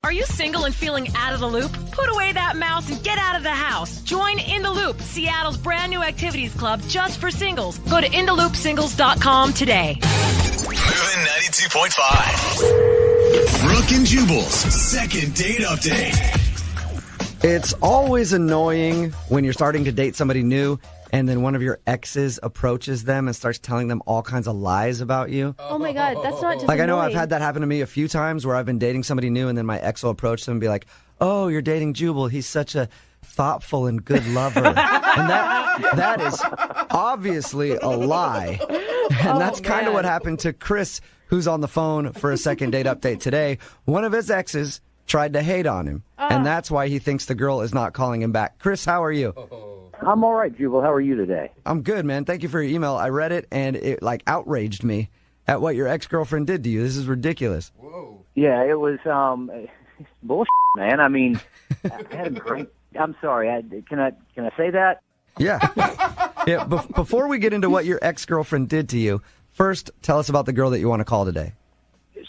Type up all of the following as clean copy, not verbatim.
Are you single and feeling out of the loop? Put away that mouse and get out of the house. Join In the Loop, Seattle's brand new activities club just for singles. Go to intheloopsingles.com today. Moving 92.5. Brooke and Jubal's second date update. It's always annoying when you're starting to date somebody new and then one of your exes approaches them and starts telling them all kinds of lies about you. Oh my God, that's not just Like, annoying. I know I've had that happen to me a few times where I've been dating somebody new and then my ex will approach them and be like, oh, you're dating Jubal. He's such a thoughtful and good lover. And that is obviously a lie. And that's kind of what happened to Chris, who's on the phone for a second date update today. One of his exes tried to hate on him, and that's why he thinks the girl is not calling him back. Chris, how are you? I'm all right, Jubal. How are you today? I'm good, man. Thank you for your email. I read it, and it, outraged me at what your ex-girlfriend did to you. This is ridiculous. Whoa. Yeah, it was bullshit, man. I mean, I had a great... I'm sorry. Can I say that? Yeah. Before we get into what your ex-girlfriend did to you, first, tell us about the girl that you want to call today.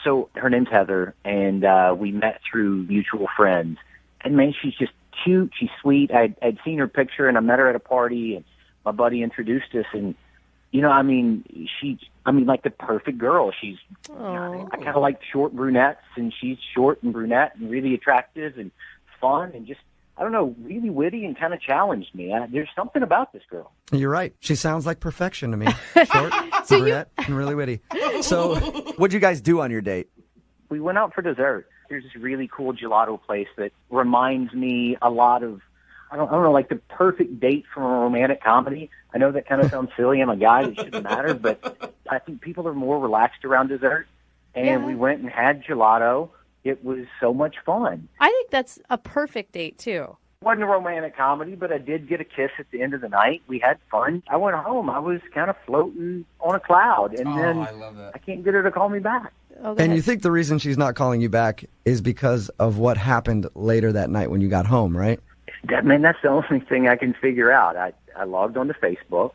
So her name's Heather, and we met through mutual friends. And, man, she's just cute. She's sweet. I'd seen her picture, and I met her at a party, and my buddy introduced us. And, you know, I mean, like the perfect girl. She's, I kind of like short brunettes, and she's short and brunette and really attractive and fun and just, I don't know, really witty and kind of challenged me. There's something about this girl. You're right. She sounds like perfection to me. Short, brunette, and really witty. So what'd you guys do on your date? We went out for dessert. There's this really cool gelato place that reminds me a lot of, I don't know, like the perfect date from a romantic comedy. I know that kind of sounds silly. I'm a guy. It shouldn't matter. But I think people are more relaxed around dessert. And we went and had gelato. It was so much fun. I think that's a perfect date, too. It wasn't a romantic comedy, but I did get a kiss at the end of the night. We had fun. I went home. I was kind of floating on a cloud. And then I love that. I can't get her to call me back. And you think the reason she's not calling you back is because of what happened later that night when you got home, right? Man, that's the only thing I can figure out. I logged onto Facebook,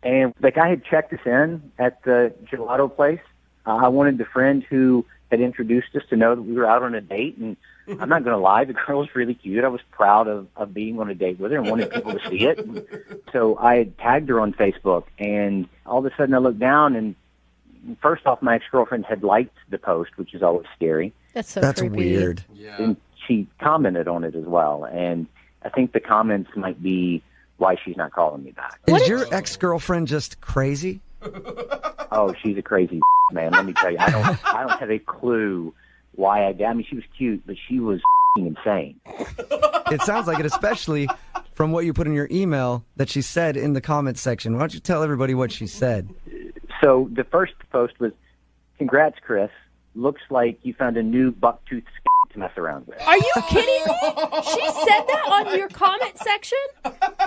and the guy had checked us in at the gelato place. I wanted the friend who had introduced us to know that we were out on a date, and I'm not going to lie, the girl was really cute. I was proud of being on a date with her and wanted people to see it. And so I had tagged her on Facebook, and all of a sudden I looked down, and first off, my ex-girlfriend had liked the post, which is always scary. That's creepy. Weird. Yeah. And she commented on it as well, and I think the comments might be why she's not calling me back. Is your ex-girlfriend just crazy? Oh, she's a crazy man. Let me tell you, I don't have a clue why I did. I mean, she was cute, but she was insane. It sounds like it, especially from what you put in your email that she said in the comments section. Why don't you tell everybody what she said? So the first post was, "Congrats, Chris. Looks like you found a new bucktooth to mess around with." Are you kidding me? She said that on your comment section?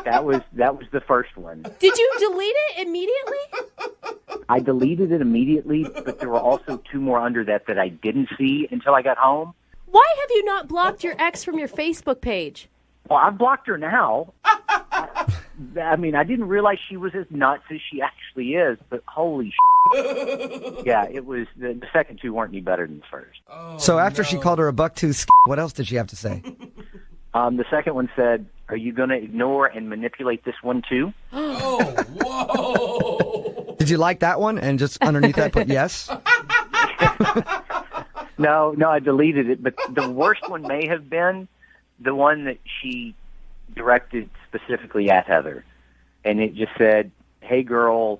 That was the first one. Did you delete it immediately? I deleted it immediately, but there were also two more under that I didn't see until I got home. Why have you not blocked your ex from your Facebook page? Well, I've blocked her now. I mean, I didn't realize she was as nuts as she actually is, but holy shit. Yeah, it was, the second two weren't any better than the first. So after she called her a bucktooth, what else did she have to say? The second one said, "Are you going to ignore and manipulate this one too?" Oh, whoa. Did you like that one and just underneath that put yes? No, I deleted it, but the worst one may have been the one that she directed specifically at Heather. And it just said, "Hey girl,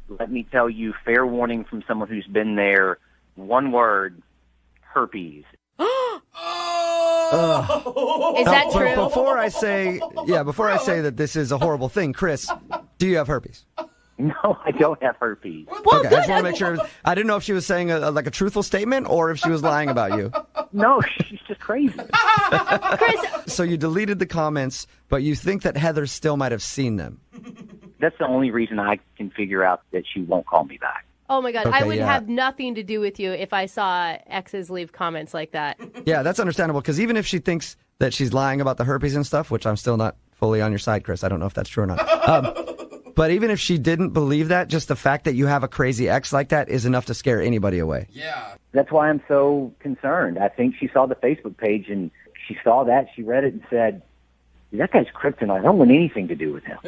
let me tell you, fair warning from someone who's been there, one word, herpes." Is that true? Before I say that this is a horrible thing, Chris, do you have herpes? No, I don't have herpes. Well, okay, I just want to make sure. I didn't know if she was saying a truthful statement or if she was lying about you. No, she's just crazy. Chris. So you deleted the comments, but you think that Heather still might have seen them. That's the only reason I can figure out that she won't call me back. Oh, my God. Okay, I would yeah. have nothing to do with you if I saw exes leave comments like that. Yeah, that's understandable, because even if she thinks that she's lying about the herpes and stuff, which I'm still not fully on your side, Chris. I don't know if that's true or not. But even if she didn't believe that, just the fact that you have a crazy ex like that is enough to scare anybody away. Yeah. That's why I'm so concerned. I think she saw the Facebook page and she saw that, she read it and said, that guy's kryptonite. I don't want anything to do with him.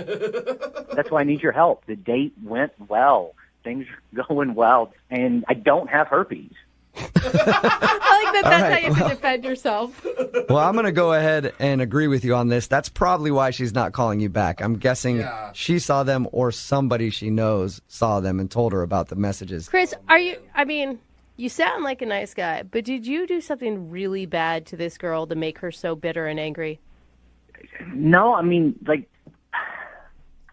That's why I need your help. The date went well. Things are going well. And I don't have herpes. I like that. That's right, how you have to defend yourself. Well, I'm going to go ahead and agree with you on this. That's probably why she's not calling you back. I'm guessing she saw them or somebody she knows saw them and told her about the messages. Chris, you sound like a nice guy, but did you do something really bad to this girl to make her so bitter and angry? No, I mean, like,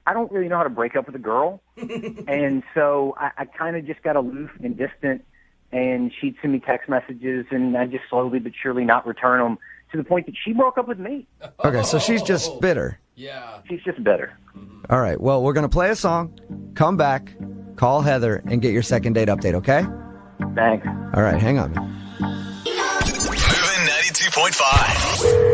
I don't really know how to break up with a girl. And so I kind of just got aloof and distant, and she'd send me text messages, and I just slowly but surely not return them to the point that she broke up with me. Okay, so she's just bitter. Yeah. She's just bitter. All right, well, we're going to play a song, come back, call Heather, and get your second date update, okay? Thanks. All right, hang on. Moving 92.5.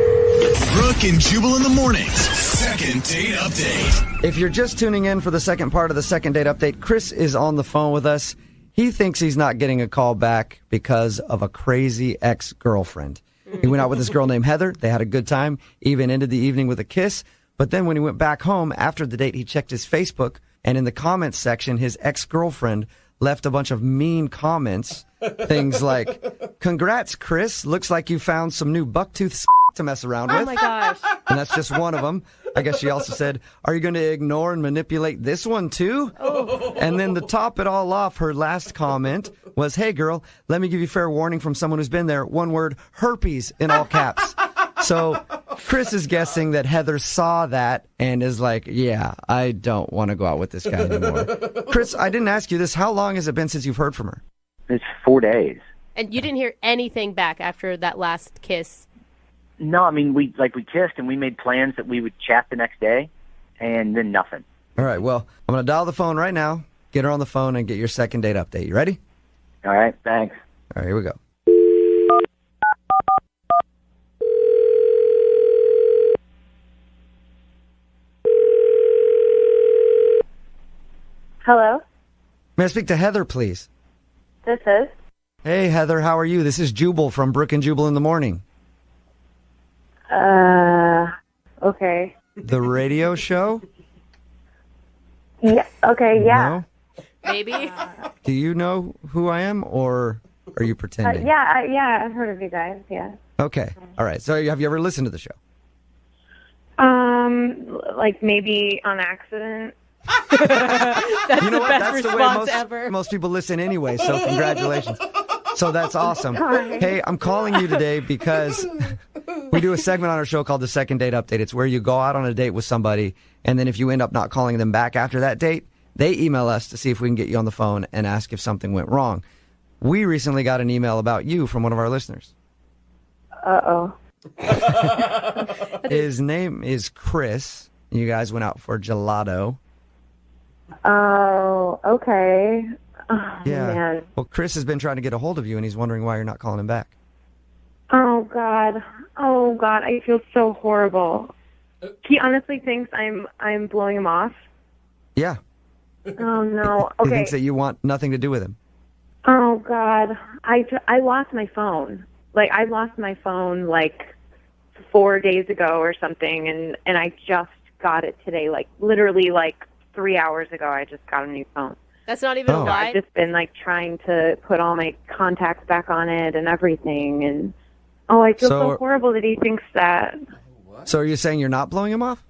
Brooke and Jubal in the mornings. Second date update. If you're just tuning in for the second part of the second date update, Chris is on the phone with us. He thinks he's not getting a call back because of a crazy ex-girlfriend. He went out with this girl named Heather. They had a good time, even ended the evening with a kiss. But then when he went back home after the date, he checked his Facebook, and in the comments section, his ex-girlfriend left a bunch of mean comments. Things like, congrats, Chris. Looks like you found some new bucktooth to mess around with. Oh, my gosh. And that's just one of them. I guess she also said, are you going to ignore and manipulate this one too? Oh. And then to top it all off, her last comment was, hey, girl, let me give you fair warning from someone who's been there. One word, herpes in all caps. So Chris is guessing that Heather saw that and is like, yeah, I don't want to go out with this guy anymore. Chris, I didn't ask you this. How long has it been since you've heard from her? It's 4 days. And you didn't hear anything back after that last kiss? No, I mean, we kissed and we made plans that we would chat the next day, and then nothing. All right, well, I'm going to dial the phone right now, get her on the phone, and get your second date update. You ready? All right, thanks. All right, here we go. Hello, May I speak to Heather, please? this is. Hey, Heather, how are you? This is Jubal from Brooke and Jubal in the Morning. Okay. The radio show? Yeah, okay, yeah. No? Maybe? Do you know who I am, or are you pretending? Yeah, I've heard of you guys, yeah. Okay. All right. So have you ever listened to the show? Like maybe on accident. That's You know the what? best That's the way response ever. most people listen anyway, so congratulations. So that's awesome. Sorry. Hey, I'm calling you today because we do a segment on our show called the Second Date Update. It's where you go out on a date with somebody, and then if you end up not calling them back after that date, they email us to see if we can get you on the phone and ask if something went wrong. We recently got an email about you from one of our listeners. Uh-oh. His name is Chris. You guys went out for gelato. Oh, okay. Oh, Yeah. man. Well, Chris has been trying to get a hold of you, and he's wondering why you're not calling him back. Oh, God. Oh, God, I feel so horrible. He honestly thinks I'm blowing him off. Yeah. Oh, no. He Okay. thinks that you want nothing to do with him. Oh, God. I lost my phone. Like, I lost my phone, like, 4 days ago or something, and I just got it today. Like, literally, like, 3 hours ago, I just got a new phone. That's not even a lie? I've just been, like, trying to put all my contacts back on it and everything, and, I feel so horrible that he thinks that. So are you saying you're not blowing him off?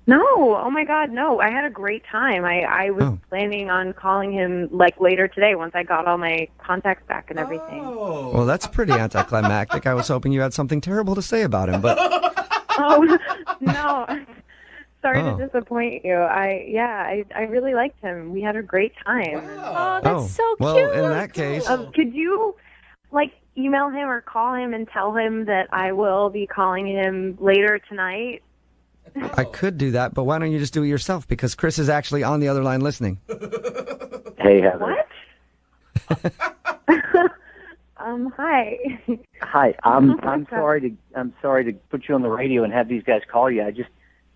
No, oh my God, no. I had a great time. I was planning on calling him like later today once I got all my contacts back and everything. Oh. Well, that's pretty anticlimactic. I was hoping you had something terrible to say about him, but Oh, no. Sorry Oh. to disappoint you. I really liked him. We had a great time. Oh, that's so cute. Well, in that case, Could you like email him or call him and tell him that I will be calling him later tonight? I could do that, but why don't you just do it yourself? Because Chris is actually on the other line listening. Hey, Heather. What? Hi. Hi. I'm sorry to put you on the radio and have these guys call you.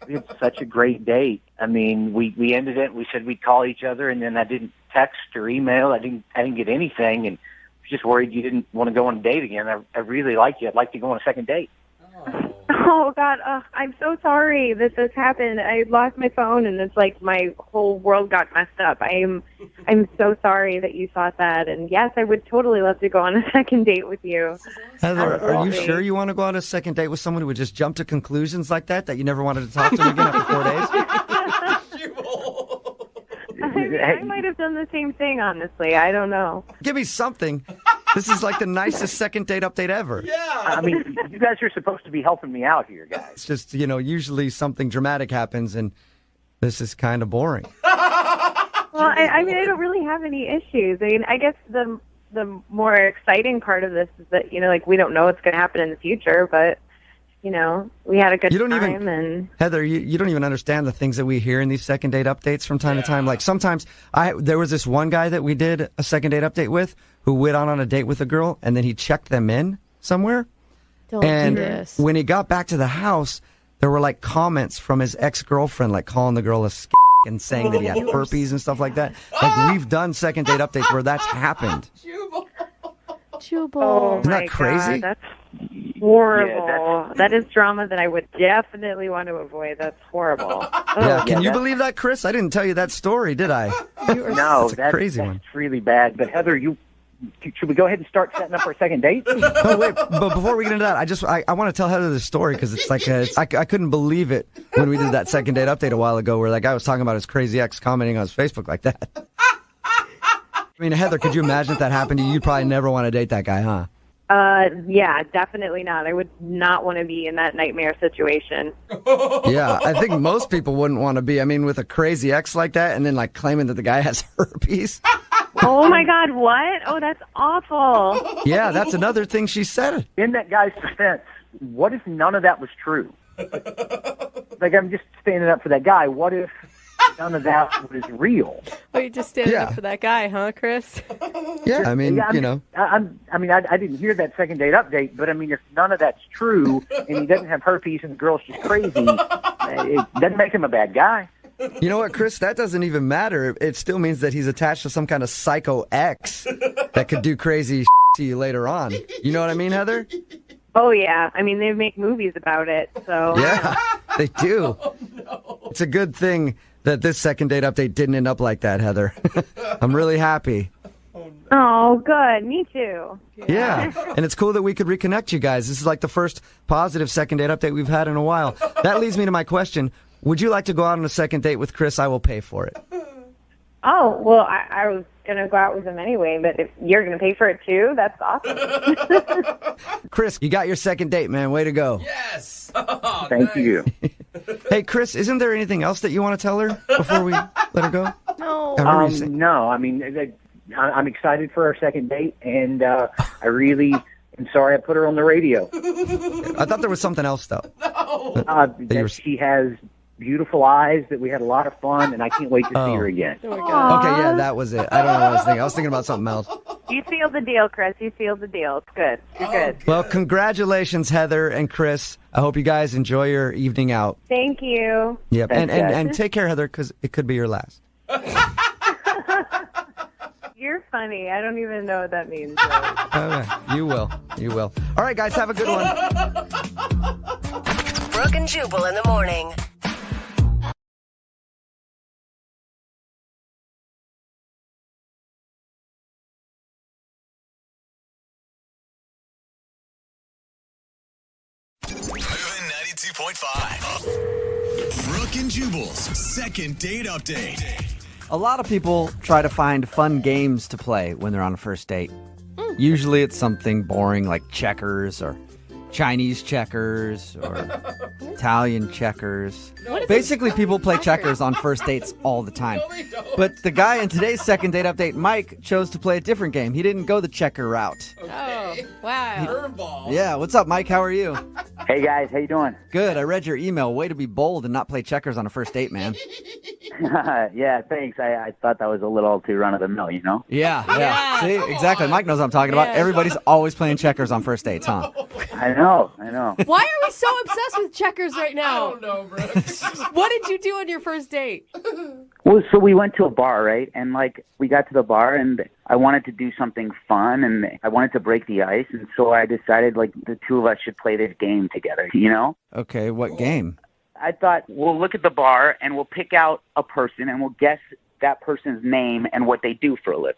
We had such a great date. I mean, we ended it. We said we'd call each other, and then I didn't text or email. I didn't get anything, and it was just worried you didn't want to go on a date again. I really like you. I'd like to go on a second date. Oh God, I'm so sorry that this happened. I lost my phone, and it's like my whole world got messed up. I'm so sorry that you thought that. And yes, I would totally love to go on a second date with you. Heather, are you sure you want to go on a second date with someone who would just jump to conclusions like that you never wanted to talk to him again after 4 days? I might have done the same thing, honestly. I don't know. Give me something. This is like the nicest second date update ever. Yeah. I mean, you guys are supposed to be helping me out here, guys. It's just, usually something dramatic happens, and this is kind of boring. Well, I mean, I don't really have any issues. I mean, I guess the more exciting part of this is that, we don't know what's going to happen in the future, but, we had a good time. And Heather, you don't even understand the things that we hear in these second date updates from time to time. Like sometimes there was this one guy that we did a second date update with who went on a date with a girl, and then he checked them in somewhere. Don't And do this. when he got back to the house, there were like comments from his ex-girlfriend, like calling the girl a and saying that he had herpes and stuff like that. Like we've done second date updates where that's happened. Jubal. oh Isn't my that crazy? God, that's horrible. Yeah, that is drama that I would definitely want to avoid. That's horrible. Yeah, can you that's- believe that, Chris? I didn't tell you that story, did I? No, That's a crazy that's one. really bad. But Heather, should we go ahead and start setting up our second date? Oh, wait, but before we get into that, I want to tell Heather this story because it's like I couldn't believe it when we did that second date update a while ago where that guy was talking about his crazy ex commenting on his Facebook like that. I mean, Heather, could you imagine if that happened to you? You'd probably never want to date that guy, huh? Yeah, definitely not. I would not want to be in that nightmare situation. Yeah, I think most people wouldn't want to be. I mean, with a crazy ex like that and then like claiming that the guy has herpes. Oh my God, what? Oh, that's awful. Yeah, that's another thing she said. In that guy's defense, what if none of that was true? Like, I'm just standing up for that guy. What if none of that was real? Oh, you're just standing Yeah. up for that guy, huh, Chris? Yeah, I mean, Yeah, I didn't hear that second date update, but I mean, if none of that's true and he doesn't have herpes and the girl's just crazy, it doesn't make him a bad guy. You know what, Chris? That doesn't even matter. It still means that he's attached to some kind of psycho ex that could do crazy to you later on. You know what I mean, Heather? Oh, yeah. I mean, they make movies about it, so. Yeah, they do. It's a good thing that this second date update didn't end up like that, Heather. I'm really happy. Oh, good. Me too. Yeah, and it's cool that we could reconnect you guys. This is like the first positive second date update we've had in a while. That leads me to my question. Would you like to go out on a second date with Chris? I will pay for it. Oh, well, I was going to go out with him anyway, but if you're going to pay for it too, that's awesome. Chris, you got your second date, man. Way to go. Yes. Oh, Thank you. Hey, Chris, isn't there anything else that you want to tell her before we let her go? No. I remember you saying- No, I mean, I'm excited for our second date, and I really am sorry I put her on the radio. I thought there was something else, though. That she has beautiful eyes, that we had a lot of fun, and I can't wait to see her again. Oh, my God. Okay, yeah, that was it. I don't know what I was thinking. I was thinking about something else. You seal the deal, Chris. You seal the deal. It's good. You're good. Well, congratulations, Heather and Chris. I hope you guys enjoy your evening out. Thank you. Yep, Thanks, and guys. take care, Heather, because it could be your last. You're funny. I don't even know what that means. Okay, you will. You will. All right, guys, have a good one. Brooke and Jubal in the morning. Moving 92.5. Brooke and Jubal's second date update. A lot of people try to find fun games to play when they're on a first date. Usually it's something boring like checkers or Chinese checkers or Italian checkers. Basically, people play checkers on first dates all the time. But the guy in today's second date update, Mike, chose to play a different game. He didn't go the checker route. Oh, wow. Curveball. Yeah, what's up, Mike? How are you? Hey, guys, how you doing? Good. I read your email. Way to be bold and not play checkers on a first date, man. Yeah, thanks. I thought that was a little too run of the mill, you know? Yeah. See, exactly. Mike knows what I'm talking about. Yeah. Everybody's always playing checkers on first dates, huh? I know. Why are we so obsessed with checkers right I now? don't know, bro. What did you do on your first date? Well, so we went to a bar, right? And like we got to the bar and I wanted to do something fun and I wanted to break the ice. And so I decided like the two of us should play this game together, you know? Okay, what game? I thought we'll look at the bar and we'll pick out a person and we'll guess that person's name and what they do for a living.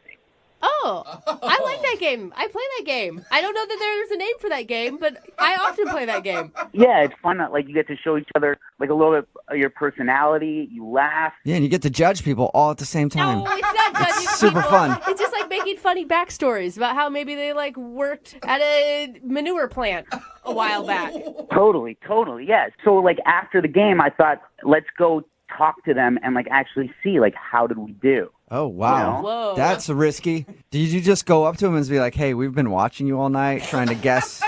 Oh, I like that game. I play that game. I don't know that there's a name for that game, but I often play that game. Yeah, it's fun. Like you get to show each other like a little bit of your personality. You laugh. Yeah, and you get to judge people all at the same time. No, it's not judging super people. fun. It's just like making funny backstories about how maybe they like worked at a manure plant a while back. Totally. Yeah. So like after the game, I thought let's go talk to them and like actually see like how did we do. Oh, wow. You know? Whoa. That's risky. Did you just go up to him and be like, hey, we've been watching you all night trying to guess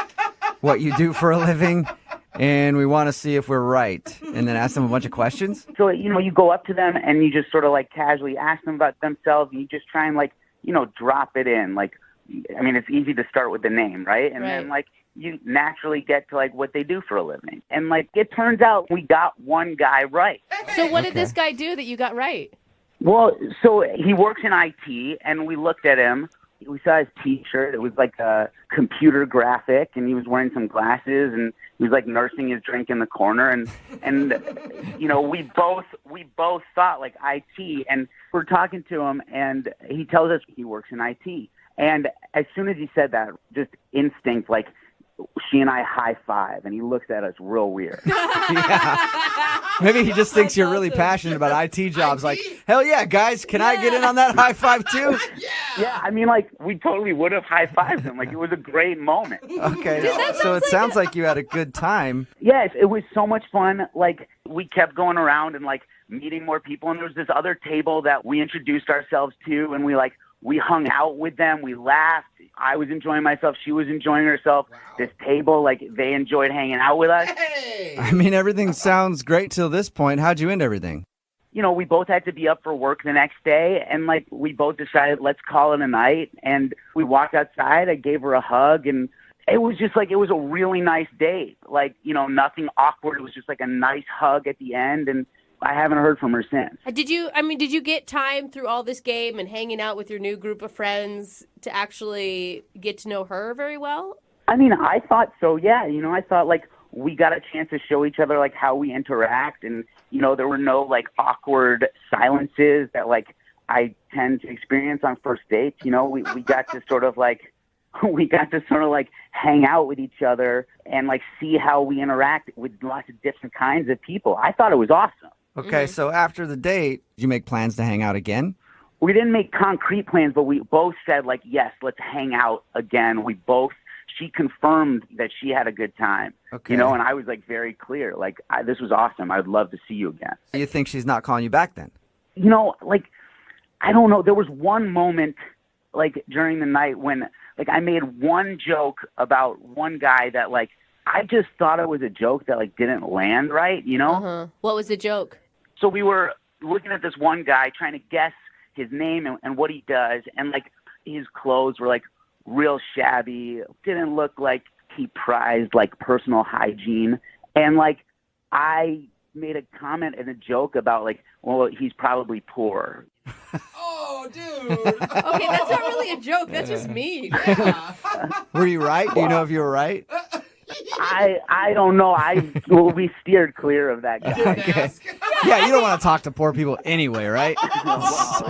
what you do for a living, and we want to see if we're right, and then ask them a bunch of questions? So, you know, you go up to them and you just sort of like casually ask them about themselves and you just try and like, you know, drop it in. Like, I mean, it's easy to start with the name, right? And then like you naturally get to like what they do for a living. And like it turns out we got one guy right. So what did this guy do that you got right? Well, so he works in IT, and we looked at him. We saw his T-shirt. It was like a computer graphic, and he was wearing some glasses, and he was like nursing his drink in the corner. And you know, we both thought like IT, and we're talking to him, and he tells us he works in IT. And as soon as he said that, just instinct, like she and I high five, and he looks at us real weird. Maybe he just thinks you're really passionate about IT jobs. Like, hell yeah, guys, can I get in on that high five too? Yeah, I mean, like, we totally would have high fived him. Like, it was a great moment. Okay, so it sounds like you had a good time. Yes, it was so much fun. Like, we kept going around and, like, meeting more people. And there was this other table that we introduced ourselves to, and we hung out with them. We laughed. I was enjoying myself. She was enjoying herself. Wow. This table, like, they enjoyed hanging out with us. Hey! I mean, everything sounds great till this point. How'd you end everything? You know, we both had to be up for work the next day, and, like, we both decided, let's call it a night. And we walked outside. I gave her a hug, and it was just, like, it was a really nice date. Like, you know, nothing awkward. It was just, like, a nice hug at the end, and I haven't heard from her since. Did you get time through all this game and hanging out with your new group of friends to actually get to know her very well? I mean, I thought so, yeah. You know, I thought, like, we got a chance to show each other, like, how we interact. And, you know, there were no, like, awkward silences that, like, I tend to experience on first dates. You know, we got to sort of, like, hang out with each other and, like, see how we interact with lots of different kinds of people. I thought it was awesome. Okay, so after the date, did you make plans to hang out again? We didn't make concrete plans, but we both said, like, yes, let's hang out again. She confirmed that she had a good time, you know, and I was, like, very clear. Like, this was awesome. I would love to see you again. You think she's not calling you back then? You know, like, I don't know. There was one moment, like, during the night when, like, I made one joke about one guy that, like, I just thought it was a joke that, like, didn't land right, you know? Uh-huh. What was the joke? So we were looking at this one guy trying to guess his name and what he does, and, like, his clothes were, like, real shabby, didn't look like he prized, like, personal hygiene. And, like, I made a comment and a joke about, like, well, he's probably poor. Oh, dude. Okay, that's not really a joke. That's just mean. Yeah. Were you right? Do you know if you were right? I don't know. We steered clear of that guy. Okay. Yeah, you don't want to talk to poor people anyway, right?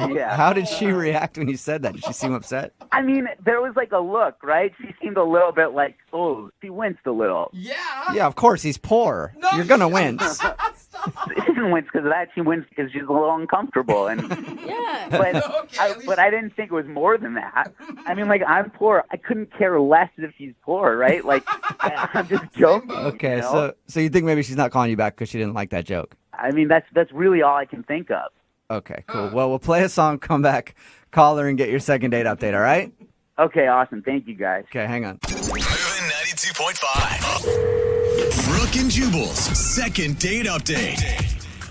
Yeah. How did she react when you said that? Did she seem upset? I mean, there was like a look, right? She seemed a little bit like, oh, she winced a little. Yeah. Yeah, of course, he's poor. No, You're going to wince. She didn't wince because of that. She winced because she's a little uncomfortable. And Yeah. but I didn't think it was more than that. I mean, like, I'm poor. I couldn't care less if she's poor, right? Like, I'm just joking. Okay, you know? so you think maybe she's not calling you back because she didn't like that joke? I mean, that's really all I can think of. Okay, cool. Well, we'll play a song, come back, call her, and get your second date update, all right? Okay, awesome. Thank you, guys. Okay, hang on. Moving 92.5. Brooke and Jubal's second date update.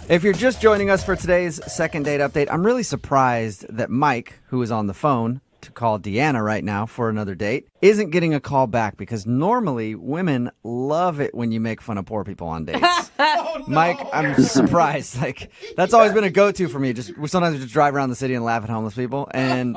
If you're just joining us for today's second date update, I'm really surprised that Mike, who is on the phone to call Deanna right now for another date, isn't getting a call back because normally women love it when you make fun of poor people on dates. Oh, no. Mike, I'm surprised. Like, that's always been a go-to for me. Sometimes we just drive around the city and laugh at homeless people, and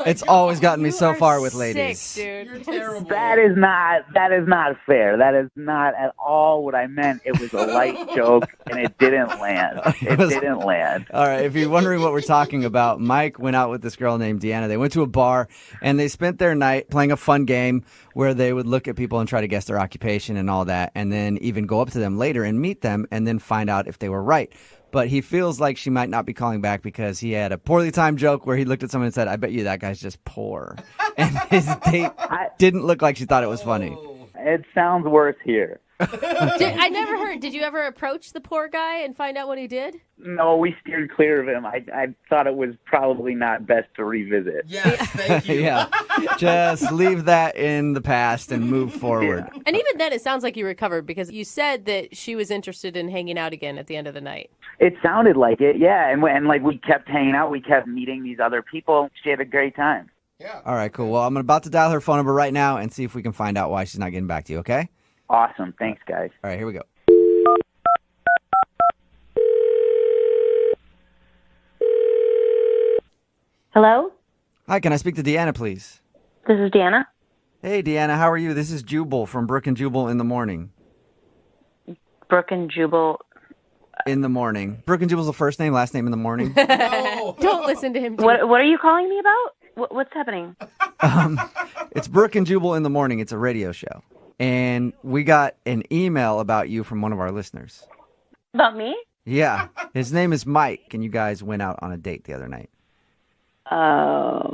it's always gotten me so far with ladies. Sick, dude. You're terrible. That is not fair. That is not at all what I meant. It was a light joke, and it didn't land. It didn't land. All right, if you're wondering what we're talking about, Mike went out with this girl named Deanna. They went to a bar, and they spent their night playing a fun game where they would look at people and try to guess their occupation and all that, and then even go up to them later and meet them and then find out if they were right. But he feels like she might not be calling back because he had a poorly timed joke where he looked at someone and said, I bet you that guy's just poor. And his date didn't look like she thought it was funny. It sounds worse here. I never heard. Did you ever approach the poor guy and find out what he did? No, we steered clear of him. I thought it was probably not best to revisit. Yes, thank you. Yeah, just leave that in the past and move forward. Yeah. And even then, it sounds like you recovered because you said that she was interested in hanging out again at the end of the night. It sounded like it, yeah. And like we kept hanging out. We kept meeting these other people. She had a great time. Yeah. All right, cool. Well, I'm about to dial her phone number right now and see if we can find out why she's not getting back to you, okay? Awesome. Thanks, guys. All right, here we go. Hello? Hi, can I speak to Deanna, please? This is Deanna. Hey, Deanna, how are you? This is Jubal from Brooke and Jubal in the Morning. Brooke and Jubal. In the morning. Brooke and Jubal's the first name, last name in the morning. No. Don't listen to him. Dude. What are you calling me about? What's happening? It's Brooke and Jubal in the Morning. It's a radio show. And we got an email about you from one of our listeners. About me? Yeah. His name is Mike, and you guys went out on a date the other night. Oh.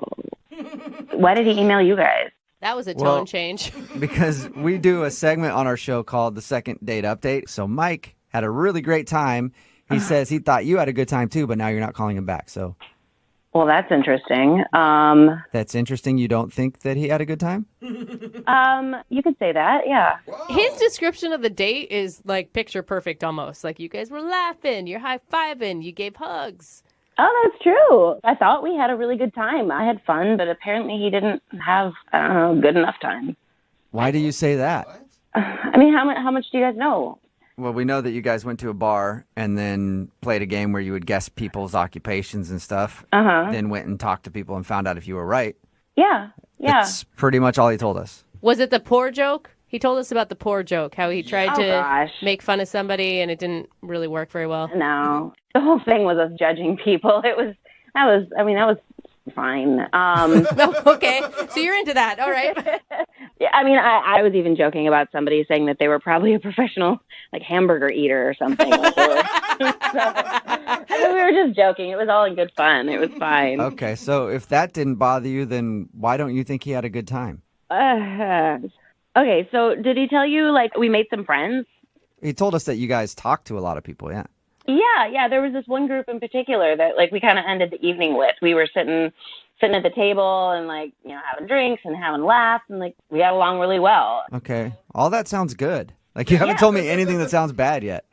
Why did he email you guys? That was a tone Well, change. Because we do a segment on our show called The Second Date Update. So Mike had a really great time. He says he thought you had a good time too, but now you're not calling him back. So Well, that's interesting. that's interesting. You don't think that he had a good time? You could say that, yeah. His description of the date is like picture perfect almost. Like you guys were laughing, you're high-fiving, you gave hugs. Oh, that's true. I thought we had a really good time. I had fun, but apparently he didn't have, good enough time. Why do you say that? I mean, how much do you guys know? Well, we know that you guys went to a bar and then played a game where you would guess people's occupations and stuff. Uh-huh. Then went and talked to people and found out if you were right. Yeah. That's pretty much all he told us. Was it the poor joke? He told us about the poor joke, how he tried to gosh. make fun of somebody and it didn't really work very well. No. The whole thing was us judging people. That was fine. Okay, so you're into that. All right. Yeah, I mean, I was even joking about somebody saying that they were probably a professional, like, hamburger eater or something. So, I mean, we were just joking. It was all in good fun. It was fine. Okay, so if that didn't bother you, then why don't you think he had a good time? Okay, so did he tell you, like, we made some friends? He told us that you guys talked to a lot of people, yeah. Yeah. There was this one group in particular that, like, we kind of ended the evening with. We were sitting at the table and, like, you know, having drinks and having laughs, and, like, we got along really well. Okay, all that sounds good. Like, you haven't told me anything that sounds bad yet.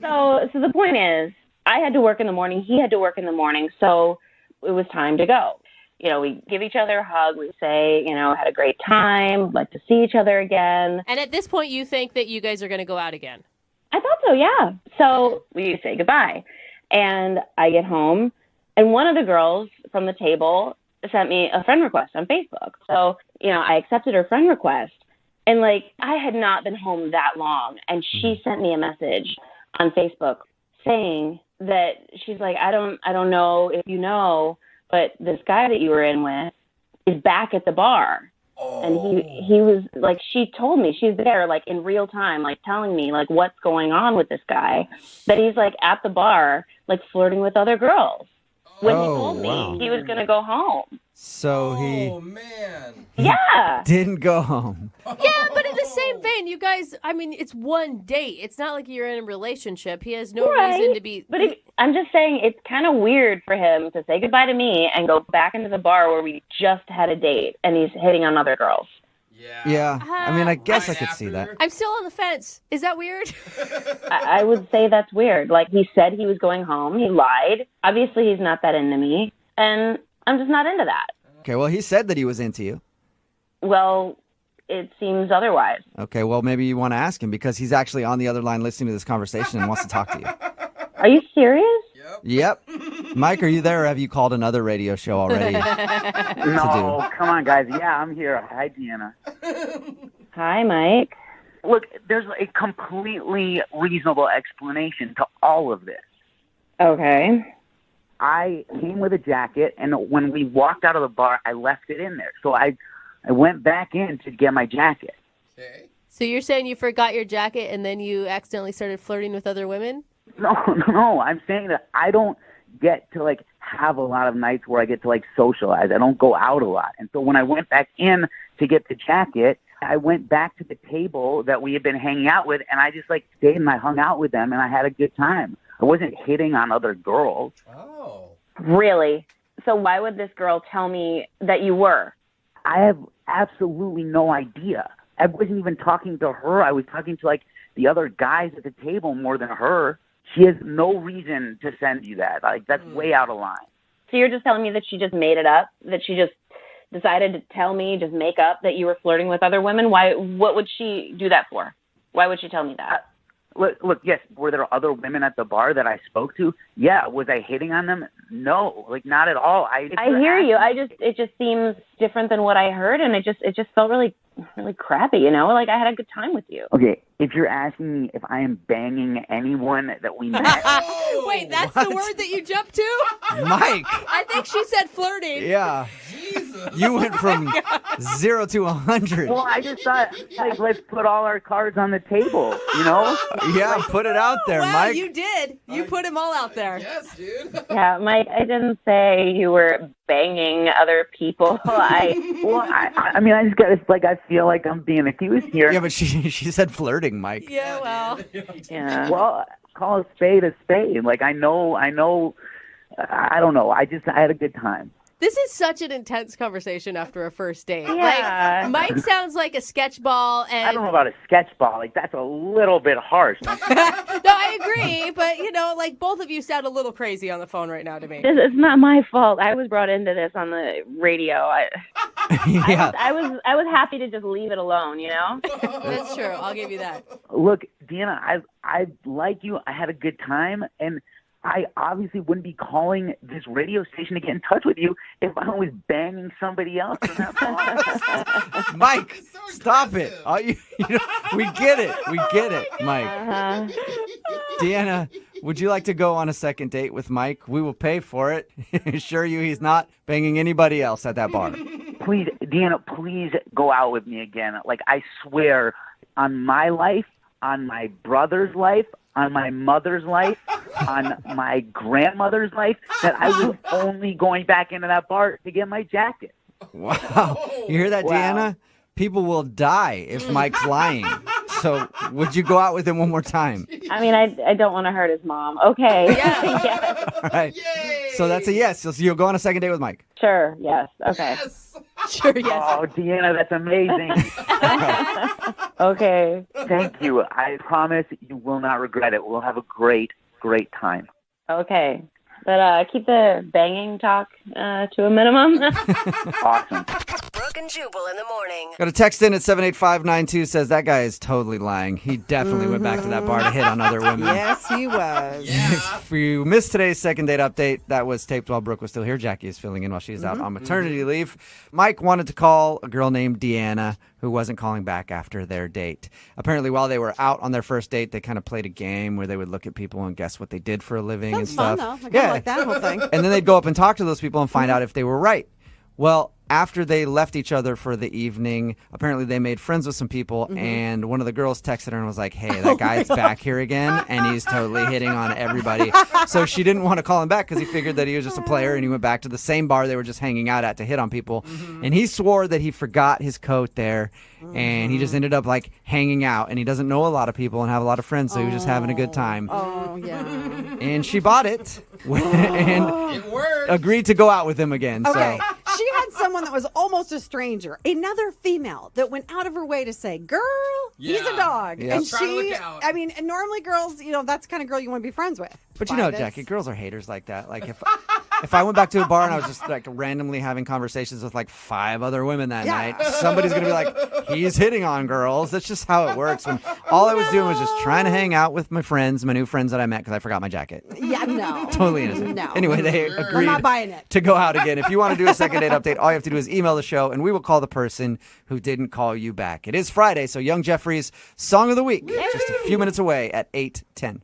So the point is, I had to work in the morning, he had to work in the morning, so it was time to go. You know, we give each other a hug, we say, you know, had a great time, like to see each other again. And at this point, you think that you guys are going to go out again? I thought so, yeah. So we say goodbye. And I get home, and one of the girls from the table sent me a friend request on Facebook. So, you know, I accepted her friend request. And, like, I had not been home that long, and she sent me a message on Facebook saying that she's like, I don't know if you know, but this guy that you were in with is back at the bar. And he was like, she told me, she's there, like, in real time, like, telling me, like, what's going on with this guy, that he's, like, at the bar, like, flirting with other girls. When he told me he was going to go home. So Oh, man. Yeah. didn't go home. Yeah, but in the same vein, you guys, I mean, it's one date. It's not like you're in a relationship. He has no reason to be... But I'm just saying, it's kind of weird for him to say goodbye to me and go back into the bar where we just had a date and he's hitting on other girls. Yeah. I mean, I guess I could see that. I'm still on the fence. Is that weird? I would say that's weird. Like, he said he was going home. He lied. Obviously, he's not that into me. And I'm just not into that. Okay, well, he said that he was into you. Well, it seems otherwise. Okay, well, maybe you want to ask him because he's actually on the other line listening to this conversation and wants to talk to you. Are you serious? Yep. Mike, are you there or have you called another radio show already? No, come on, guys. Yeah, I'm here. Hi, Deanna. Hi, Mike. Look, there's a completely reasonable explanation to all of this. Okay. I came with a jacket, and when we walked out of the bar, I left it in there. So I went back in to get my jacket. Okay. So you're saying you forgot your jacket and then you accidentally started flirting with other women? No. I'm saying that I don't get to, like, have a lot of nights where I get to, like, socialize. I don't go out a lot. And so when I went back in to get the jacket, I went back to the table that we had been hanging out with, and I just, like, stayed and I hung out with them, and I had a good time. I wasn't hitting on other girls. Oh. Really? So why would this girl tell me that you were? I have absolutely no idea. I wasn't even talking to her. I was talking to, like, the other guys at the table more than her. She has no reason to send you that. Like, that's way out of line. So you're just telling me that she just made it up? That she just decided to tell me, just make up that you were flirting with other women? Why? What would she do that for? Why would she tell me that? Look, yes, were there other women at the bar that I spoke to? Yeah. Was I hitting on them? No, like, not at all. I hear you. It just seems different than what I heard, and it just felt really crappy, you know? Like, I had a good time with you. Okay, if you're asking me if I am banging anyone that we met. Wait, that's the word that you jumped to? Mike! I think she said flirting. Yeah. Jesus. You went from 0 to 100. Well, I just thought, like, let's put all our cards on the table, you know? Yeah, put it out there, Wow, Mike. you did. You put them all out there. Yes, dude. Yeah, Mike, I didn't say you were banging other people. I mean, I just got like, I feel like I'm being accused here. Yeah, but she said flirting, Mike. Yeah, well. Yeah. Well, call a spade a spade. Like, I know, I don't know. I had a good time. This is such an intense conversation after a first date. Yeah. Like, Mike sounds like a sketch ball, and I don't know about a sketch ball. Like, that's a little bit harsh. No, I agree, but like, both of you sound a little crazy on the phone right now to me. It's not my fault. I was brought into this on the radio. Yeah. I was happy to just leave it alone, you know? That's true. I'll give you that. Look, Deanna, I like you. I had a good time, and I obviously wouldn't be calling this radio station to get in touch with you if I was banging somebody else. Mike, stop it. We get it. We get it, Mike. Uh-huh. Deanna, would you like to go on a second date with Mike? We will pay for it. Assure you he's not banging anybody else at that bar. Please, Deanna, please go out with me again. Like, I swear on my life, on my brother's life, on my mother's life, on my grandmother's life, that I was only going back into that bar to get my jacket. Wow. You hear that, Wow. Deanna? People will die if Mike's lying. So would you go out with him one more time? I mean, I don't want to hurt his mom. Okay. Yeah. All right. Yay! So that's a yes. So you'll go on a second date with Mike. Sure. Yes. Okay. Yes. Sure, yes. Oh, Deanna, that's amazing. Okay. Thank you. I promise you will not regret it. We'll have a great, great time. Okay. But keep the banging talk to a minimum. Awesome. Brooke and Jubal in the morning. Got a text in at 78592 says that guy is totally lying. He definitely went back to that bar to hit on other women. Yes, he was. If you missed today's second date update, that was taped while Brooke was still here. Jackie is filling in while she's out on maternity leave. Mike wanted to call a girl named Deanna who wasn't calling back after their date. Apparently, while they were out on their first date, they kind of played a game where they would look at people and guess what they did for a living and Sounds stuff. fun, though. I kind of like that whole thing. And then they'd go up and talk to those people and find out if they were right. Well, after they left each other for the evening, apparently they made friends with some people, and one of the girls texted her and was like, hey, that guy's back here again, and he's totally hitting on everybody. So she didn't want to call him back because he figured that he was just a player, and he went back to the same bar they were just hanging out at to hit on people. And he swore that he forgot his coat there, and he just ended up, like, hanging out, and he doesn't know a lot of people and have a lot of friends, so he was just having a good time. Oh, yeah. And she bought it and It worked. agreed to go out with him again. Okay. So She had someone someone that was almost a stranger, another female that went out of her way to say, girl, he's a dog. Yeah. And Try to she, look out. I mean, and normally girls, that's the kind of girl you want to be friends with. But you know, Jackie, girls are haters like that. Like if I went back to a bar and I was just like randomly having conversations with like 5 other women that night, somebody's gonna be like, he's hitting on girls. That's just how it works. When all I was doing was just trying to hang out with my friends, my new friends that I met because I forgot my jacket. Yeah, no. Totally innocent. No. Anyway, they I'm agreed not buying it. to go out again. If you want to do a second date update, all you have to do is email the show, and we will call the person who didn't call you back. It is Friday, so Young Jeffrey's Song of the Week, just a few minutes away at 8:10.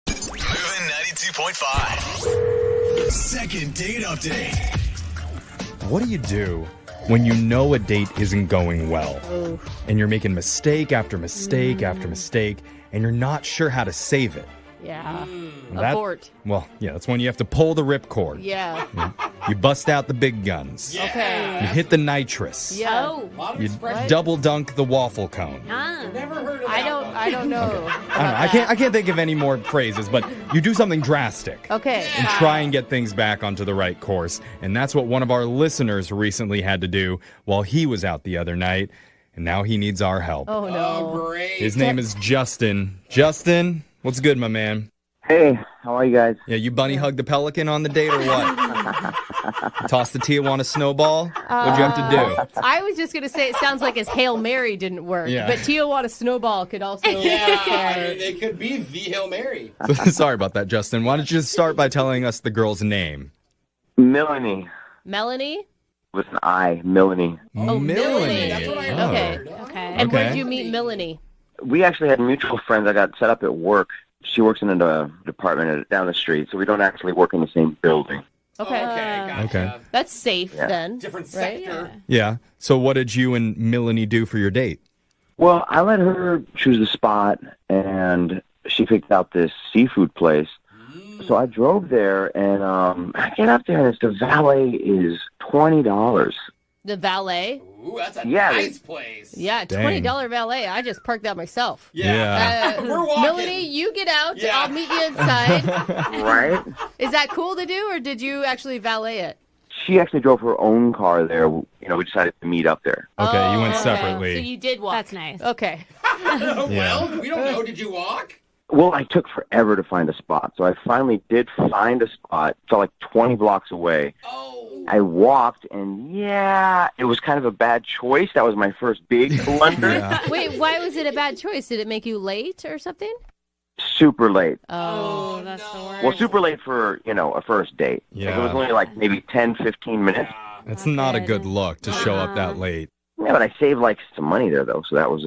Moving 92.5. Second date update. What do you do when you know a date isn't going well? And you're making mistake after mistake after mistake, and you're not sure how to save it? Yeah. Abort. Well, yeah, that's when you have to pull the ripcord. Yeah. You bust out the big guns. Okay. You hit the nitrous. Yeah. You double dunk the waffle cone. Never heard of that. I don't know. I don't know. I can't think of any more phrases, but you do something drastic. Okay. And try and get things back onto the right course. And that's what one of our listeners recently had to do while he was out the other night. And now he needs our help. Oh, no. Oh, great. His name is Justin. Justin, what's good, my man? Hey, how are you guys? Yeah, you bunny hug the pelican on the date or what? Toss the Tijuana snowball? What'd you have to do? I was just going to say it sounds like his Hail Mary didn't work, Yeah. but Tijuana Snowball could also It could be the Hail Mary. Sorry about that, Justin. Why don't you just start by telling us the girl's name? Melanie. Melanie? With an I, Melanie. Oh, Melanie. That's what I Oh. heard. Okay. And where did Okay. you meet Melanie? We actually had mutual friends. I got set up at work. She works in a department down the street, so we don't actually work in the same building. Okay. Gotcha. Okay. That's safe then. Different right? sector. Yeah. So what did you and Melanie do for your date? Well, I let her choose the spot, and she picked out this seafood place. So I drove there, and I get up there, and the valet is $20. The valet? Ooh, that's a Yeah, nice place. Yeah, $20 valet. I just parked that myself. Yeah. We're walking. Melanie, you get out. Yeah. I'll meet you inside. Right? Is that cool to do, or did you actually valet it? She actually drove her own car there. You know, we decided to meet up there. Okay, you went okay. separately. So you did walk. That's nice. Okay. Well, we don't know. Did you walk? Well, I took forever to find a spot, so I finally did find a spot. Felt like 20 blocks away. Oh. I walked, and yeah, it was kind of a bad choice. That was my first big blunder. Yeah. Wait, why was it a bad choice? Did it make you late or something? Super late. Oh, that's the worst. Well, super late for, a first date. Like, Yeah. it was only like maybe 10, 15 minutes. That's not a good look to show up that late. Yeah, but I saved like some money there though, so that was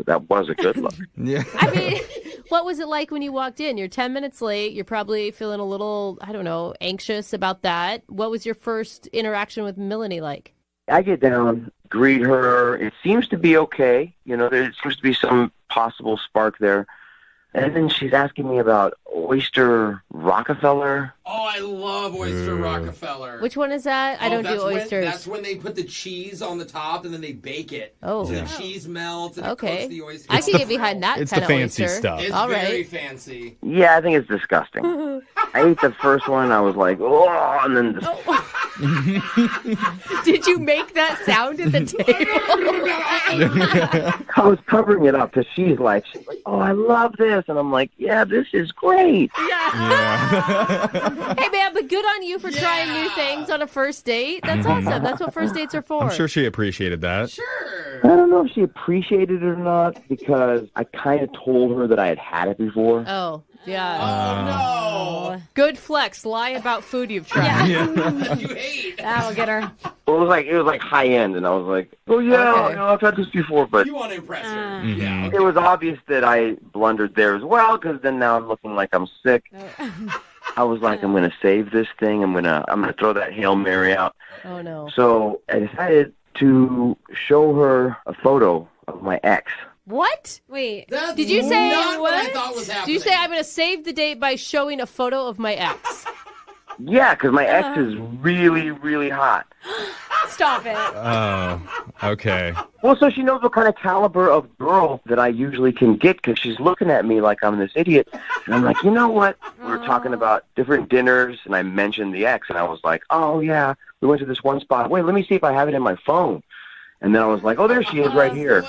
a good look. Yeah. I mean, what was it like when you walked in? You're 10 minutes late. You're probably feeling a little, I don't know, anxious about that. What was your first interaction with Melanie like? I get down, greet her. It seems to be okay. There seems to be some possible spark there. And then she's asking me about Oyster Rockefeller. Oh, I love Oyster Rockefeller. Which one is that? I don't do oysters. That's when they put the cheese on the top and then they bake it. Oh. So Yeah. the cheese melts and Okay. it coats the oyster. I can get behind that It's kind the of fancy oyster. stuff. It's All very right. fancy. Yeah, I think it's disgusting. I ate the first one. I was like, oh, and then Did you make that sound at the table? I was covering it up because she's like, oh, I love this. And I'm like, yeah, this is great. Hey, man, but good on you for trying new things on a first date. That's awesome. That's what first dates are for. I'm sure she appreciated that. Sure. I don't know if she appreciated it or not because I kind of told her that I had had it before. Oh, yeah. Oh, Good flex. Lie about food you've tried. no. You hate. That'll get her. Well, it was like high end, and I was like, oh yeah, Okay. I've had this before, but You want to impress her. Mhm. it was obvious that I blundered there as well, because then now I'm looking like I'm sick. I was like, I'm gonna save this thing. I'm gonna throw that Hail Mary out. Oh no. So I decided to show her a photo of my ex. What? Wait. That's Did you say not what I what? thought was happening. Did you say I'm going to save the date by showing a photo of my ex? Yeah, because my ex is really, really hot. Stop it. Oh, okay. Well, so she knows what kind of caliber of girl that I usually can get, because she's looking at me like I'm this idiot. And I'm like, you know what? We were talking about different dinners, and I mentioned the ex, and I was like, oh, yeah, we went to this one spot. Wait, let me see if I have it in my phone. And then I was like, oh, there she is right here.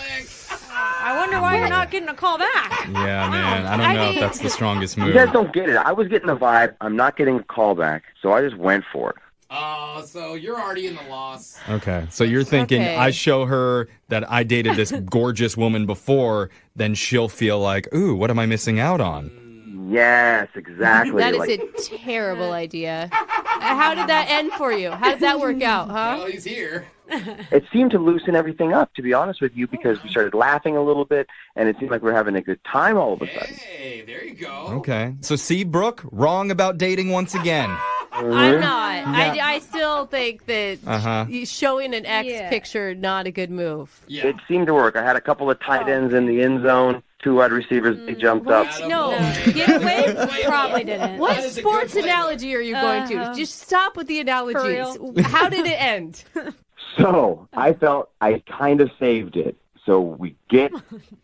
I wonder why you're not getting a call back. Yeah, man. I don't know if that's the strongest You move. guys don't get it. I was getting the vibe. I'm not getting a call back, so I just went for it. Oh, so you're already in the loss. Okay, so you're thinking Okay. I show her that I dated this gorgeous woman before, then she'll feel like, ooh, what am I missing out on? Yes, exactly. That is Like, a terrible idea. How did that end for you? How did that work out, huh? Well, he's here. it seemed to loosen everything up, to be honest with you, because we started laughing a little bit, and it seemed like we were having a good time all of a sudden. Hey, there you go. Okay, so see, Brooke, wrong about dating once again. I'm not. I still think that Uh-huh. showing an ex picture, not a good move. Yeah. It seemed to work. I had a couple of tight ends in the end zone, 2 wide receivers, they jumped up. No, Get away? Probably didn't. What That is a sports good play. analogy are you going to? Just stop with the analogies. real? How did it end? So I felt I kind of saved it. So we get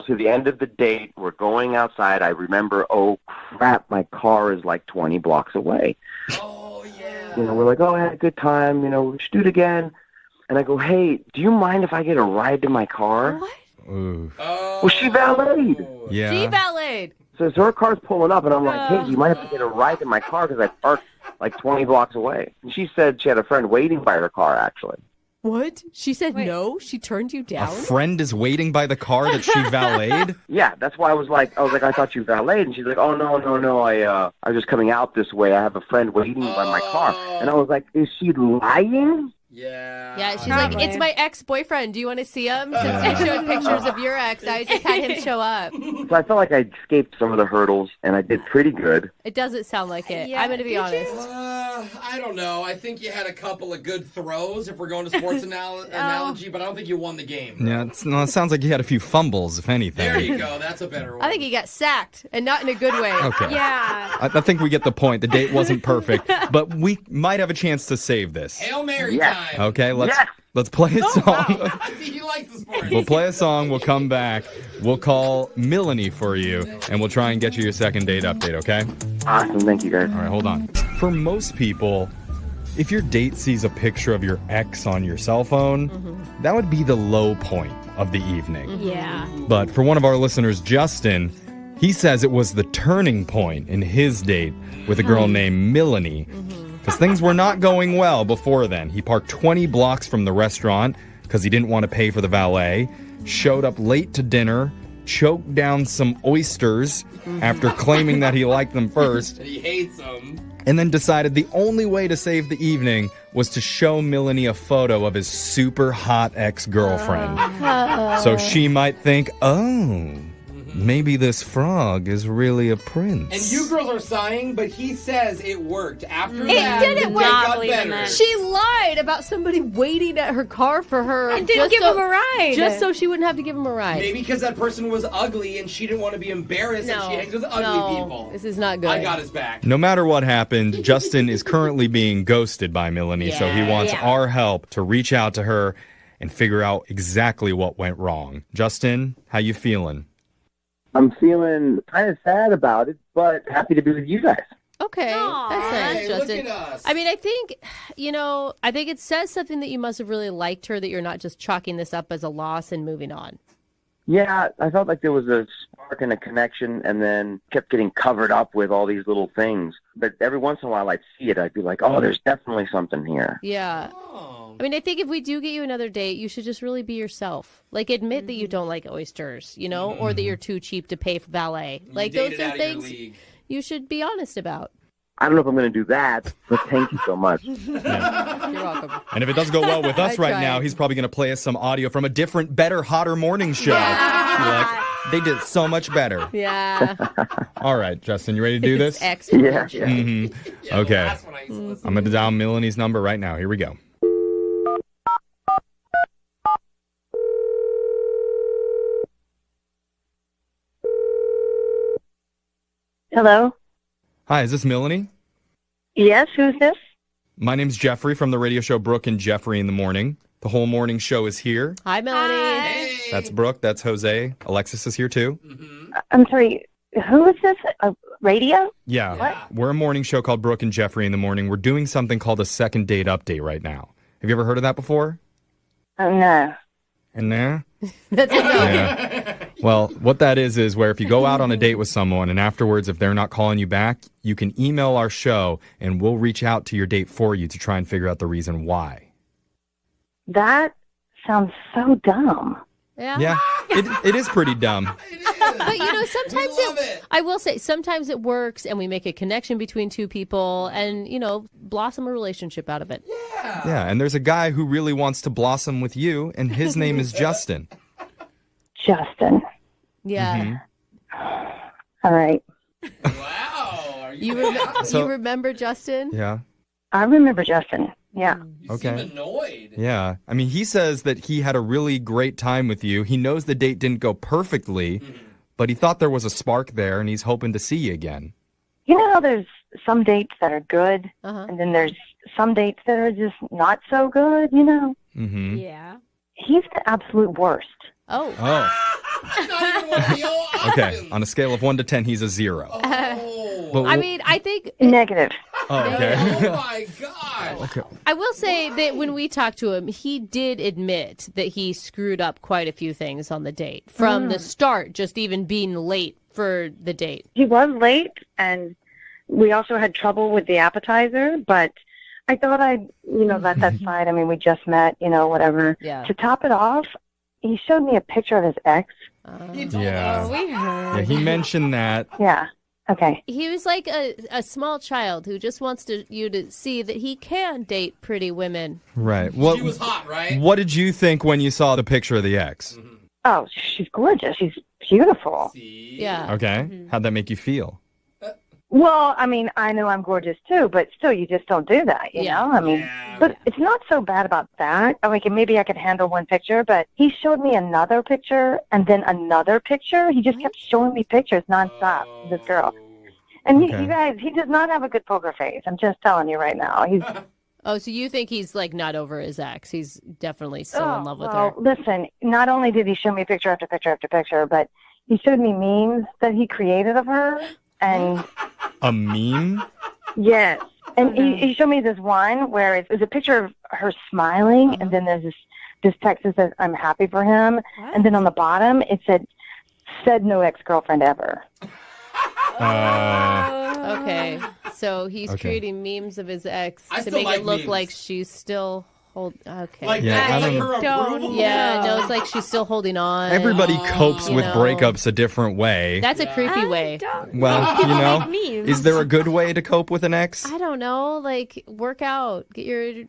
to the end of the date. We're going outside. I remember, oh, crap, my car is like 20 blocks away. Oh, yeah. You know, we're like, oh, I had a good time. You know, we should do it again. And I go, hey, do you mind if I get a ride to my car? What? Ooh. Oh. Well, she valeted. Yeah. She valeted. So her car's pulling up, and I'm like, hey, do you mind if I get a ride to my car? Because I parked like 20 blocks away. And she said she had a friend waiting by her car, actually. What? She said no? She turned you A down? friend is waiting by the car that she valeted? Yeah, that's why I was like, I thought you valeted. And she's like, oh, no. I was just coming out this way. I have a friend waiting by my car. And I was like, is she lying? Yeah. Yeah, she's like, it's my ex-boyfriend. Do you want to see him? Since you showed pictures of your ex, I just had him show up. So I felt like I escaped some of the hurdles, and I did pretty good. It doesn't sound like it. Yeah, I'm going to be honest. I don't know. I think you had a couple of good throws if we're going to sports analogy, but I don't think you won the game. Yeah, it sounds like you had a few fumbles, if anything. There you go. That's a better one. I think he got sacked, and not in a good way. Okay. Yeah. I think we get the point. The date wasn't perfect, but we might have a chance to save this. Hail Mary Yes. time. Okay, let's Yes. play a song. Wow. See, he likes the sports. We'll play a song, we'll come back, we'll call Melanie for you, and we'll try and get you your second date update, okay? Awesome. Thank you, guys. All right, hold on. For most people, if your date sees a picture of your ex on your cell phone, that would be the low point of the evening. Yeah. But for one of our listeners, Justin, he says it was the turning point in his date with a girl named Melanie. Because things were not going well before then. He parked 20 blocks from the restaurant because he didn't want to pay for the valet, showed up late to dinner, choked down some oysters after claiming that he liked them first, And he hates them. and then decided the only way to save the evening was to show Melanie a photo of his super hot ex-girlfriend. So she might think, oh, maybe this frog is really a prince. And you girls are sighing, but he says it worked. After It that, didn't it work. got better. She lied about somebody waiting at her car for her. And didn't give him a ride. Just so she wouldn't have to give him a ride. Maybe because that person was ugly and she didn't want to be embarrassed and she hangs with ugly people. This is not good. I got his back. No matter what happened, Justin is currently being ghosted by Melanie, so he wants our help to reach out to her and figure out exactly what went wrong. Justin, how you feeling? I'm feeling kind of sad about it, but happy to be with you guys. Okay, that's nice, Hey, Justin. look at us. I mean, I think it says something that you must have really liked her, that you're not just chalking this up as a loss and moving on. Yeah, I felt like there was a spark and a connection, and then kept getting covered up with all these little things. But every once in a while I'd see it, I'd be like, oh, there's definitely something here. Yeah. I mean, I think if we do get you another date, you should just really be yourself. Like, admit that you don't like oysters, or that you're too cheap to pay for valet. Like, Dated those are out of your things league. you should be honest about. I don't know if I'm going to do that, but thank you so much. You're welcome. And if it does go well with us I right tried. now, he's probably going to play us some audio from a different, better, hotter morning show. Like, they did so much better. Yeah. All right, Justin, you ready to do this? Excellent. Yeah. Mm-hmm. Okay. I'm going to dial Melanie's number right now. Here we go. Hello? Hi, is this Melanie? Yes, who's this? My name's Jeffrey from the radio show Brooke and Jeffrey in the Morning. The whole morning show is here. Hi, Melanie. That's Brooke. That's Jose. Alexis is here too. I'm sorry, who is this? Radio? Yeah. What? We're a morning show called Brooke and Jeffrey in the Morning. We're doing something called a second date update right now. Have you ever heard of that before? No. And nah? That's a no. Yeah. Well, what that is where if you go out on a date with someone and afterwards, if they're not calling you back, you can email our show and we'll reach out to your date for you to try and figure out the reason why. That sounds so dumb. Yeah. Yeah, it is pretty dumb. But sometimes I will say sometimes it works and we make a connection between two people and, blossom a relationship out of it. Yeah, and there's a guy who really wants to blossom with you, and his name is Justin. Justin. Yeah. All right. Wow. You remember Justin? Yeah. I remember Justin. Yeah. Okay. Seem annoyed. Yeah. I mean, he says that he had a really great time with you. He knows the date didn't go perfectly, but he thought there was a spark there, and he's hoping to see you again. You know how there's some dates that are good, and then there's some dates that are just not so good, Mm-hmm. Yeah. He's the absolute worst. Oh. Okay. On a scale of 1 to 10, he's a 0. But I mean, I think negative. Oh, okay. Oh my God. Okay. I will say that when we talked to him, he did admit that he screwed up quite a few things on the date from the start, just even being late for the date. He was late, and we also had trouble with the appetizer, but I thought I'd, let that slide. I mean, we just met, whatever. Yeah. To top it off, he showed me a picture of his ex. Yeah. We heard. Yeah, he mentioned that. Yeah. Okay. He was like a small child who just wants you to see that he can date pretty women. Right. She was hot, right? What did you think when you saw the picture of the ex? Oh, she's gorgeous. She's beautiful. Yeah. Okay. How'd that make you feel? Well, I mean, I know I'm gorgeous too, but still, you just don't do that, you know? I mean, but it's not so bad about that. I mean, maybe I could handle one picture, but he showed me another picture and then another picture. He just kept showing me pictures nonstop, this girl. And you guys, he does not have a good poker face. I'm just telling you right now. He's Oh, so you think he's like not over his ex? He's definitely still in love with well, her. Listen, not only did he show me picture after picture after picture, but he showed me memes that he created of her. And a meme? Yes. And he showed me this one where it's a picture of her smiling, and then there's this text that says, "I'm happy for him." What? And then on the bottom, it said no ex-girlfriend ever. Okay. So he's creating memes of his ex to make it look like she's still okay. Like Yeah, that, I like don't her approval? Yeah, no, it's like she's still holding on. Everybody copes with breakups a different way. That's a creepy way. Well, is there a good way to cope with an ex? I don't know, like work out, get your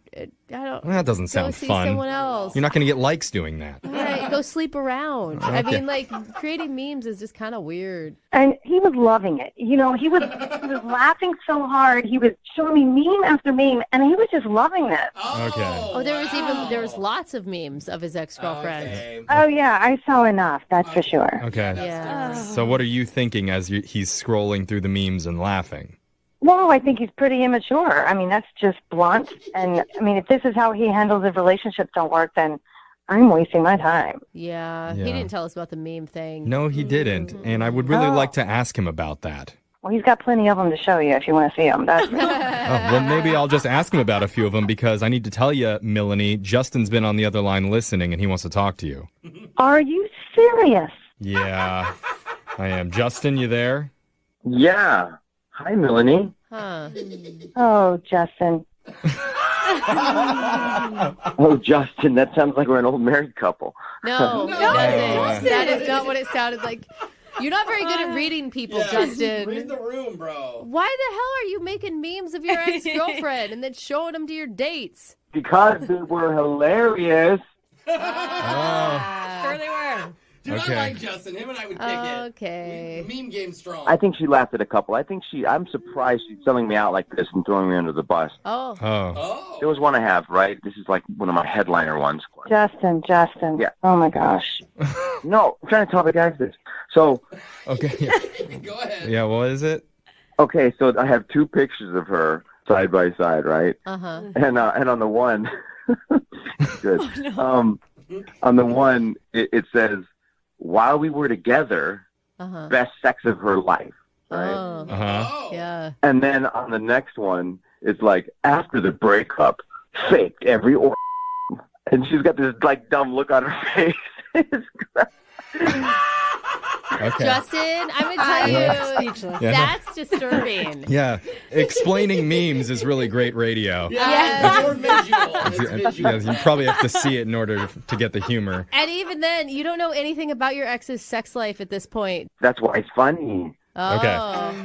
Well, that doesn't sound go see fun. someone else. You're not going to get likes doing that. Right, go sleep around. I Okay. mean, like creating memes is just kind of weird. And he was loving it. He was laughing so hard. He was showing me meme after meme, and he was just loving it. Okay. Oh, there was lots of memes of his ex-girlfriend. Oh, yeah, I saw enough, that's for sure. Okay. Yeah. So what are you thinking as he's scrolling through the memes and laughing? Well, I think he's pretty immature. I mean, that's just blunt. And, I mean, if this is how he handles if relationships don't work, then I'm wasting my time. Yeah, he Yeah. didn't tell us about the meme thing. No, he didn't. And I would really like to ask him about that. Well, he's got plenty of them to show you if you want to see them. That's Well, maybe I'll just ask him about a few of them because I need to tell you, Melanie, Justin's been on the other line listening and he wants to talk to you. Are you serious? Yeah, I am. Justin, you there? Yeah. Hi, Melanie. Huh. Oh, Justin. Oh, Justin, that sounds like we're an old married couple. No, No. it doesn't. That is not what it sounded like. You're not very good at reading people, Yeah, Justin. read the room, bro. Why the hell are you making memes of your ex-girlfriend and then showing them to your dates? Because they were hilarious. Sure they were. Dude, Okay. I like Justin. Him and I would kick it. Okay. Meme game strong. I think she laughed at a couple. I'm surprised she's selling me out like this and throwing me under the bus. Oh. Oh. There was one I have, right? This is like one of my headliner ones. Justin. Yeah. Oh my gosh. No, I'm trying to tell the guys this. So, Okay. Go ahead. Yeah, what is it? okay, so I have two pictures of her side by side, right? Uh-huh. And on the one, good. On the one, it says, "While we were together, Uh-huh. best sex of her life." Right? Oh. Uh-huh. Yeah. And then on the next one, it's like, "After the breakup, faked every and she's got this like dumb look on her face. It's Okay. Justin, I'm going to tell you, Speechless. Yeah. that's disturbing. Yeah. Explaining memes is really great radio. Yeah. More visual. It's Yeah, visual. you probably have to see it in order to get the humor. And even then, you don't know anything about your ex's sex life at this point. That's why it's funny. Oh. Okay.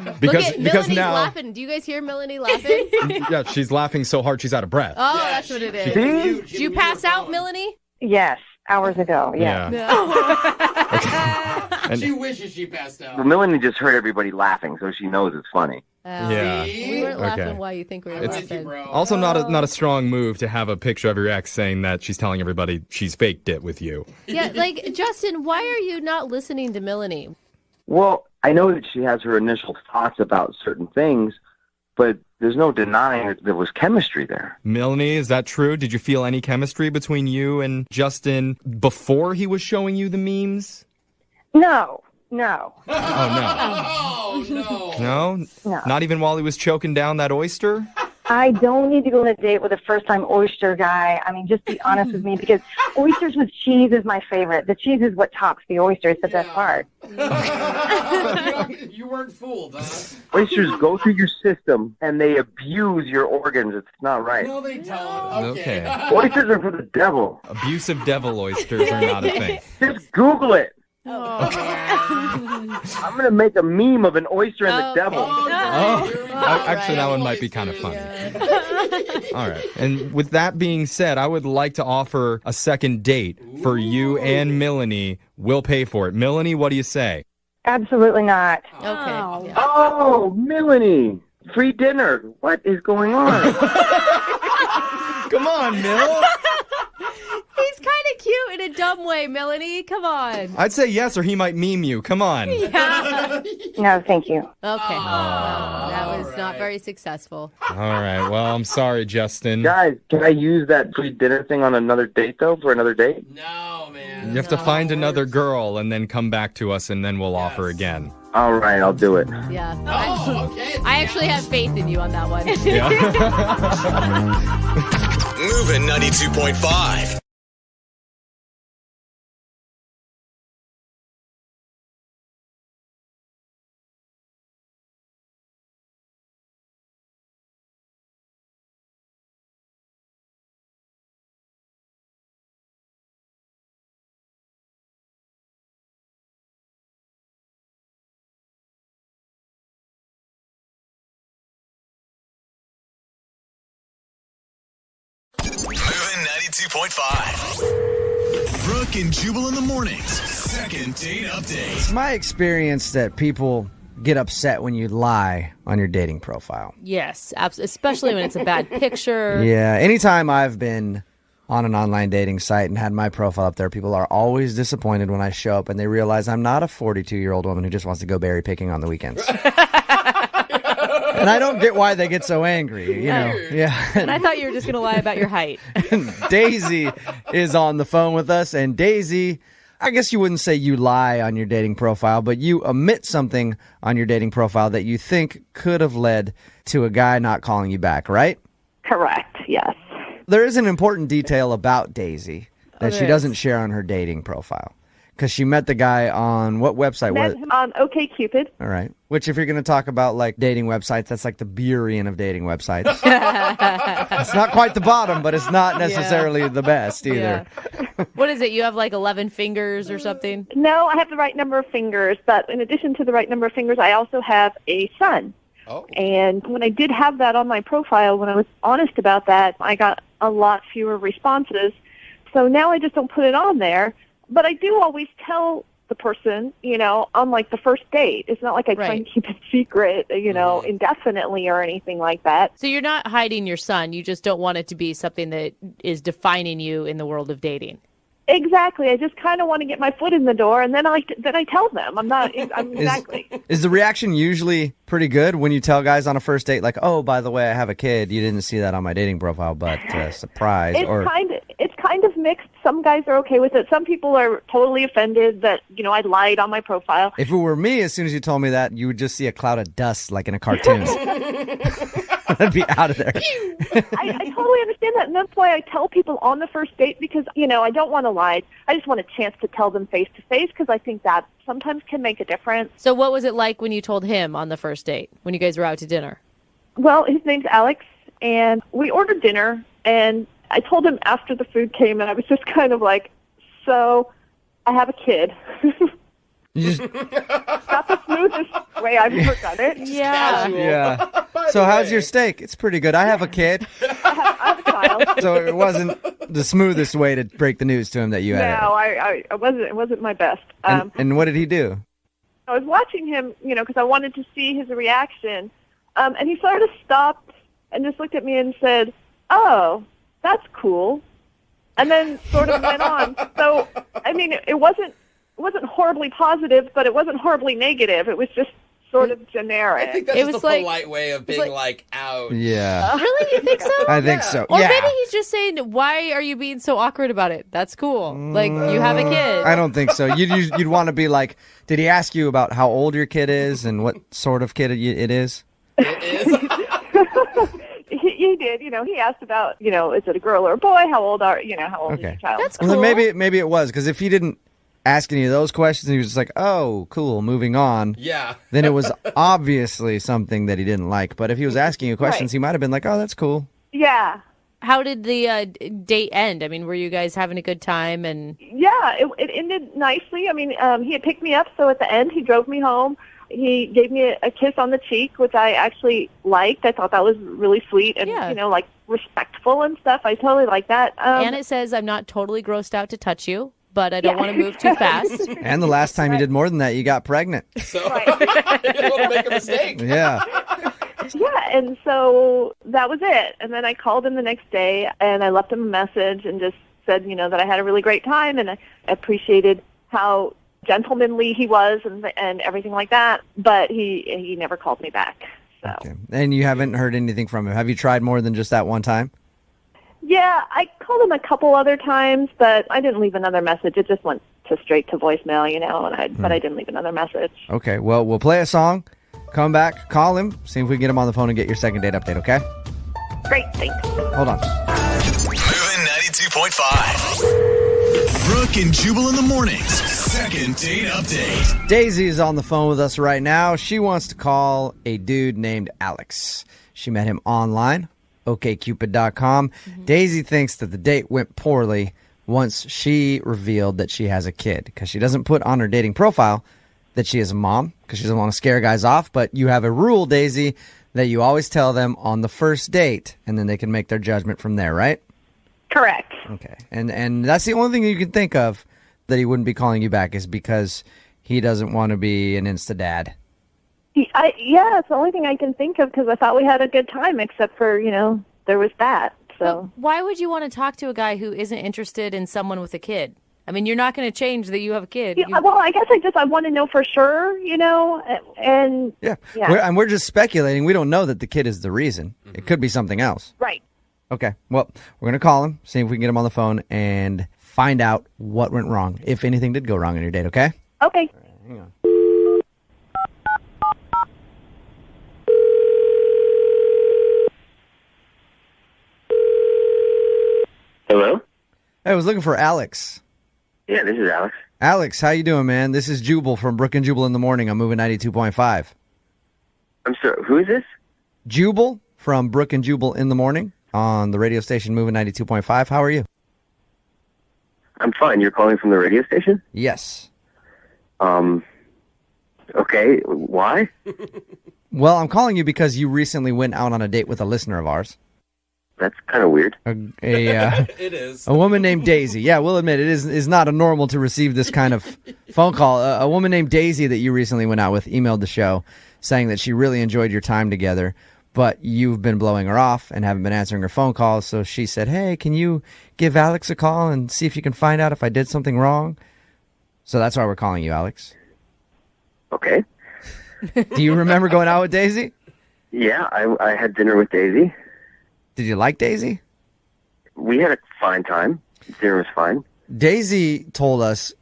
Look Because at Melanie's now laughing. Do you guys hear Melanie laughing? yeah, she's laughing so hard she's out of breath. Oh, that's what it is. See? Did you pass out, Melanie? Yes, hours ago. Yeah. And- She wishes she passed out. Well, Melanie just heard everybody laughing, so she knows it's funny. Yeah. We weren't laughing Okay. why you think we were I'm with you, laughing. bro. Also, not a strong move to have a picture of your ex saying that she's telling everybody she's faked it with you. Yeah, like, Justin, why are you not listening to Melanie? Well, I know that she has her initial thoughts about certain things, but there's no denying that there was chemistry there. Melanie, is that true? Did you feel any chemistry between you and Justin before he was showing you the memes? No. Oh, no. Oh, no. No? No. Not even while he was choking down that oyster? I don't need to go on a date with a first-time oyster guy. I mean, just be honest with me, because oysters with cheese is my favorite. The cheese is what tops the oyster. It's the best part. You weren't fooled, huh? Oysters go through your system, and they abuse your organs. It's not right. No, they don't. Okay. Oysters are for the devil. Abusive devil oysters are not a thing. Just Google it. Oh, I'm going to make a meme of an oyster and the devil. Actually, that one might be kind of funny. All right. And with that being said, I would like to offer a second date for you and Melanie. We'll pay for it. Melanie, what do you say? Absolutely not. Okay. Yeah. Oh, Melanie. Free dinner. What is going on? Come on, Mill. He's kind of cute in a dumb way, Melanie. Come on. I'd say yes, or he might meme you. Come on. Yeah. No, thank you. Okay. Well, that was not very successful. All right. Well, I'm sorry, Justin. Guys, can I use that free dinner thing on another date, though, for another date? No, man. You have to find another girl and then come back to us, and then we'll offer again. All right, I'll do it. Yeah. Oh, okay. I actually have faith in you on that one. Moving 92.5. Moving 92.5. Brooke and Jubal in the mornings. Second date update. It's my experience that people get upset when you lie on your dating profile. Yes, especially when it's a bad picture. Yeah, anytime I've been on an online dating site and had my profile up there, people are always disappointed when I show up and they realize I'm not a 42-year-old woman who just wants to go berry picking on the weekends. And I don't get why they get so angry, you know. Yeah. And I thought you were just going to lie about your height. Daisy is on the phone with us, and Daisy, I guess you wouldn't say you lie on your dating profile, but you omit something on your dating profile that you think could have led to a guy not calling you back, right? Correct, yes. There is an important detail about Daisy that she there doesn't share on her dating profile. Because she met the guy on what website? Met him on OkCupid. All right. Which, if you're going to talk about like dating websites, that's like the Burien of dating websites. It's not quite the bottom, but it's not necessarily the best either. Yeah. What is it? You have like 11 fingers or something? No, I have the right number of fingers, but in addition to the right number of fingers, I also have a son. Oh. And when I did have that on my profile, when I was honest about that, I got a lot fewer responses. So now I just don't put it on there. But I do always tell the person, on like the first date. It's not like I try and keep it secret, indefinitely or anything like that. So you're not hiding your son. You just don't want it to be something that is defining you in the world of dating. Exactly. I just kind of want to get my foot in the door, and then I tell them. Exactly. Is the reaction usually pretty good when you tell guys on a first date, like, oh, by the way, I have a kid. You didn't see that on my dating profile, but surprise. It's kind of mixed. Some guys are okay with it. Some people are totally offended that, I lied on my profile. If it were me, as soon as you told me that, you would just see a cloud of dust like in a cartoon. I'd be out of there. I totally understand that, and that's why I tell people on the first date, because, I don't want to lie. I just want a chance to tell them face-to-face, because I think that sometimes can make a difference. So what was it like when you told him on the first date, when you guys were out to dinner? Well, his name's Alex, and we ordered dinner, and I told him after the food came, and I was just kind of like, so I have a kid. Not the smoothest way I've ever done it. Yeah. So how's your steak? It's pretty good. I have a kid. I have a child. So it wasn't the smoothest way to break the news to him that you had No, I wasn't. It wasn't my best. And what did he do? I was watching him, because I wanted to see his reaction, and he sort of stopped and just looked at me and said, "Oh, that's cool," and then sort of went on. So, I mean, it wasn't horribly positive, but it wasn't horribly negative. It was just sort of generic. I think that's just a polite way of being like, ouch. Yeah. Really? You think so? I think so. Or yeah. maybe he's just saying, why are you being so awkward about it? That's cool. Like, you have a kid. I don't think so. You'd want to be like, did he ask you about how old your kid is and what sort of kid it is? He did. He asked about, is it a girl or a boy? How old is your child? That's cool. Well, then maybe it was, because if he didn't ask any of those questions, he was just like, oh, cool, moving on. Yeah. Then it was obviously something that he didn't like. But if he was asking you questions, he might have been like, oh, that's cool. Yeah. How did the date end? I mean, were you guys having a good time? And yeah, it ended nicely. I mean, he had picked me up, so at the end, he drove me home. He gave me a kiss on the cheek, which I actually liked. I thought that was really sweet and, like respectful and stuff. I totally like that. And it says, I'm not totally grossed out to touch you, but I don't want to move too fast. And the last time you did more than that, you got pregnant. So you don't want to make a mistake. Yeah. Yeah, and so that was it. And then I called him the next day, and I left him a message and just said, that I had a really great time, and I appreciated how gentlemanly he was and everything like that. But he never called me back. So. Okay. And you haven't heard anything from him. Have you tried more than just that one time? Yeah, I called him a couple other times, but I didn't leave another message. It just went straight to voicemail, but I didn't leave another message. Okay, well, we'll play a song, come back, call him, see if we can get him on the phone and get your second date update, okay? Great, thanks. Hold on. Moving 92.5. Brooke and Jubal in the mornings. Second date update. Daisy is on the phone with us right now. She wants to call a dude named Alex. She met him online, okcupid.com. Daisy thinks that the date went poorly once she revealed that she has a kid, because she doesn't put on her dating profile that she is a mom, because she doesn't want to scare guys off. But you have a rule, Daisy, that you always tell them on the first date, and then they can make their judgment from there, right? Correct. Okay. And that's the only thing you can think of that he wouldn't be calling you back, is because he doesn't want to be an insta dad. Yeah, it's the only thing I can think of, because I thought we had a good time, except for, there was that. So but why would you want to talk to a guy who isn't interested in someone with a kid? I mean, you're not going to change that you have a kid. Yeah, well, I guess I want to know for sure, and yeah. We're just speculating. We don't know that the kid is the reason. It could be something else. Right. Okay. Well, we're going to call him, see if we can get him on the phone, and find out what went wrong, if anything did go wrong in your date, okay? Okay. All right, hang on. Hello? Hey, I was looking for Alex. Yeah, this is Alex. Alex, how you doing, man? This is Jubal from Brooke and Jubal in the Morning. I'm moving 92.5. I'm sorry, who is this? Jubal from Brooke and Jubal in the Morning on the radio station moving 92.5. How are you? I'm fine. You're calling from the radio station? Yes. Okay, why? Well, I'm calling you because you recently went out on a date with a listener of ours. That's kind of weird. It is. A woman named Daisy. Yeah, we'll admit it is not a normal to receive this kind of phone call. A woman named Daisy that you recently went out with emailed the show saying that she really enjoyed your time together, but you've been blowing her off and haven't been answering her phone calls. So she said, hey, can you give Alex a call and see if you can find out if I did something wrong? So that's why we're calling you, Alex. Okay. Do you remember going out with Daisy? Yeah, I had dinner with Daisy. Did you like Daisy? We had a fine time. Dinner was fine. Daisy told us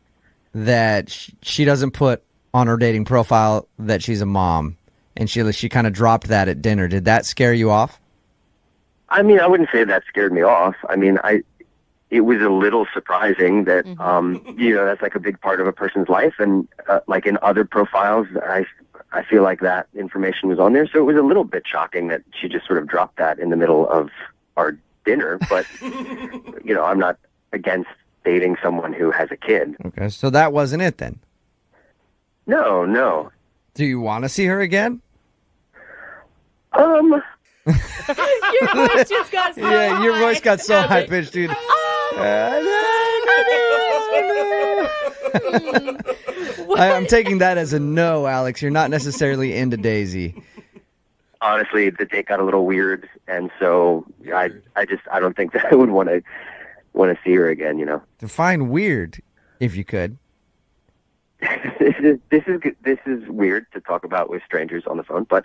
that she doesn't put on her dating profile that she's a mom, and she kind of dropped that at dinner. Did that scare you off? I mean, I wouldn't say that scared me off. I mean, it was a little surprising that, that's like a big part of a person's life. And like in other profiles, I feel like that information was on there. So it was a little bit shocking that she just sort of dropped that in the middle of our dinner. But, I'm not against dating someone who has a kid. Okay, so that wasn't it then? No. Do you want to see her again? Your voice just got so Yeah, your high. voice got so high-pitched, dude. I'm taking that as a no, Alex. You're not necessarily into Daisy. Honestly, the date got a little weird, and so I don't think that I would want to see her again. Define weird, if you could. This is weird to talk about with strangers on the phone, but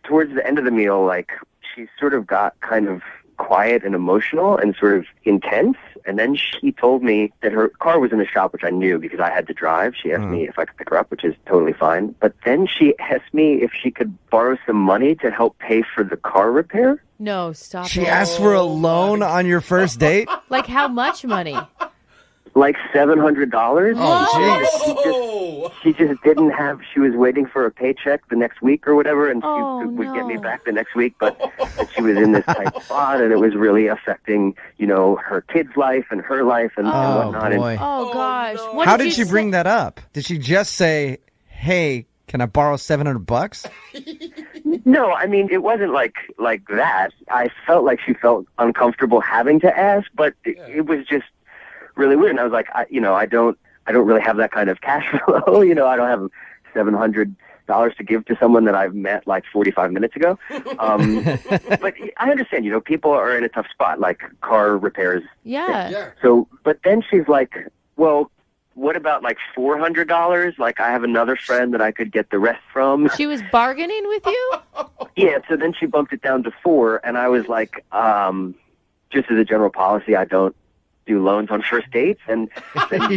towards the end of the meal, like she sort of got kind of quiet and emotional and sort of intense. And then she told me that her car was in the shop, which I knew because I had to drive. She asked me if I could pick her up, which is totally fine. But then she asked me if she could borrow some money to help pay for the car repair. No, stop She it. asked for a loan on your first date? Like how much money? Like $700. Oh, She just didn't have. She was waiting for a paycheck the next week or whatever, and she would get me no. back the next week. But she was in this tight spot, and it was really affecting, her kid's life and her life and whatnot. Boy. Oh, gosh. What How did did she you bring that up? Did she just say, hey, can I borrow $700? No, I mean it wasn't like that. I felt like she felt uncomfortable having to ask, but it was just really weird. And I was like, I don't really have that kind of cash flow. I don't have $700 to give to someone that I've met like 45 minutes ago. But I understand, people are in a tough spot, like car repairs. Yeah. So, but then she's like, well, what about like $400? Like I have another friend that I could get the rest from. She was bargaining with you? Yeah. So then she bumped it down to $4, and I was like, just as a general policy, I don't do loans on first dates. And then,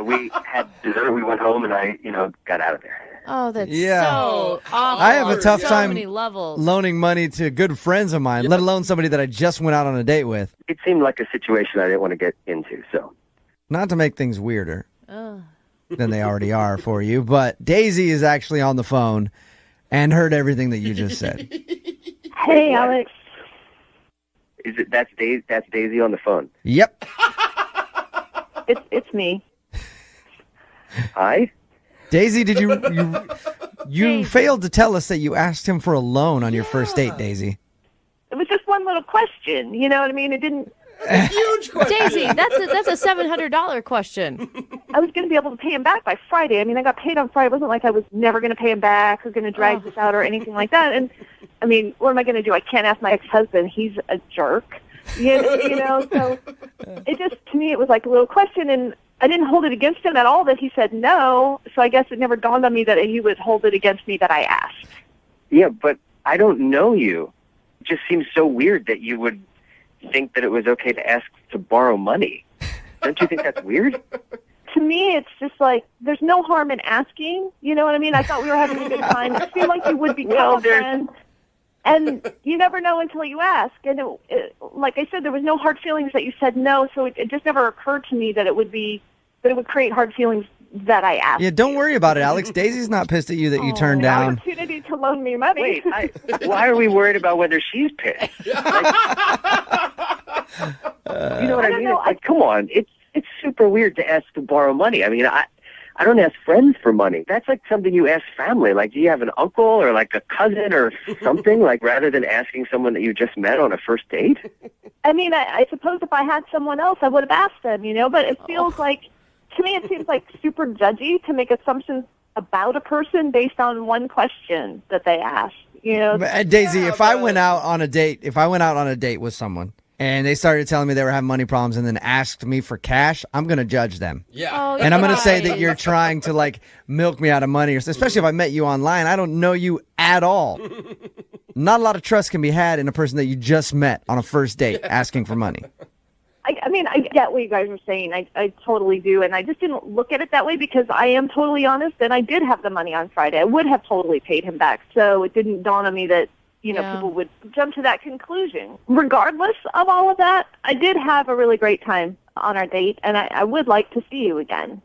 we had dessert, we went home, and I, got out of there. Oh, that's Yeah. so awful. I have a tough so time many levels. loaning money to good friends of mine, let alone somebody that I just went out on a date with. It seemed like a situation I didn't want to get into, so. Not to make things weirder than they already are for you, but Daisy is actually on the phone and heard everything that you just said. Hey, Alex. That's Daisy on the phone? Yep. It's me. Hi? Daisy, did you failed to tell us that you asked him for a loan on your first date, Daisy? It was just one little question. You know what I mean? It didn't. Huge question. Daisy, that's a $700 question. I was going to be able to pay him back by Friday. I mean, I got paid on Friday. It wasn't like I was never going to pay him back or going to drag this out or anything like that. And I mean, what am I going to do? I can't ask my ex-husband. He's a jerk. So it just, to me, it was like a little question, and I didn't hold it against him at all that he said no. So I guess it never dawned on me that he would hold it against me that I asked. Yeah, but I don't know you. It just seems so weird that you would think that it was okay to ask to borrow money. Don't you think that's weird? To me, it's just like, there's no harm in asking. You know what I mean? I thought we were having a good time. It seemed like you would become a friend. And you never know until you ask. And like I said, there was no hard feelings that you said no, so it just never occurred to me that it would create hard feelings that I asked. Yeah, don't worry about it, Alex. Daisy's not pissed at you that you turned down. Opportunity to loan me money. Wait, why are we worried about whether she's pissed? You know what I mean? Like, come on, it's super weird to ask to borrow money. I mean, I don't ask friends for money. That's like something you ask family. Like, do you have an uncle or like a cousin or something? Like, rather than asking someone that you just met on a first date? I mean, I suppose if I had someone else, I would have asked them, but it feels like, to me, it seems like super judgy to make assumptions about a person based on one question that they asked, Daisy, if I went out on a date with someone, and they started telling me they were having money problems and then asked me for cash, I'm going to judge them. Yeah. Oh, And I'm going to say that you're trying to, like, milk me out of money, especially if I met you online. I don't know you at all. Not a lot of trust can be had in a person that you just met on a first date asking for money. I mean, I get what you guys are saying. I totally do. And I just didn't look at it that way because I am totally honest, and I did have the money on Friday. I would have totally paid him back. So it didn't dawn on me that people would jump to that conclusion. Regardless of all of that, I did have a really great time on our date, and I would like to see you again.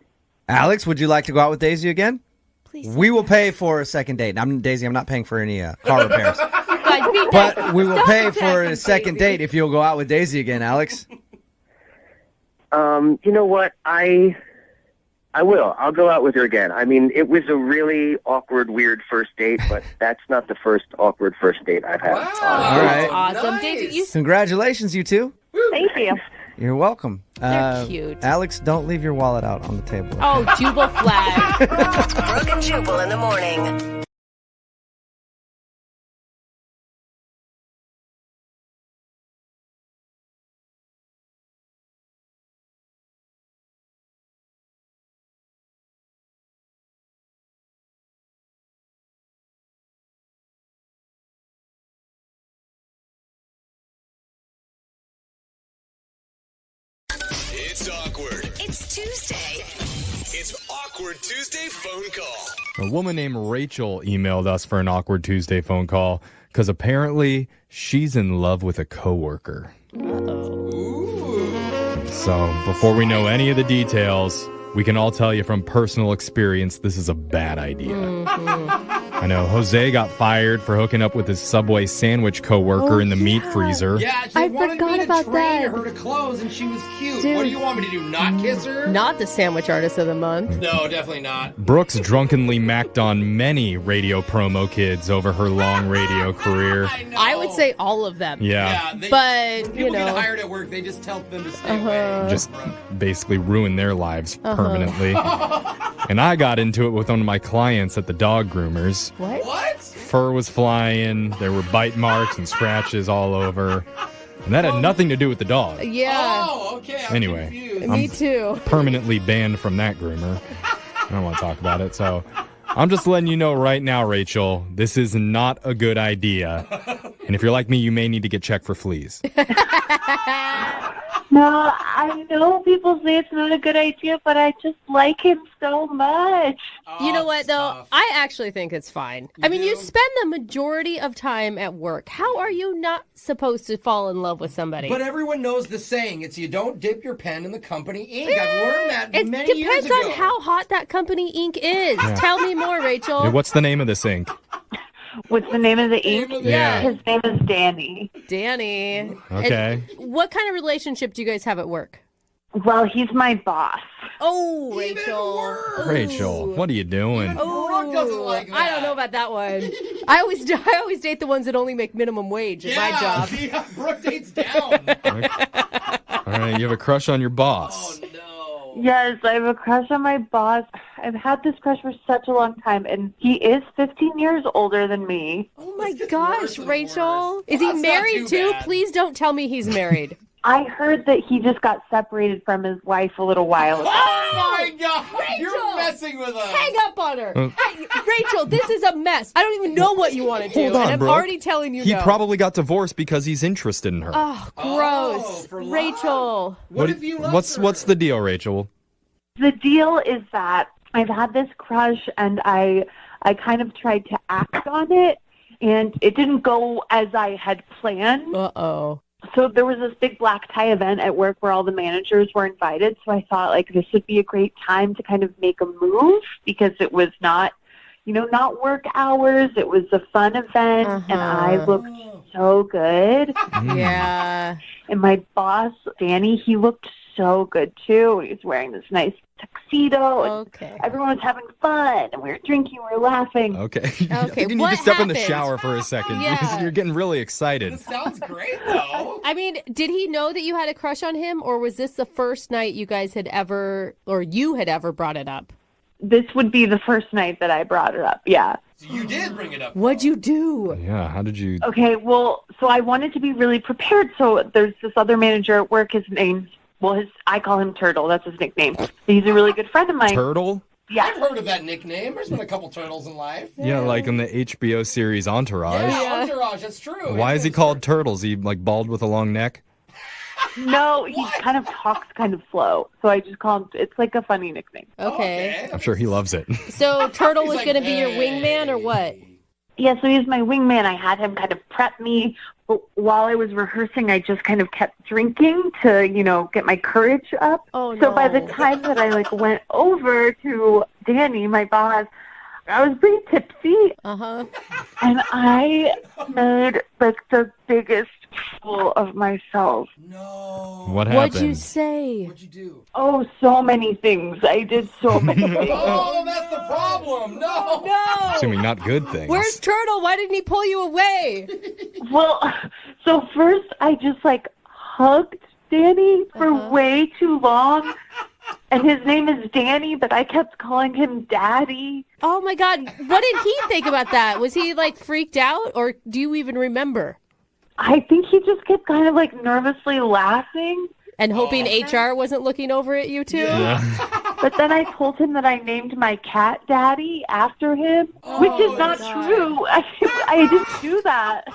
Alex, would you like to go out with Daisy again? Please. We will pay for a second date. Daisy, I'm not paying for any car repairs. Guys, be But nice. we will Stop pay for attacking a second Daisy. date if you'll go out with Daisy again, Alex. You know what? I will. I'll go out with her again. I mean, it was a really awkward, weird first date, but that's not the first awkward first date I've had. Wow. All right. Awesome. Nice. Daisy, you Congratulations, you two. Thank you. You're welcome. They're cute. Alex, don't leave your wallet out on the table. Oh, Jubal flag. Brooke and Jubal in the morning. It's awkward. It's Tuesday. It's Awkward Tuesday phone call. A woman named Rachel emailed us for an Awkward Tuesday phone call because apparently she's in love with a coworker. So before we know any of the details, we can all tell you from personal experience this is a bad idea. I know Jose got fired for hooking up with his Subway sandwich coworker in the meat freezer. Yeah, she I wanted forgot me to about train that. her to clothes, and she was cute. Dude. What do you want me to do? Not kiss her? Not the sandwich artist of the month. No, definitely not. Brooks drunkenly macked on many radio promo kids over her long radio career. I would say all of them. Yeah. But, when you people know. get hired at work, they just tell them to stay away. Just basically ruin their lives permanently. And I got into it with one of my clients at the dog groomers. What? Fur was flying, there were bite marks and scratches all over. And that had nothing to do with the dog. Yeah. Oh, okay. I'm Anyway, confused. Me I'm too. permanently banned from that groomer. I don't want to talk about it, so I'm just letting you know right now, Rachel, this is not a good idea. And if you're like me, you may need to get checked for fleas. No, I know people say it's not a good idea, but I just like him so much. You know what, though? I actually think it's fine. I mean, you spend the majority of time at work. How are you not supposed to fall in love with somebody? But everyone knows the saying. It's you don't dip your pen in the company ink. I've learned that It many years depends ago. on how hot that company ink is. Yeah. Tell me more, Rachel. Hey, what's the name of this ink? What's the name of the ink? Yeah. His name is Danny. Danny. Okay. And what kind of relationship do you guys have at work? Well, he's my boss. Oh, Rachel. Rachel, what are you doing? Oh, doesn't like that. I don't know about that one. I always date the ones that only make minimum wage at my job. See, Brooke dates down. All right, you have a crush on your boss. Oh, no. Yes, I have a crush on my boss. I've had this crush for such a long time, and he is 15 years older than me. Oh my This gets gosh, worse and Rachel. worse. Is he That's not married too too? bad. Please don't tell me he's married. I heard that he just got separated from his wife a little while ago. Oh, my God. Rachel! You're messing with us. Hang up on her. Hey, Rachel, this is a mess. I don't even know what you want to do. Hold on, and I'm Brooke. already telling you He no. probably got divorced because he's interested in her. Oh, Oh, gross. for love? Rachel. What if you love her? What's the deal, Rachel? The deal is that I've had this crush, and I kind of tried to act on it, and it didn't go as I had planned. Uh-oh. So there was this big black tie event at work where all the managers were invited. So I thought, like, this would be a great time to kind of make a move because it was not, not work hours. It was a fun event, and I looked so good. Yeah. And my boss, Danny, he looked so good, too. He was wearing this nice tuxedo. Okay. Everyone was having fun, and we were drinking, we were laughing. Okay. Okay, You need what to step in the happened? shower for a second. Yeah. You're getting really excited. Sounds great, though. I mean, did he know that you had a crush on him, or was this the first night you guys had ever, or you had ever brought it up? This would be the first night that I brought it up, yeah. So you did bring it up. What'd you do? Yeah, how did you... Okay, well, so I wanted to be really prepared. So there's this other manager at work. His name's, I call him Turtle. That's his nickname. He's a really good friend of mine. Turtle? Yeah. I've heard of that nickname. There's been a couple turtles in life. Yeah, like in the HBO series Entourage. Yeah, Entourage, that's true. Why is he called Turtles? He like bald with a long neck? No, he kind of talks kind of slow. So I just call him, it's like a funny nickname. Okay. I'm sure he loves it. So Turtle was like, going to be your wingman, or what? Yeah, so he's my wingman. I had him kind of prep me. But while I was rehearsing, I just kind of kept drinking to, get my courage up. Oh, So by no. the time that I went over to Danny, my boss, I was pretty tipsy. Uh-huh. And I made the biggest fool of myself. No. What happened? What'd you say? What'd you do? Oh, so many things. I did so many things. Oh, that's the problem. No. No. Assuming not good things. Where's Turtle? Why didn't he pull you away? Well, so first I just hugged Danny for way too long. And his name is Danny, but I kept calling him Daddy. Oh, my God. What did he think about that? Was he, freaked out, or do you even remember? I think he just kept kind of nervously laughing. And hoping HR wasn't looking over at you, too? Yeah. But then I told him that I named my cat Daddy after him, which is not true. I didn't do that.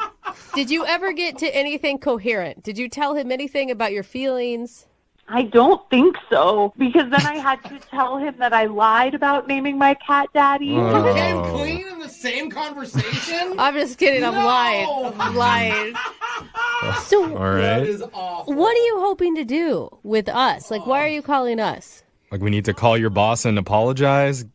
Did you ever get to anything coherent? Did you tell him anything about your feelings? I don't think so, because then I had to tell him that I lied about naming my cat Daddy. You came clean in the same conversation? I'm just kidding. I'm lying. I'm lying. So, All right. That is awful. what are you hoping to do with us? Why are you calling us? Like we need to call your boss and apologize?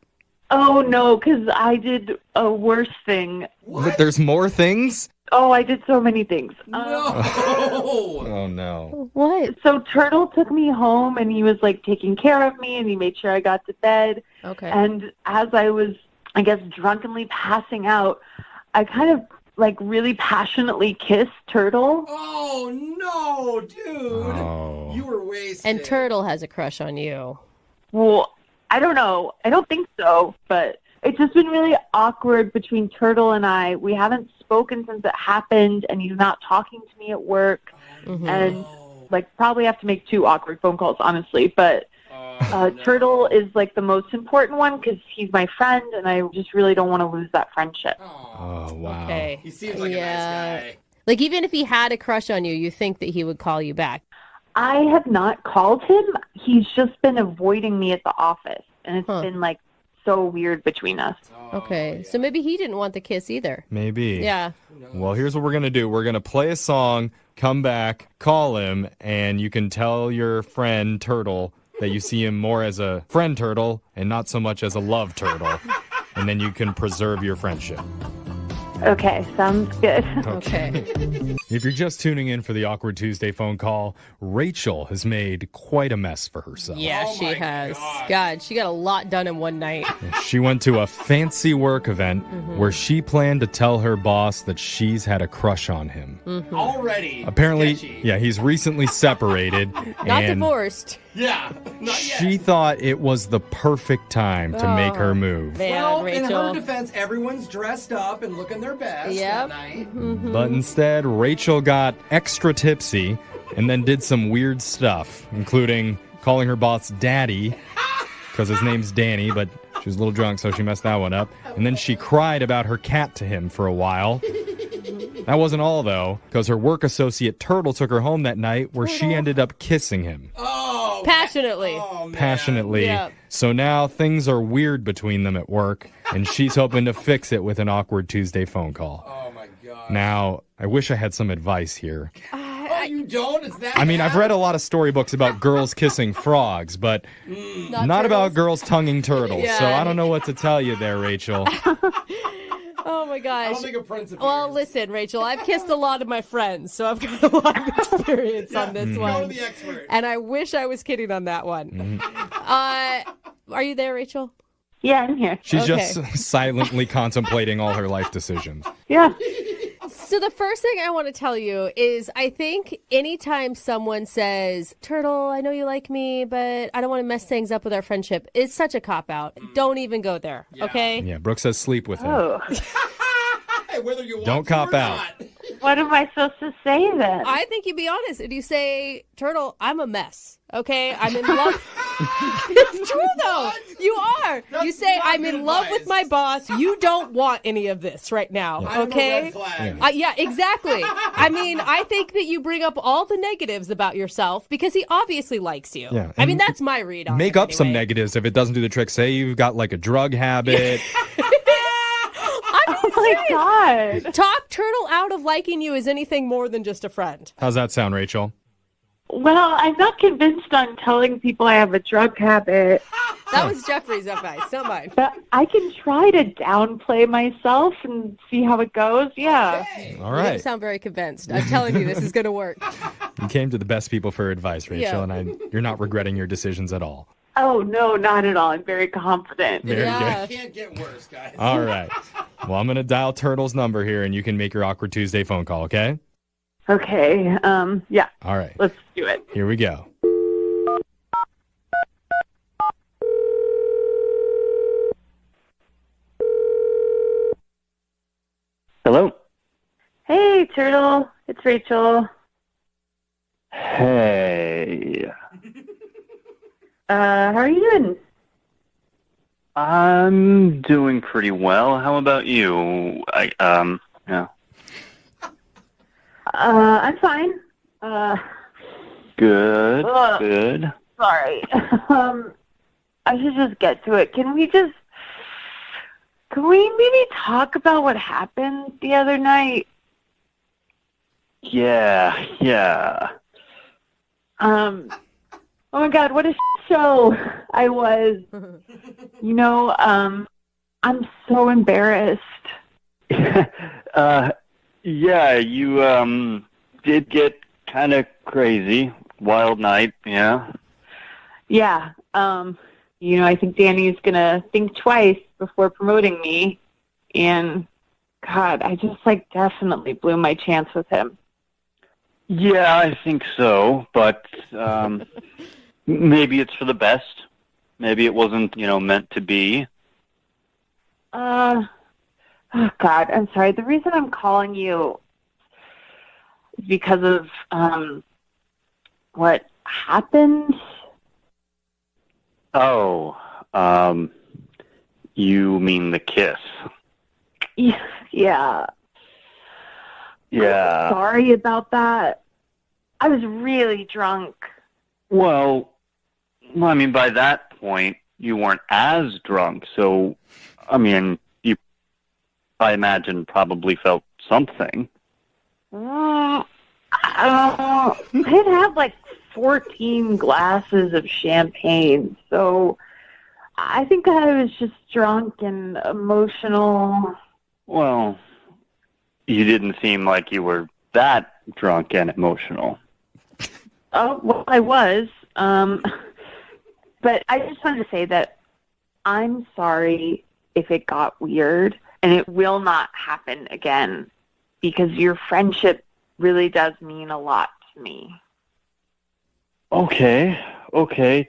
Oh, no, because I did a worse thing. But there's more things? Oh, I did so many things. Oh, no. What? So Turtle took me home, and he was, taking care of me, and he made sure I got to bed. Okay. And as I was, I guess, drunkenly passing out, I kind of, really passionately kissed Turtle. Oh, no, dude. Oh. You were wasted. And Turtle has a crush on you. Well, I don't know. I don't think so, but it's just been really awkward between Turtle and I. We haven't spoken since it happened, and he's not talking to me at work. Mm-hmm. And, probably have to make 2 awkward phone calls, honestly. But Turtle is, the most important one because he's my friend, and I just really don't want to lose that friendship. Oh, wow. Okay. He seems like a nice guy. Even if he had a crush on you, you think that he would call you back? I have not called him. He's just been avoiding me at the office, and it's been, so weird between us. Okay. So maybe he didn't want the kiss either. Maybe. Yeah. Well, here's what we're going to do. We're going to play a song, come back, call him, and you can tell your friend Turtle that you see him more as a friend turtle and not so much as a love turtle. And then you can preserve your friendship. Okay, sounds good. Okay. If you're just tuning in for the Awkward Tuesday phone call, Rachel has made quite a mess for herself. Yeah, she has. God, she got a lot done in one night. She went to a fancy work event Mm-hmm. where she planned to tell her boss that she's had a crush on him. Mm-hmm. Already. Apparently, sketchy. yeah, he's recently separated. Not and divorced. Yeah. Not yet. she thought it was the perfect time to make her move. Man, Well, in Rachel. her defense, everyone's dressed up and looking their best Yep. that night. Mm-hmm. But instead, Rachel got extra tipsy and then did some weird stuff, including calling her boss Daddy, because his name's Danny, but she was a little drunk, so she messed that one up. And then she cried about her cat to him for a while. That wasn't all, though, because her work associate Turtle took her home that night where she ended up kissing him. Oh. Passionately. Oh, man. Passionately. Yeah. So now things are weird between them at work, and she's hoping to fix it with an Awkward Tuesday phone call. Oh, my God. Now, I wish I had some advice here. Oh, you don't? Is that I mean, I've bad? read a lot of storybooks about girls kissing frogs, but not about girls tonguing turtles. So Yeah. I don't know what to tell you there, Rachel. Oh my gosh. I don't think a prince Well, listen, Rachel, I've kissed a lot of my friends, so I've got a lot of experience on this Go one. to the expert. And I wish I was kidding on that one. Are you there, Rachel? Yeah, I'm here. She's Okay. just silently contemplating all her life decisions. Yeah. So the first thing I want to tell you is I think anytime someone says, Turtle, I know you like me, but I don't want to mess things up with our friendship, it's such a cop-out. Don't even go there, okay? Yeah, Brooke says sleep with him. Oh. Whether you want Don't to cop or out. not. What am I supposed to say then? I think you be honest and you say, Turtle, I'm a mess. Okay, I'm in love. It's true though. You are. You say I'm in love with my boss. You don't want any of this right now. I am a Okay. red flag. Yeah, exactly. I mean, I think that you bring up all the negatives about yourself because he obviously likes you. Yeah, I mean, and that's my read on Make it up some anyway. negatives if it doesn't do the trick. Say you've got like a drug habit. I'm Oh my God. Talk Turtle out of liking you as anything more than just a friend. How's that sound, Rachel? Well, I'm not convinced on telling people I have a drug habit. That was Jeffrey's advice, not mine. But I can try to downplay myself and see how it goes. Yeah. All You don't right. sound very convinced. I'm telling you, this is going to work. You came to the best people for advice, Rachel, Yeah. and you're not regretting your decisions at all. Oh, no, not at all. I'm very confident. Very Yeah. good. Can't get worse, guys. All right. Well, I'm going to dial Turtle's number here, and you can make your Awkward Tuesday phone call, okay? Okay. Yeah, All right. let's do it. Here we go. Hello? Hey, Turtle. It's Rachel. Hey. How are you doing? I'm doing pretty well. How about you? Yeah. I'm fine. Good. Ugh. Good. Sorry. I should just get to it. Can we maybe talk about what happened the other night? Yeah. Oh my God, what a show I was. You know, I'm so embarrassed. Yeah, you did get kind of crazy. Wild night, yeah. Yeah. You know, I think Danny's gonna think twice before promoting me. And God, I just definitely blew my chance with him. Yeah, I think so, but maybe it's for the best. Maybe it wasn't, meant to be. Oh God, I'm sorry. The reason I'm calling you is because of what happened. Oh, you mean the kiss? Yeah. Yeah. Sorry about that. I was really drunk. Well, I mean, by that point, you weren't as drunk, so, I mean, you, I imagine, probably felt something. I'd had 14 glasses of champagne, so I think I was just drunk and emotional. Well, you didn't seem like you were that drunk and emotional. Oh, well, I was. But I just wanted to say that I'm sorry if it got weird, and it will not happen again, because your friendship really does mean a lot to me. Okay,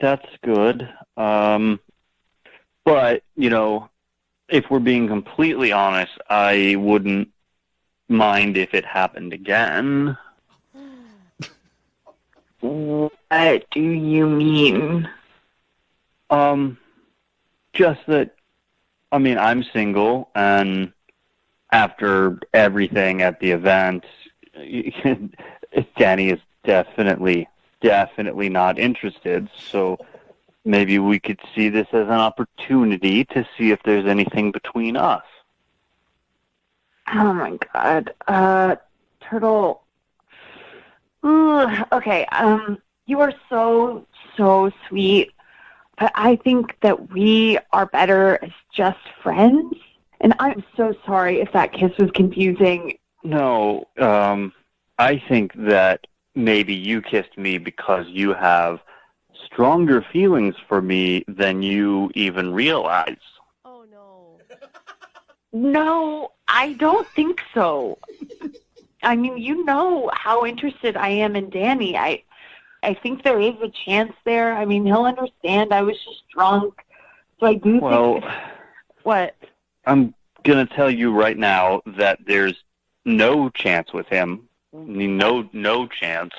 that's good. But, if we're being completely honest, I wouldn't mind if it happened again. What do you mean? Just that, I mean, I'm single, and after everything at the event, Danny is definitely not interested, so maybe we could see this as an opportunity to see if there's anything between us. Oh my God. Turtle. Okay. You are so, so sweet. But I think that we are better as just friends. And I'm so sorry if that kiss was confusing. No, I think that maybe you kissed me because you have stronger feelings for me than you even realize. Oh, no. No, I don't think so. I mean, you know how interested I am in Danny. I think there is a chance there. I mean, he'll understand. I was just drunk. So I do think... What? I'm going to tell you right now that there's no chance with him. I mean, no chance.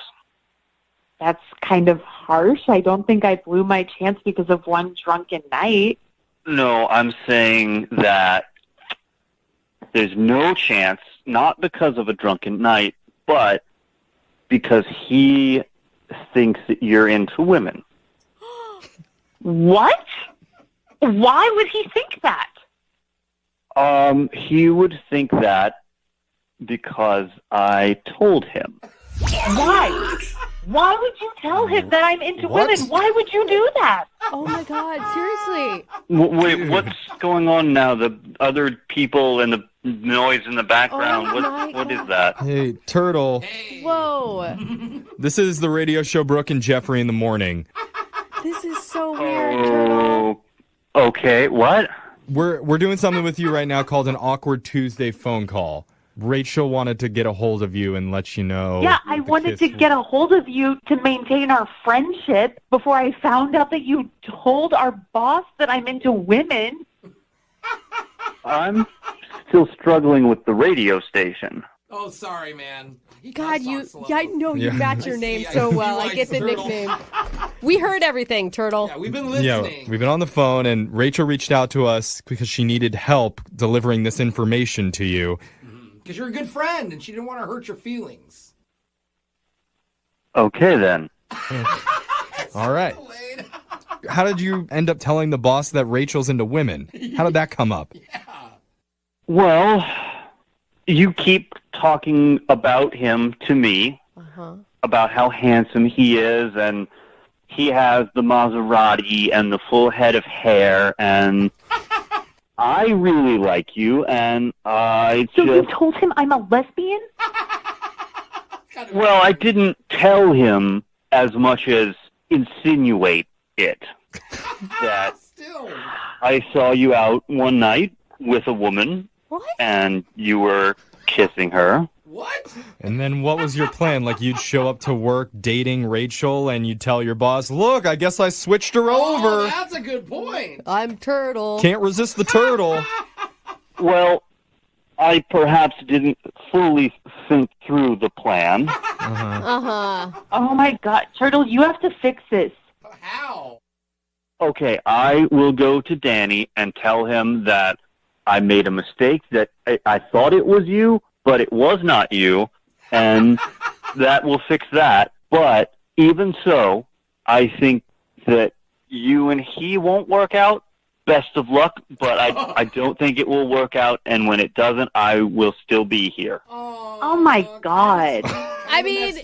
That's kind of harsh. I don't think I blew my chance because of one drunken night. No, I'm saying that there's no chance, not because of a drunken night, but because he thinks that you're into women. What? Why would he think that? He would think that because I told him. Why? Why would you tell him that I'm into women? Why would you do that? Oh my God, seriously. Wait, what's going on now? The other people and the noise in the background. What is that? Hey, Turtle. Whoa. This is the radio show Brooke and Jeffrey in the morning. This is so weird, Turtle. Oh, okay. What? We're doing something with you right now called an Awkward Tuesday phone call. Rachel wanted to get a hold of you and let you know. Yeah, I wanted to get a hold of you to maintain our friendship before I found out that you told our boss that I'm into women. I'm still struggling with the radio station. Oh, sorry, man. God, I know you Yeah. match your name so well. I get the nickname. We heard everything, Turtle. Yeah, we've been Yeah, listening. we've been on the phone, and Rachel reached out to us because she needed help delivering this information to you. Because you're a good friend, and she didn't want to hurt your feelings. Okay, then. All right. How did you end up telling the boss that Rachel's into women? How did that come up? Well, you keep talking about him to me, about how handsome he is, and he has the Maserati and the full head of hair, and I really like you, and I So you told him I'm a lesbian? Well, I didn't tell him as much as insinuate it. That I saw you out one night with a woman, and you were kissing her. And then what was your plan? Like you'd show up to work dating Rachel and you'd tell your boss, look, I guess I switched her over. That's a good point. I'm Turtle. Can't resist the turtle. Well, I perhaps didn't fully think through the plan. Oh my God, Turtle, you have to fix this. How? Okay, I will go to Danny and tell him that I made a mistake, that I thought it was you, but it was not you, and that will fix that. But even so, I think that you and he won't work out. Best of luck, but I don't think it will work out, and when it doesn't, I will still be here. Oh my God. I mean,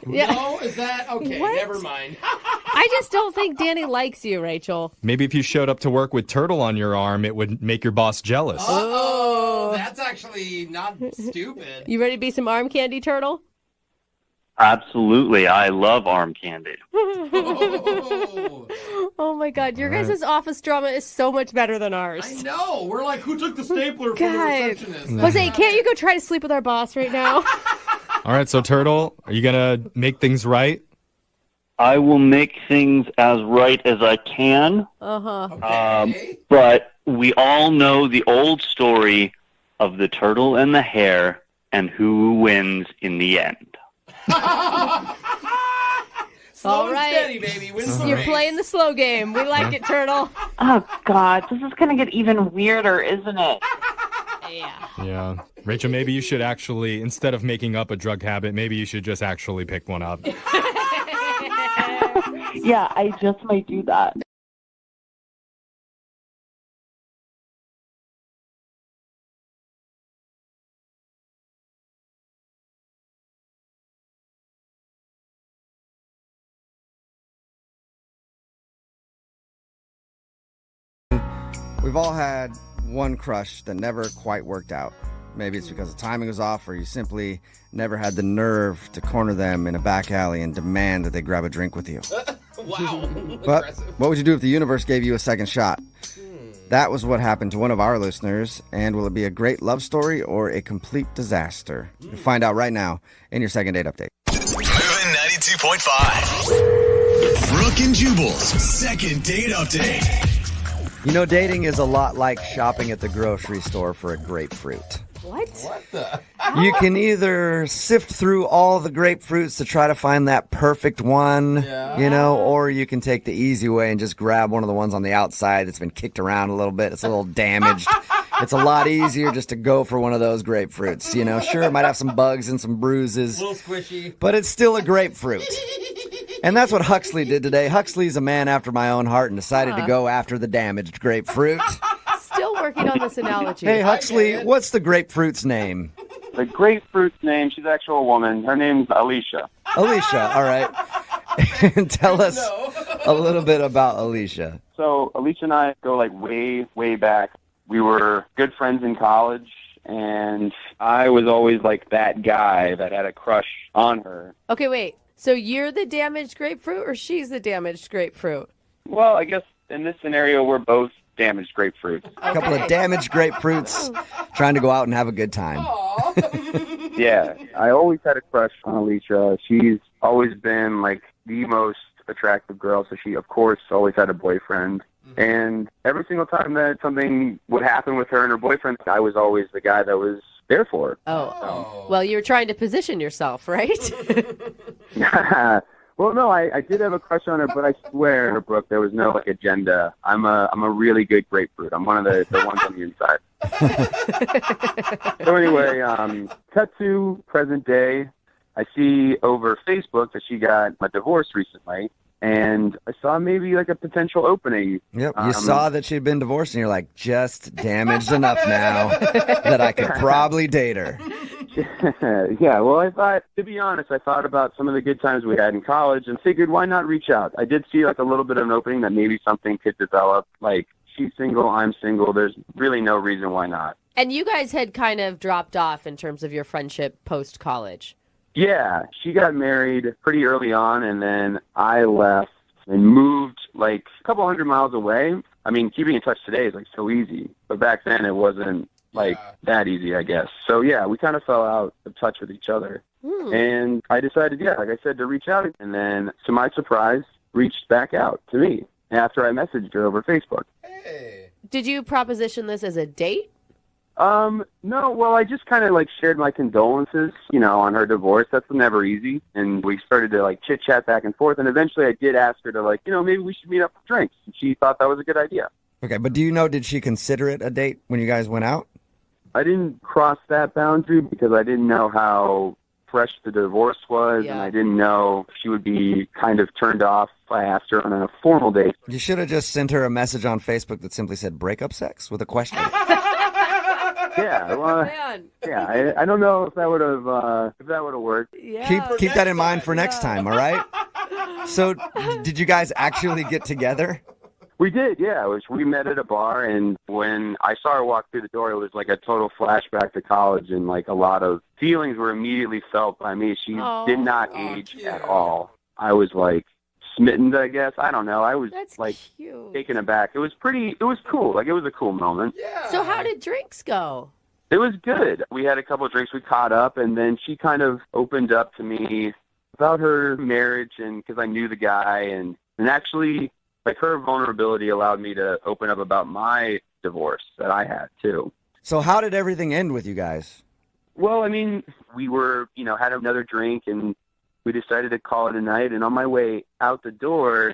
No, is that okay? What? Never mind. I just don't think Danny likes you, Rachel. Maybe if you showed up to work with Turtle on your arm, it would make your boss jealous. Oh, that's actually not stupid. You ready to be some arm candy, Turtle? Absolutely, I love arm candy. Oh my God, your guys' office drama is so much better than ours. No, we're like, who took the stapler from the God. receptionist? Jose, can't you go try to sleep with our boss right now? All right, so Turtle, are you going to make things right? I will make things as right as I can. But we all know the old story of the turtle and the hare and who wins in the end. All and right. steady, baby. Wins the You're race. playing the slow game. We like it, Turtle. Oh God, this is going to get even weirder, isn't it? Yeah. Rachel, maybe you should actually, instead of making up a drug habit, maybe you should just actually pick one up. Yeah, I just might do that. We've all had one crush that never quite worked out. Maybe it's because the timing was off, or you simply never had the nerve to corner them in a back alley and demand that they grab a drink with you. Wow. But what would you do if the universe gave you a second shot? That was what happened to one of our listeners, and will it be a great love story or a complete disaster? You'll find out right now in your second date update. Moving 92.5. Brooke and Jubal's second date update. You know, dating is a lot like shopping at the grocery store for a grapefruit. What? What the? You can either sift through all the grapefruits to try to find that perfect one, or you can take the easy way and just grab one of the ones on the outside that's been kicked around a little bit. It's a little damaged. It's a lot easier just to go for one of those grapefruits. Sure, it might have some bugs and some bruises. A little squishy. But it's still a grapefruit. And that's what Huxley did today. Huxley's a man after my own heart and decided to go after the damaged grapefruit. Still working on this analogy. Hey, Huxley, what's the grapefruit's name? The grapefruit's name, she's actually a woman. Her name's Alicia. Alicia, all right. And tell us a little bit about Alicia. So Alicia and I go like way, way back. We were good friends in college, and I was always like that guy that had a crush on her. Okay, wait. So you're the damaged grapefruit or she's the damaged grapefruit? Well, I guess in this scenario, we're both damaged grapefruits. A couple of damaged grapefruits trying to go out and have a good time. Yeah, I always had a crush on Alicia. She's always been like the most attractive girl, so she, of course, always had a boyfriend. And every single time that something would happen with her and her boyfriend, I was always the guy that was there for her. Oh. Well, you're trying to position yourself, right? Well, no, I did have a crush on her, but I swear, Brooke, there was no like agenda. I'm a really good grapefruit. I'm one of the ones on the inside. So anyway, cut to present day. I see over Facebook that she got a divorce recently, and I saw maybe like a potential opening. Yep, you saw that she'd been divorced, and you're like, just damaged enough now that I could probably date her. Yeah, well, I thought, to be honest, I thought about some of the good times we had in college and figured, why not reach out? I did see like a little bit of an opening that maybe something could develop. Like, she's single, I'm single. There's really no reason why not. And you guys had kind of dropped off in terms of your friendship post-college. Yeah, she got married pretty early on, and then I left and moved like a couple 100 miles away. I mean, keeping in touch today is like so easy, but back then it wasn't like that easy, I guess. So yeah, we kind of fell out of touch with each other. And I decided, like I said, to reach out, and then to my surprise, reached back out to me after I messaged her over Facebook. Did you proposition this as a date? No, well, I just kind of like shared my condolences, on her divorce. That's never easy. And we started to like chit chat back and forth. And eventually I did ask her to like, maybe we should meet up for drinks. And she thought that was a good idea. Okay, but did she consider it a date when you guys went out? I didn't cross that boundary because I didn't know how fresh the divorce was. And I didn't know if she would be kind of turned off if I asked her on a formal date. You should have just sent her a message on Facebook that simply said breakup sex with a question. Yeah, well, I don't know if that would have worked. Yeah, keep that in mind for next time, all right? So, did you guys actually get together? We did, yeah. We met at a bar, and when I saw her walk through the door, it was like a total flashback to college, and like a lot of feelings were immediately felt by me. She did not age at all. I was like smitten, I guess. I don't know. I was taken aback. It was cool. Like, it was a cool moment. Yeah. So how did drinks go? It was good. We had a couple of drinks. We caught up, and then she kind of opened up to me about her marriage, and because I knew the guy, and actually, like, her vulnerability allowed me to open up about my divorce that I had, too. So how did everything end with you guys? Well, I mean, we were, had another drink, and we decided to call it a night. And on my way out the door,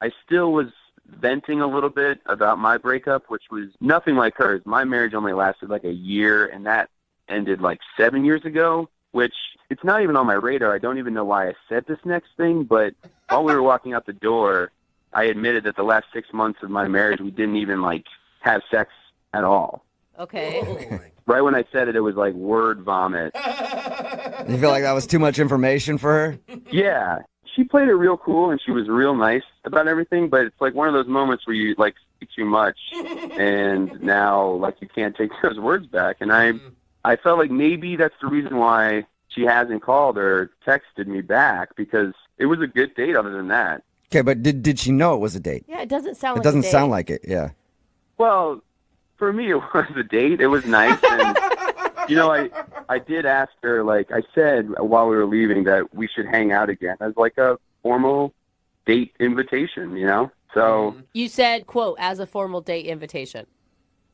I still was venting a little bit about my breakup, which was nothing like hers. My marriage only lasted like a year, and that ended like 7 years ago, which it's not even on my radar. I don't even know why I said this next thing, but while we were walking out the door, I admitted that the last 6 months of my marriage, we didn't even like have sex at all. Okay. Right when I said it, it was like word vomit. You feel like that was too much information for her? Yeah. she played it real cool and she was real nice about everything, but it's like one of those moments where you like speak too much and now like you can't take those words back. And I felt like maybe that's the reason why she hasn't called or texted me back, because it was a good date other than that. Okay, but did she know it was a date? Yeah, it doesn't sound It like doesn't a date. sound like it, yeah. Well, for me, it was a date. It was nice. And, I did ask her, like I said while we were leaving, that we should hang out again as like a formal date invitation, So, You said, quote, as a formal date invitation.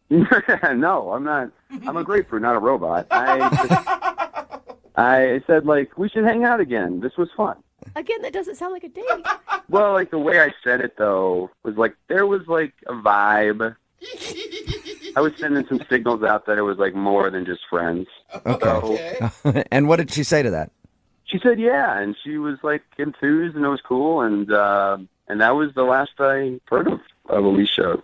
no, I'm not. I'm a grapefruit, not a robot. I said, like, we should hang out again. This was fun. Again, that doesn't sound like a date. Well, like, the way I said it, though, was like, there was, like, a vibe. I was sending some signals out that it was, like, more than just friends. Okay. And what did she say to that? She said, yeah, and she was, like, enthused, and it was cool, and that was the last I heard of Alicia,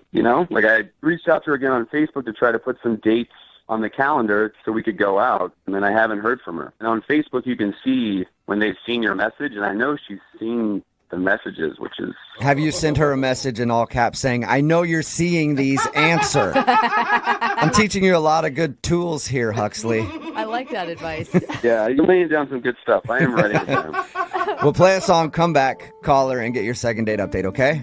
Like, I reached out to her again on Facebook to try to put some dates on the calendar so we could go out, and then I haven't heard from her. And on Facebook, you can see when they've seen your message, and I know she's seen the messages, which is... Have you sent her a message in all caps saying, I know you're seeing these, answer? I'm teaching you a lot of good tools here, Huxley. I like that advice. Yeah, you're laying down some good stuff. I am writing it down. We'll play a song, come back, call her, and get your second date update, okay?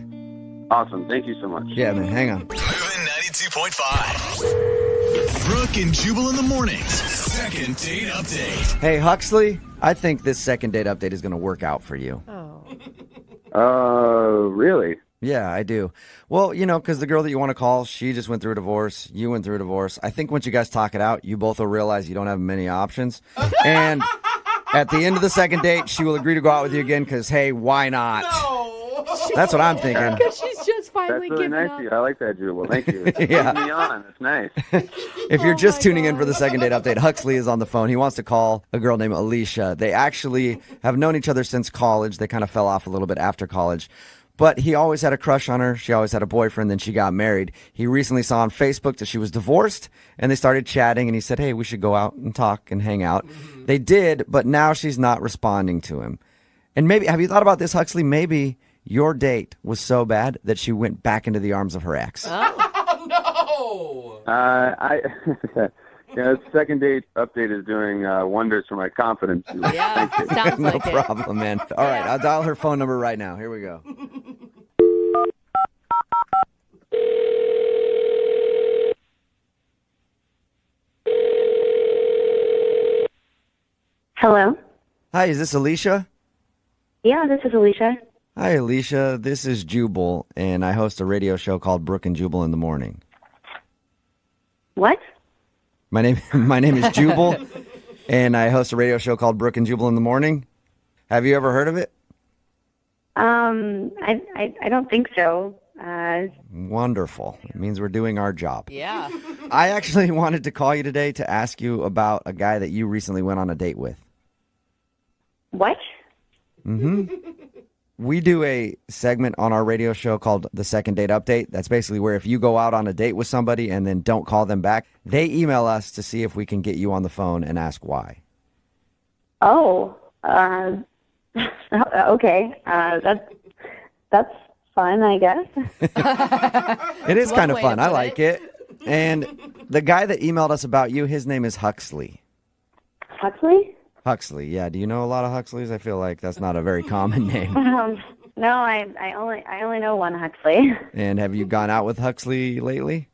Awesome. Thank you so much. Yeah, man, hang on. Moving 92.5. Brooke and Jubal in the mornings. Second date update. Hey, Huxley, I think this second date update is going to work out for you. Really? Yeah, I do. Well, because the girl that you want to call, she just went through a divorce. You went through a divorce. I think once you guys talk it out, you both will realize you don't have many options. And at the end of the second date, she will agree to go out with you again because, hey, why not? That's what I'm thinking. Because she's just finally That's really giving nice up. of you. I like that, Jubal. Thank you. Yeah. Putting me on. That's nice. If you're just tuning in for the second date update, Huxley is on the phone. He wants to call a girl named Alicia. They actually have known each other since college. They kind of fell off a little bit after college. But he always had a crush on her. She always had a boyfriend. Then she got married. He recently saw on Facebook that she was divorced, and they started chatting, and he said, hey, we should go out and talk and hang out. They did, but now she's not responding to him. And maybe, have you thought about this, Huxley? Maybe your date was so bad that she went back into the arms of her ex. No! Yeah, second date update is doing wonders for my confidence. Yeah, sounds No like it. problem, man. All right, I'll dial her phone number right now. Here we go. Hello? Hi, is this Alicia? Yeah, this is Alicia. Hi, Alicia. This is Jubal, and I host a radio show called Brooke and Jubal in the Morning. What? My name is Jubal, and I host a radio show called Brooke and Jubal in the Morning. Have you ever heard of it? I don't think so. Wonderful. It means we're doing our job. Yeah. I actually wanted to call you today to ask you about a guy that you recently went on a date with. What? Mm-hmm. We do a segment on our radio show called The Second Date Update. That's basically where if you go out on a date with somebody and then don't call them back, they email us to see if we can get you on the phone and ask why. Oh, okay. That's fun, I guess. It is One kind of way to fun. I put like it. And the guy that emailed us about you, his name is Huxley. Huxley? Huxley, yeah. Do you know a lot of Huxleys? I feel like that's not a very common name. No, I only know one Huxley. And have you gone out with Huxley lately?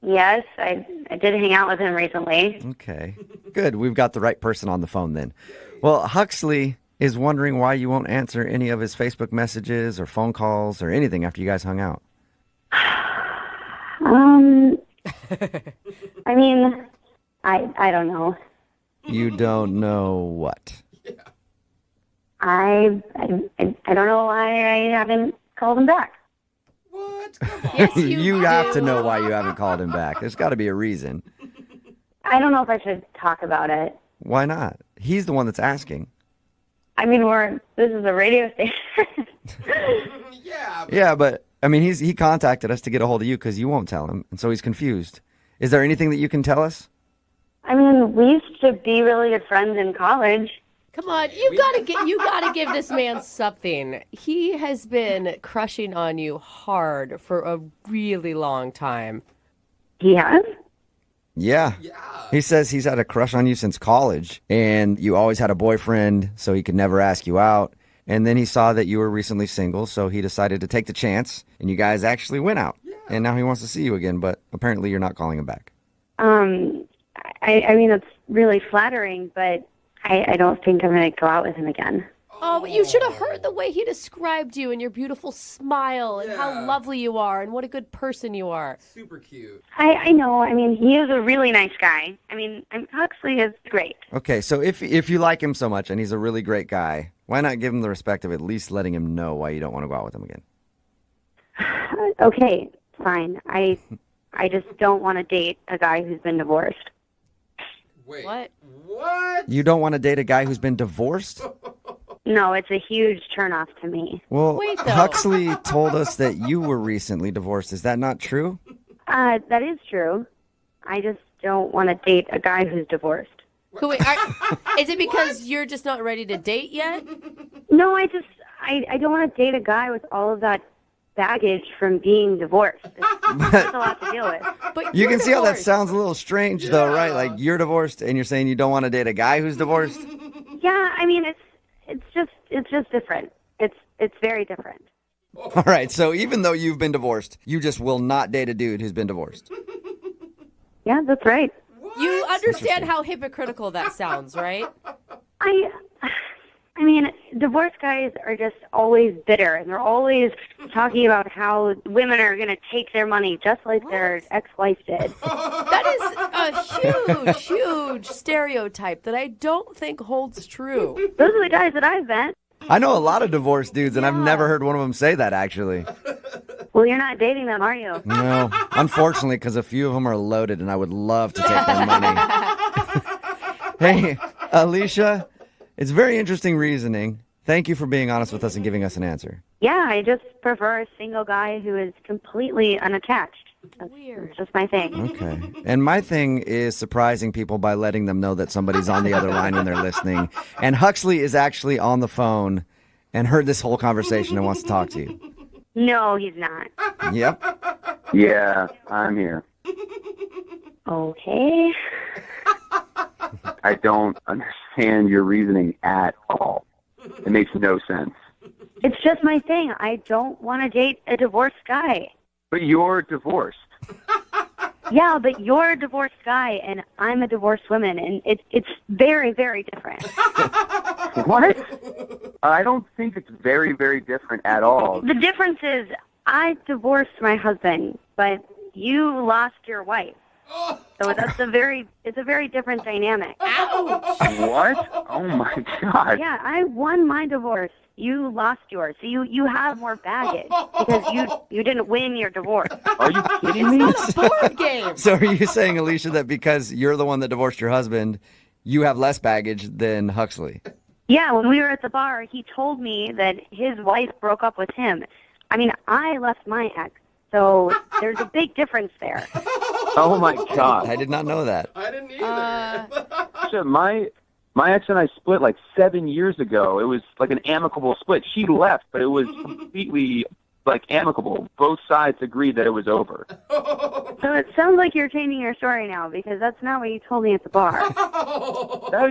Yes, I did hang out with him recently. Okay, good. We've got the right person on the phone then. Well, Huxley is wondering why you won't answer any of his Facebook messages or phone calls or anything after you guys hung out. I mean, I don't know. You don't know what? I don't know why I haven't called him back. What? Yes, You have to know why you haven't called him back. There's got to be a reason. I don't know if I should talk about it. Why not? He's the one that's asking. I mean, this is a radio station. Yeah, but I mean, he contacted us to get a hold of you because you won't tell him, and so he's confused. Is there anything that you can tell us? I mean, we used to be really good friends in college. Come on, you gotta give this man something. He has been crushing on you hard for a really long time. He has? Yeah. He says he's had a crush on you since college, and you always had a boyfriend, so he could never ask you out. And then he saw that you were recently single, so he decided to take the chance, and you guys actually went out. Yeah. And now he wants to see you again, but apparently you're not calling him back. I mean, it's really flattering, but I don't think I'm going to go out with him again. Oh, but you should have heard the way he described you and your beautiful smile and how lovely you are and what a good person you are. Super cute. I know. I mean, he is a really nice guy. I mean, Huxley is great. Okay, so if you like him so much and he's a really great guy, why not give him the respect of at least letting him know why you don't want to go out with him again? Okay, fine. I just don't want to date a guy who's been divorced. Wait. What? You don't want to date a guy who's been divorced? No, it's a huge turnoff to me. Well, Huxley told us that you were recently divorced. Is that not true? That is true. I just don't want to date a guy who's divorced. Wait, is it because you're just not ready to date yet? No, I don't want to date a guy with all of that baggage from being divorced. That's a lot to deal with. But You can see how that sounds a little strange, though, right? Like, you're divorced, and you're saying you don't want to date a guy who's divorced? Yeah, I mean, it's just different. It's very different. All right, so even though you've been divorced, you just will not date a dude who's been divorced. Yeah, that's right. You understand how hypocritical that sounds, right? I mean, divorced guys are just always bitter, and they're always talking about how women are going to take their money just like their ex-wife did. That is a huge stereotype that I don't think holds true. Those are the guys that I've met. I know a lot of divorced dudes, and I've never heard one of them say that, actually. Well, you're not dating them, are you? No, unfortunately, because a few of them are loaded, and I would love to take their money. Hey, Alicia, it's very interesting reasoning. Thank you for being honest with us and giving us an answer. Yeah, I just prefer a single guy who is completely unattached. That's just my thing. Okay. And my thing is surprising people by letting them know that somebody's on the other line when they're listening. And Huxley is actually on the phone and heard this whole conversation and wants to talk to you. No, he's not. Yep. Yeah, I'm here. Okay. I don't understand your reasoning at all. It makes no sense. It's just my thing. I don't want to date a divorced guy. But you're divorced. Yeah, but you're a divorced guy, and I'm a divorced woman, and it's very, very different. What? I don't think it's very, very different at all. The difference is I divorced my husband, but you lost your wife. So it's a very different dynamic. What? Oh my God. Yeah, I won my divorce. You lost yours. So you have more baggage because you didn't win your divorce. Are you kidding me? It's not a board game. So are you saying, Alicia, that because you're the one that divorced your husband, you have less baggage than Huxley? Yeah, when we were at the bar, he told me that his wife broke up with him. I mean, I left my ex, so there's a big difference there. Oh my God. I did not know that. I didn't either. My ex and I split like 7 years ago. It was like an amicable split. She left, but it was completely like amicable. Both sides agreed that it was over. So it sounds like you're changing your story now because that's not what you told me at the bar.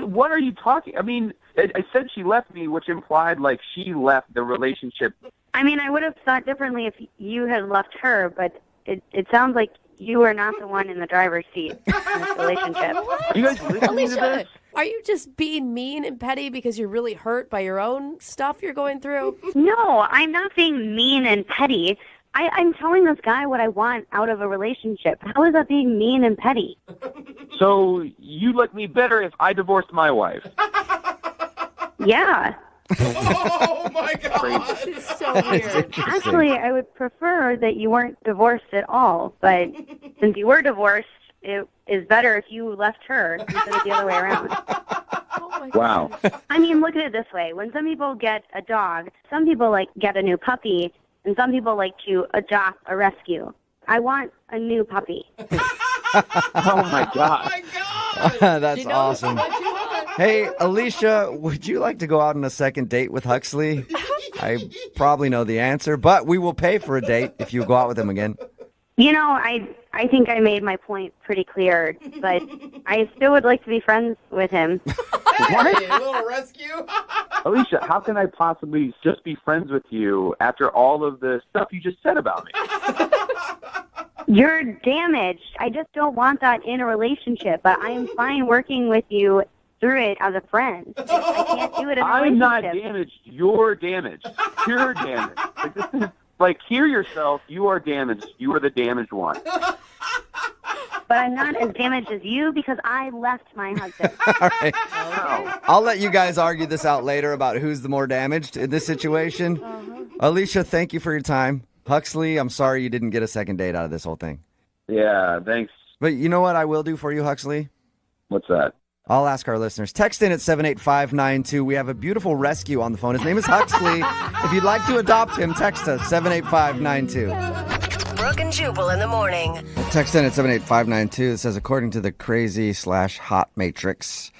What are you talking? I mean, I said she left me, which implied like she left the relationship. I mean, I would have thought differently if you had left her, but it sounds like you are not the one in the driver's seat in this relationship. Are you guys listening to this? Are you just being mean and petty because you're really hurt by your own stuff you're going through? No, I'm not being mean and petty. I'm telling this guy what I want out of a relationship. How is that being mean and petty? So you like me better if I divorced my wife? Yeah. Oh my God. This is so weird. Actually, I would prefer that you weren't divorced at all, but since you were divorced, it is better if you left her instead of the other way around. Wow. I mean, look at it this way. When some people get a dog, some people like get a new puppy, and some people like to adopt a rescue. I want a new puppy. Oh my God. That's awesome. Hey, Alicia, would you like to go out on a second date with Huxley? I probably know the answer, but we will pay for a date if you go out with him again. You know, I think I made my point pretty clear, but I still would like to be friends with him. Hey, a little rescue. Alicia, how can I possibly just be friends with you after all of the stuff you just said about me? You're damaged. I just don't want that in a relationship, but I am fine working with you through it as a friend. I can't do it in a I'm not relationship. damaged. You're damaged. Pure damage. Like, this is, like, hear yourself. You are damaged. You are the damaged one. But I'm not as damaged as you because I left my husband. All right. I'll let you guys argue this out later about who's the more damaged in this situation. Alicia, thank you for your time. Huxley, I'm sorry you didn't get a second date out of this whole thing. Yeah, thanks. But you know what I will do for you, Huxley? What's that? I'll ask our listeners. Text in at 78592. We have a beautiful rescue on the phone. His name is Huxley. If you'd like to adopt him, text us 78592. Brooke and Jubal in the morning. Text in at 78592. It says, according to the crazy/hot matrix,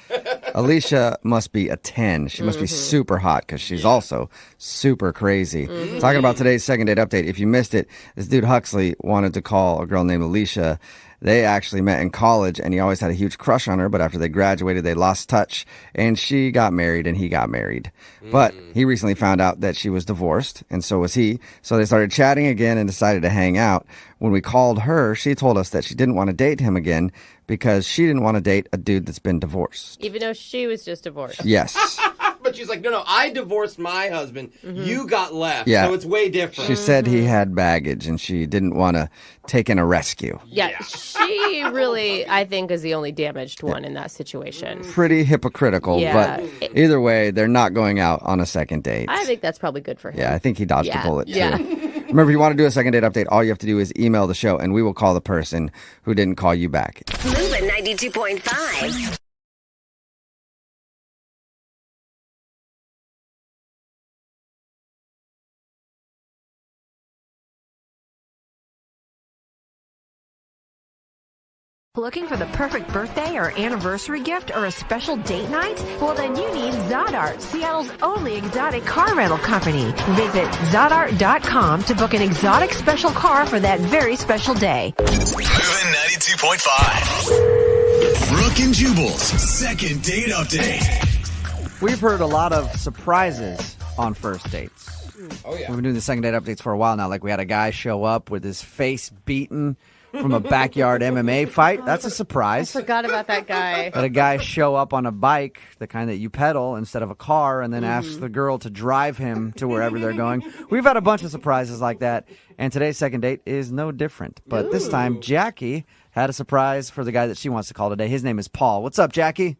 Alicia must be a 10. She must be super hot because she's also super crazy. Talking about today's second date update. If you missed it, this dude Huxley wanted to call a girl named Alicia. They actually met in college, and he always had a huge crush on her, but after they graduated, they lost touch, and she got married, and he got married. But he recently found out that she was divorced, and so was he, so they started chatting again and decided to hang out. When we called her, she told us that she didn't want to date him again because she didn't want to date a dude that's been divorced. Even though she was just divorced. Yes. But she's like, no, I divorced my husband. You got left. Yeah. So it's way different. She said he had baggage, and she didn't want to take in a rescue. Yeah, she really, I think, is the only damaged one in that situation. Pretty hypocritical, Yeah. but either way, they're not going out on a second date. I think that's probably good for him. Yeah, I think he dodged a bullet, too. Yeah. Remember, if you want to do a second date update, all you have to do is email the show, and we will call the person who didn't call you back. Moving 92.5. Looking for the perfect birthday or anniversary gift or a special date night? Well, then you need Zodart, Seattle's only exotic car rental company. Visit Zodart.com to book an exotic special car for that very special day. Moving 92.5. Brooke and Jubal's second date update. We've heard a lot of surprises on first dates. Oh, yeah. We've been doing the second date updates for a while now. Like we had a guy show up with his face beaten from a backyard MMA fight. That's a surprise. I forgot about that guy. Had a guy show up on a bike, the kind that you pedal instead of a car, and then ask the girl to drive him to wherever they're going. We've had a bunch of surprises like that, and today's second date is no different. But this time, Jackie had a surprise for the guy that she wants to call today. His name is Paul. What's up, Jackie?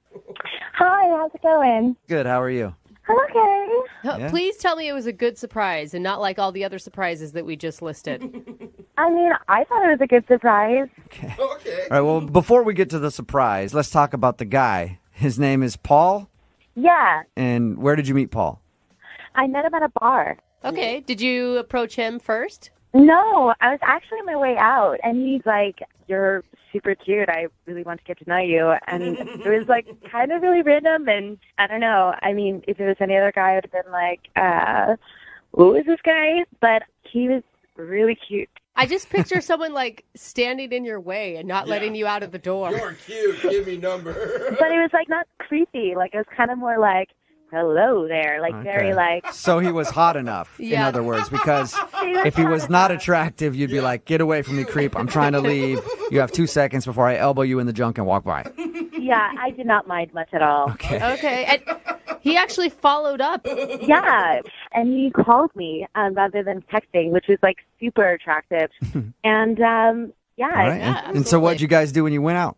Hi, how's it going? Good. How are you? I'm okay. Yeah. Please tell me it was a good surprise and not like all the other surprises that we just listed. I mean, I thought it was a good surprise. Okay. All right, well, before we get to the surprise, let's talk about the guy. His name is Paul. Yeah, And where did you meet Paul? I met him at a bar. Okay, did you approach him first? No, I was actually on my way out, and he's like, "You're super cute. I really want to get to know you." And it was like kind of really random, and I don't know. I mean, if it was any other guy, I would have been like, "Who is this guy?" But he was really cute. I just picture someone like standing in your way and not letting you out of the door. You're cute. Give me number. But it was like not creepy. Like it was kind of more like, "Hello there," like very like. So he was hot enough, in Yeah. other words, because if he was not attractive, you'd be like, get away from me, creep. I'm trying to leave. You have 2 seconds before I elbow you in the junk and walk by. Yeah, I did not mind much at all. Okay, and he actually followed up. Yeah, and he called me rather than texting, which was like super attractive. And yeah, All right. And so what'd you guys do when you went out?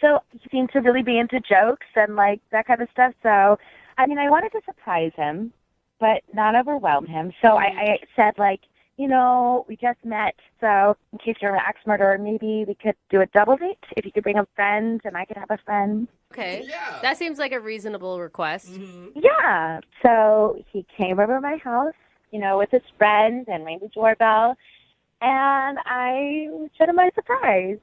so he seemed to really be into jokes and like that kind of stuff. So I mean, I wanted to surprise him, but not overwhelm him. So I said like, you know, we just met, so in case you're an axe murderer, maybe we could do a double date. If you could bring a friend and I could have a friend. Okay, that seems like a reasonable request. Yeah. So he came over to my house, you know, with his friend and rang the doorbell, and I showed him my surprise.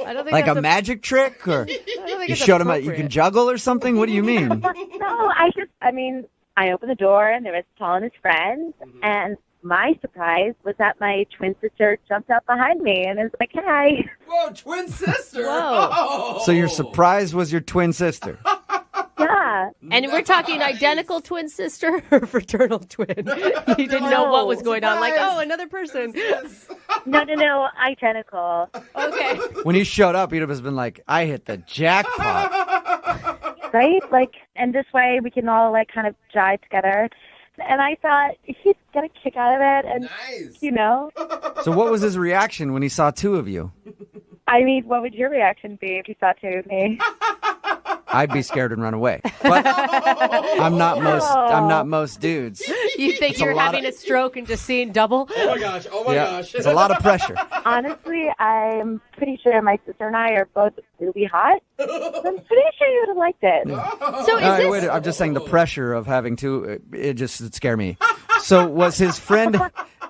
I don't think Like that's a magic trick, or I don't think you it's showed him you appropriate. can juggle or something? What do you mean? No, I opened the door and there was Paul and his friends, and my surprise was that my twin sister jumped out behind me and was like, "Hey." Whoa, twin sister. Whoa. Oh. So your surprise was your twin sister. Yeah. And we're talking identical twin sister or fraternal twin. You didn't know what was going on. Like, oh, another person. No, identical. Okay. When he showed up, he'd have just been like, I hit the jackpot. Right? Like, and this way we can all like kind of jive together. And I thought he'd get a kick out of it, and you know. So what was his reaction when he saw two of you? I mean, what would your reaction be if you saw two of me? I'd be scared and run away. But I'm not most dudes. You think It's a you're lot having a stroke and just seeing double? Oh my gosh. Oh my gosh. It's a lot of pressure. Honestly, I'm pretty sure my sister and I are both really hot. So I'm pretty sure you would have liked it. So is this... Wait, I'm just saying the pressure of having two, it scare me. So was his friend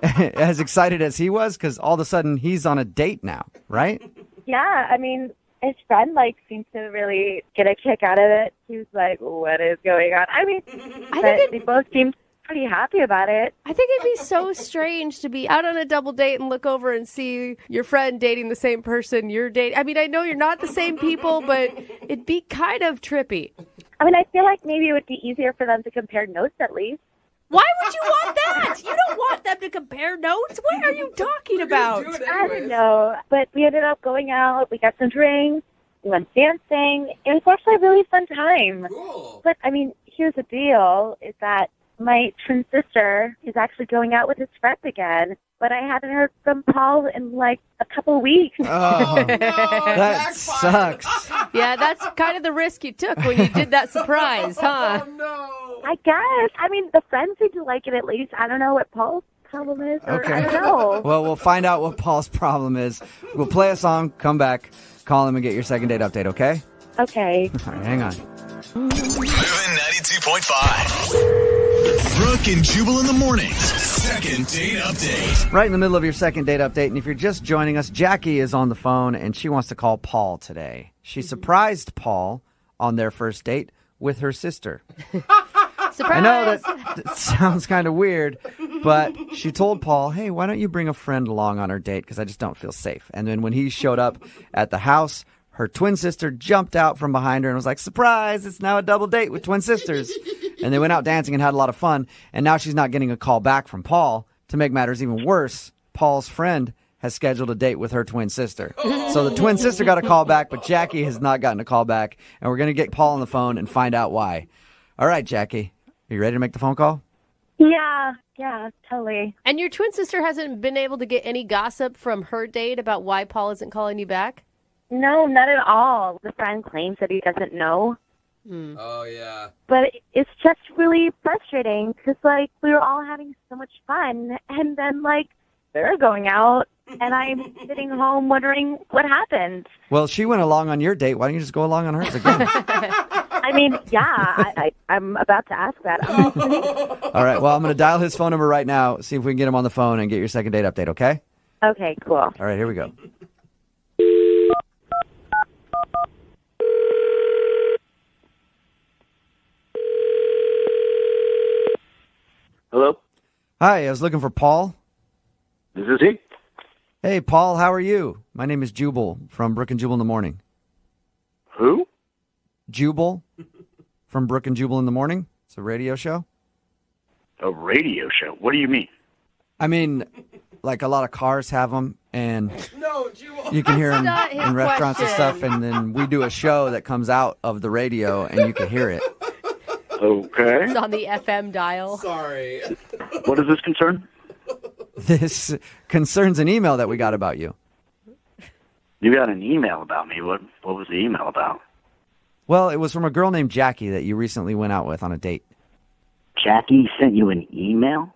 as excited as he was? Because all of a sudden he's on a date now, right? Yeah, I mean, his friend, like, seems to really get a kick out of it. He was like, what is going on? I mean, they both seemed pretty happy about it. I think it'd be so strange to be out on a double date and look over and see your friend dating the same person you're dating. I mean, I know you're not the same people, but it'd be kind of trippy. I mean, I feel like maybe it would be easier for them to compare notes at least. Why would you want that? You don't want them to compare notes. What are you talking about? I don't know, but we ended up going out. We got some drinks. We went dancing. It was actually a really fun time. Cool. But, I mean, here's the deal, is that my twin sister is actually going out with his friend again, but I haven't heard from Paul in, like, a couple weeks. Oh, that sucks. Yeah, that's kind of the risk you took when you did that surprise, huh? Oh no. I guess. I mean, the friends seem to like it at least. I don't know what Paul's problem is. Or Okay. I don't know. Well, we'll find out what Paul's problem is. We'll play a song, come back, call him, and get your second date update, okay? Okay. All right, hang on. Moving 92.5. Brooke and Jubal in the mornings. Second date update. Right in the middle of your second date update, and if you're just joining us, Jackie is on the phone, and she wants to call Paul today. She surprised Paul on their first date with her sister. Surprise! I know that sounds kind of weird, but she told Paul, hey, why don't you bring a friend along on our date, because I just don't feel safe. And then when he showed up at the house, her twin sister jumped out from behind her and was like, surprise, it's now a double date with twin sisters. And they went out dancing and had a lot of fun, and now she's not getting a call back from Paul. To make matters even worse, Paul's friend has scheduled a date with her twin sister. So the twin sister got a call back, but Jackie has not gotten a call back, and we're going to get Paul on the phone and find out why. All right, Jackie, are you ready to make the phone call? Yeah, totally. And your twin sister hasn't been able to get any gossip from her date about why Paul isn't calling you back? No, not at all. The friend claims that he doesn't know. Oh, yeah. But it's just really frustrating because, like, we were all having so much fun, and then, like, they're going out, and I'm sitting home wondering what happened. Well, she went along on your date. Why don't you just go along on hers again? I mean, yeah, I'm about to ask that. All right, well, I'm going to dial his phone number right now, see if we can get him on the phone and get your second date update, okay? Okay, cool. All right, here we go. Hello? Hi, I was looking for Paul. This is he. Hey, Paul, how are you? My name is Jubal from Brooke and Jubal in the Morning. Who? Jubal from Brooke and Jubal in the Morning. It's a radio show. A radio show? What do you mean? I mean, like a lot of cars have them, and No, Jubal. you can hear them That's not his in restaurants and question. stuff, and then we do a show that comes out of the radio, and you can hear it. Okay. It's on the FM dial. Sorry. What does this concern? This concerns an email that we got about you. You got an email about me. What was the email about? Well, it was from a girl named Jackie that you recently went out with on a date. Jackie sent you an email?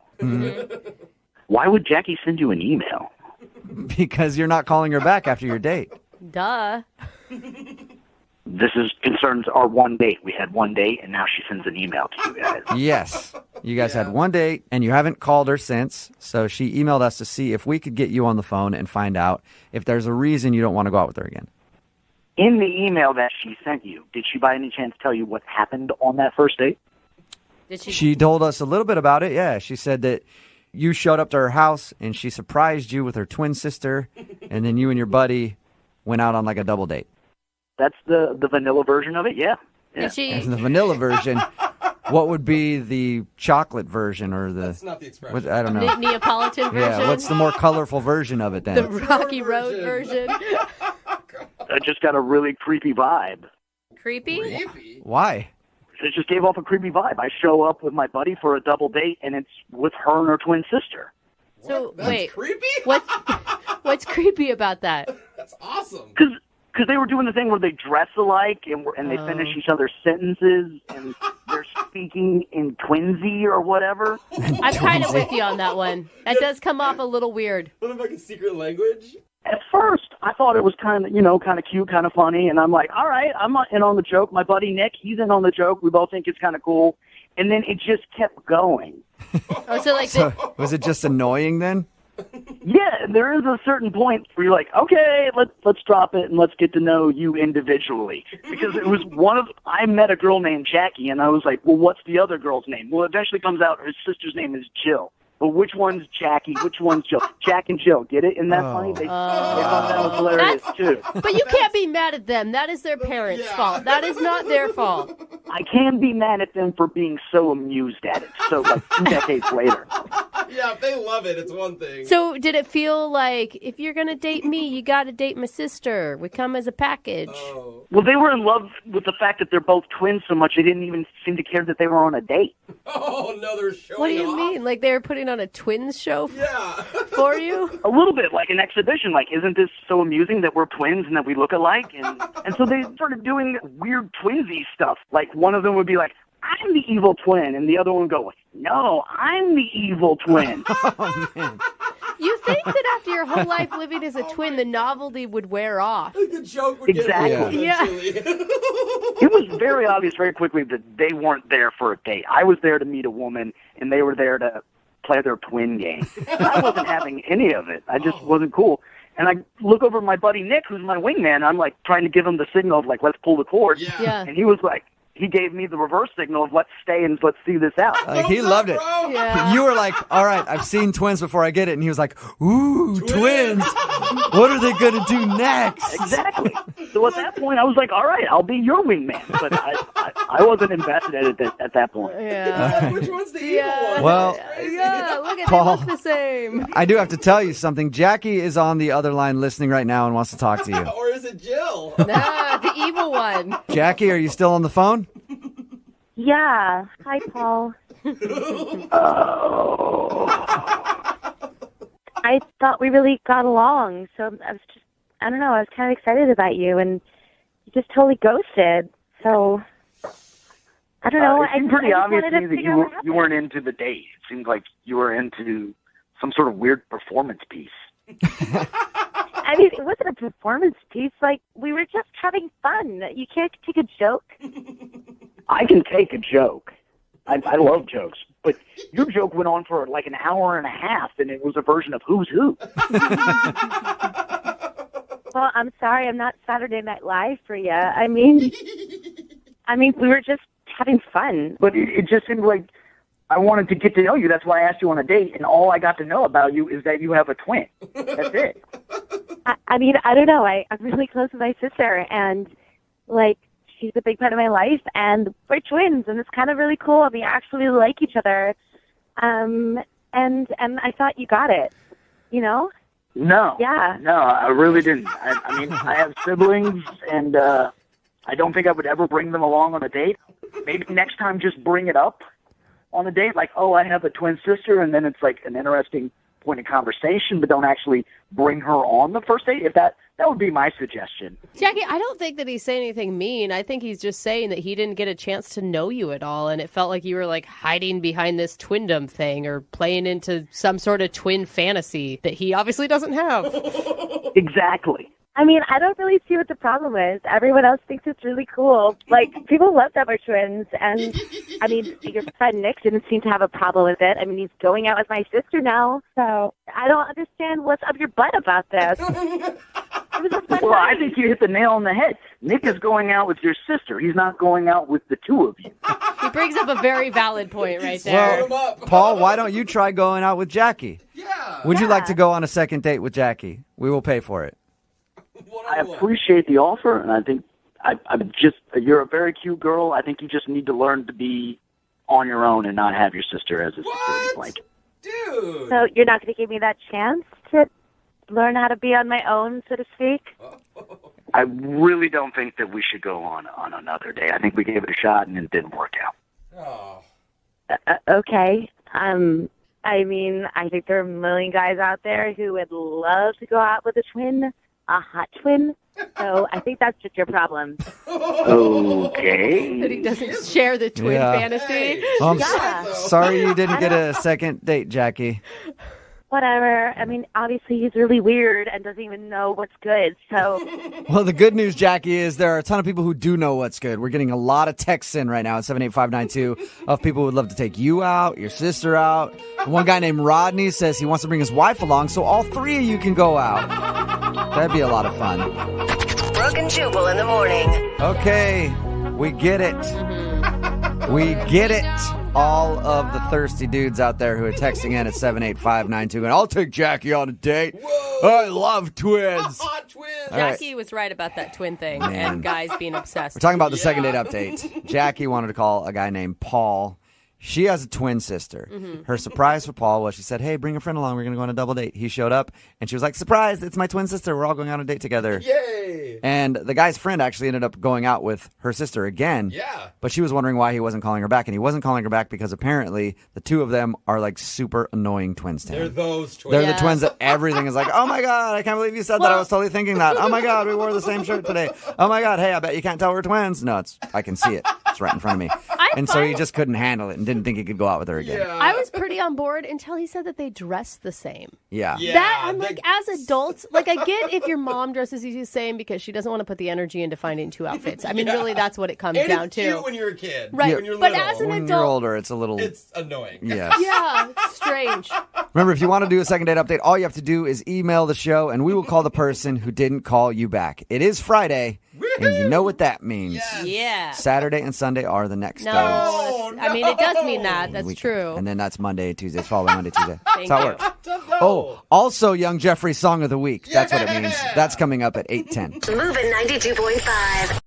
Why would Jackie send you an email? Because you're not calling her back after your date. Duh. This concerns our one date. We had one date, and now she sends an email to you guys. Yes. You guys had one date, and you haven't called her since. So she emailed us to see if we could get you on the phone and find out if there's a reason you don't want to go out with her again. In the email that she sent you, did she by any chance tell you what happened on that first date? Did she? She told us a little bit about it, yeah. She said that you showed up to her house, and she surprised you with her twin sister, and then you and your buddy went out on like a double date. That's the vanilla version of it, yeah. Did she? And the vanilla version, what would be the chocolate version or the... That's not the expression. I don't know. Neapolitan version? Yeah, what's the more colorful version of it then? The Rocky Road version. I just got a really creepy vibe. Creepy? Why? It just gave off a creepy vibe. I show up with my buddy for a double date, and it's with her and her twin sister. So, That's wait. creepy? What's creepy about that? That's awesome. Because they were doing the thing where they dress alike and they finish each other's sentences and they're speaking in twinsy or whatever. I'm kind of with you on that one. That does come off a little weird. What about a secret language? At first, I thought it was kind of cute, kind of funny, and I'm like, all right, I'm in on the joke. My buddy Nick, he's in on the joke. We both think it's kind of cool. And then it just kept going. Oh, so was it just annoying then? Yeah, there is a certain point where you're like, okay, let's drop it and let's get to know you individually. Because it was I met a girl named Jackie, and I was like, well, what's the other girl's name? Well, it eventually comes out her sister's name is Jill. But which one's Jackie? Which one's Jill? Jack and Jill. Get it? Isn't that funny? They thought that was hilarious, too. But you can't be mad at them. That is their parents' fault. That is not their fault. I can be mad at them for being so amused at it. So, like, 2 decades later. Yeah, if they love it, it's one thing. So did it feel like, if you're going to date me, you got to date my sister? We come as a package. Oh. Well, they were in love with the fact that they're both twins so much they didn't even seem to care that they were on a date. Oh, no, they're showing What do you off? mean? Like they were putting on a twins show for you? A little bit, like an exhibition. Like, isn't this so amusing that we're twins and that we look alike? And so they started doing weird twinsy stuff. Like, one of them would be like, I'm the evil twin. And the other one would go, no, I'm the evil twin. Oh, man. You think that after your whole life living as a twin, the novelty would wear off? The joke would Exactly. get old eventually. It was very obvious very quickly that they weren't there for a date. I was there to meet a woman, and they were there to play their twin game. I wasn't having any of it. I just wasn't cool. And I look over at my buddy Nick, who's my wingman. I'm like trying to give him the signal of like, let's pull the cord. Yeah. And he was like, he gave me the reverse signal of let's stay and let's see this out. Like, he loved it. Yeah. You were like, all right, I've seen twins before I get it. And he was like, ooh, twins. What are they going to do next? Exactly. So at that point, I was like, all right, I'll be your wingman. But I wasn't invested at that point. Yeah. Which one's the evil one? Well, Yeah, look at Paul. they look the same. I do have to tell you something. Jackie is on the other line listening right now and wants to talk to you. Or is it Jill? Nah, the evil one. Jackie, are you still on the phone? Yeah. Hi, Paul. I thought we really got along, so I don't know, I was kind of excited about you, and you just totally ghosted. So, I don't know. It seemed pretty obvious to me that figure out what you weren't into the date. It seemed like you were into some sort of weird performance piece. I mean, it wasn't a performance piece. Like, we were just having fun. You can't take a joke. I can take a joke. I love jokes. But your joke went on for like an hour and a half, and it was a version of Who's Who. Well, I'm sorry, I'm not Saturday Night Live for you. I mean, we were just having fun. But it just seemed like I wanted to get to know you. That's why I asked you on a date, and all I got to know about you is that you have a twin. That's it. I mean, I don't know. I'm really close with my sister, and, like, she's a big part of my life, and we're twins, and it's kind of really cool. We actually like each other. And I thought you got it, you know? No. Yeah. No, I really didn't. I mean, I have siblings, and I don't think I would ever bring them along on a date. Maybe next time just bring it up on a date, like, oh, I have a twin sister, and then it's like an interesting point of conversation, but don't actually bring her on the first date. If that would be my suggestion. Jackie, I don't think that he's saying anything mean. I think he's just saying that he didn't get a chance to know you at all, and it felt like you were like hiding behind this twindom thing or playing into some sort of twin fantasy that he obviously doesn't have. Exactly. I mean, I don't really see what the problem is. Everyone else thinks it's really cool. Like, people love that we're twins. And, I mean, your friend Nick didn't seem to have a problem with it. I mean, he's going out with my sister now. So I don't understand what's up your butt about this. Well, I think you hit the nail on the head. Nick is going out with your sister. He's not going out with the two of you. He brings up a very valid point right there. Well, Paul, why don't you try going out with Jackie? Yeah. Would you like to go on a second date with Jackie? We will pay for it. I appreciate the offer, and I think I'm just, you're a very cute girl. I think you just need to learn to be on your own and not have your sister as a security blanket. Dude. So you're not going to give me that chance to learn how to be on my own, so to speak? I really don't think that we should go on another day. I think we gave it a shot, and it didn't work out. Okay. I mean, I think there are a million guys out there who would love to go out with a twin, a hot twin. So I think that's just your problem. Okay. That he doesn't share the twin fantasy. Sorry you didn't get a second date, Jackie. Whatever. I mean, obviously he's really weird and doesn't even know what's good. So Well, the good news, Jackie, is there are a ton of people who do know what's good. We're getting a lot of texts in right now at 78592 of people who would love to take you out, your sister out. One guy named Rodney says he wants to bring his wife along so all three of you can go out. That'd be a lot of fun. Brooke and Jubal in the morning. Okay, we get it. We get it. All of the thirsty dudes out there who are texting in at 78592, and I'll take Jackie on a date. I love twins. Jackie was right about that twin thing and guys being obsessed. We're talking about the second date update. Jackie wanted to call a guy named Paul. She has a twin sister. Her surprise for Paul was she said, hey, bring a friend along. We're going to go on a double date. He showed up, and she was like, surprise, it's my twin sister. We're all going on a date together. Yay! And the guy's friend actually ended up going out with her sister again. Yeah. But she was wondering why he wasn't calling her back. And he wasn't calling her back because apparently the two of them are like super annoying twins to him. They're those twins. They're the twins that everything is like, oh my God, I can't believe you said that. I was totally thinking that. Oh my God, we wore the same shirt today. Oh my God, hey, I bet you can't tell we're twins. No, I can see it. It's right in front of me. So he just couldn't handle it and didn't think he could go out with her again. I was pretty on board until he said that they dress the same. Yeah. That I'm like, as adults, like I get if your mom dresses you the same because she doesn't want to put the energy into finding two outfits. I mean, really, that's what it comes And down it's to. cute when you're a kid. Right. When you're But little. as an When adult, you're older, it's a little... It's annoying. Yeah. yeah, it's strange. Remember, if you want to do a second date update, all you have to do is email the show, and we will call the person who didn't call you back. It is Friday, and you know what that means. Yeah. Saturday and Sunday are the next days. I mean, it does mean that. That's true. And then that's Monday, Tuesday. It's following Monday, Tuesday. Thank That's how it works. Oh, also Young Jeffrey's Song of the Week. That's what it means. That's coming up at 8:10. Moving 92.5.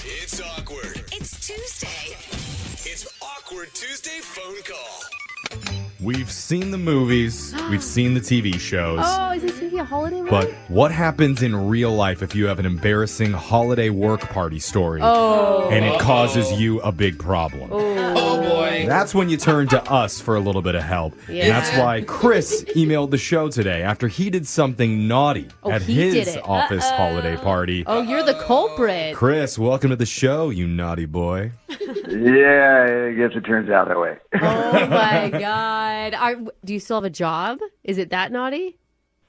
It's awkward. It's Tuesday. It's Awkward Tuesday phone call. We've seen the movies, we've seen the TV shows. Oh, is this going to be a holiday one? But what happens in real life if you have an embarrassing holiday work party story and it causes you a big problem? Oh, boy. That's when you turn to us for a little bit of help. Yeah. And that's why Chris emailed the show today after he did something naughty at he did his it. office holiday party. Oh, you're the culprit. Chris, welcome to the show, you naughty boy. Yeah, I guess it turns out that way. Oh, my God. Do you still have a job? Is it that naughty?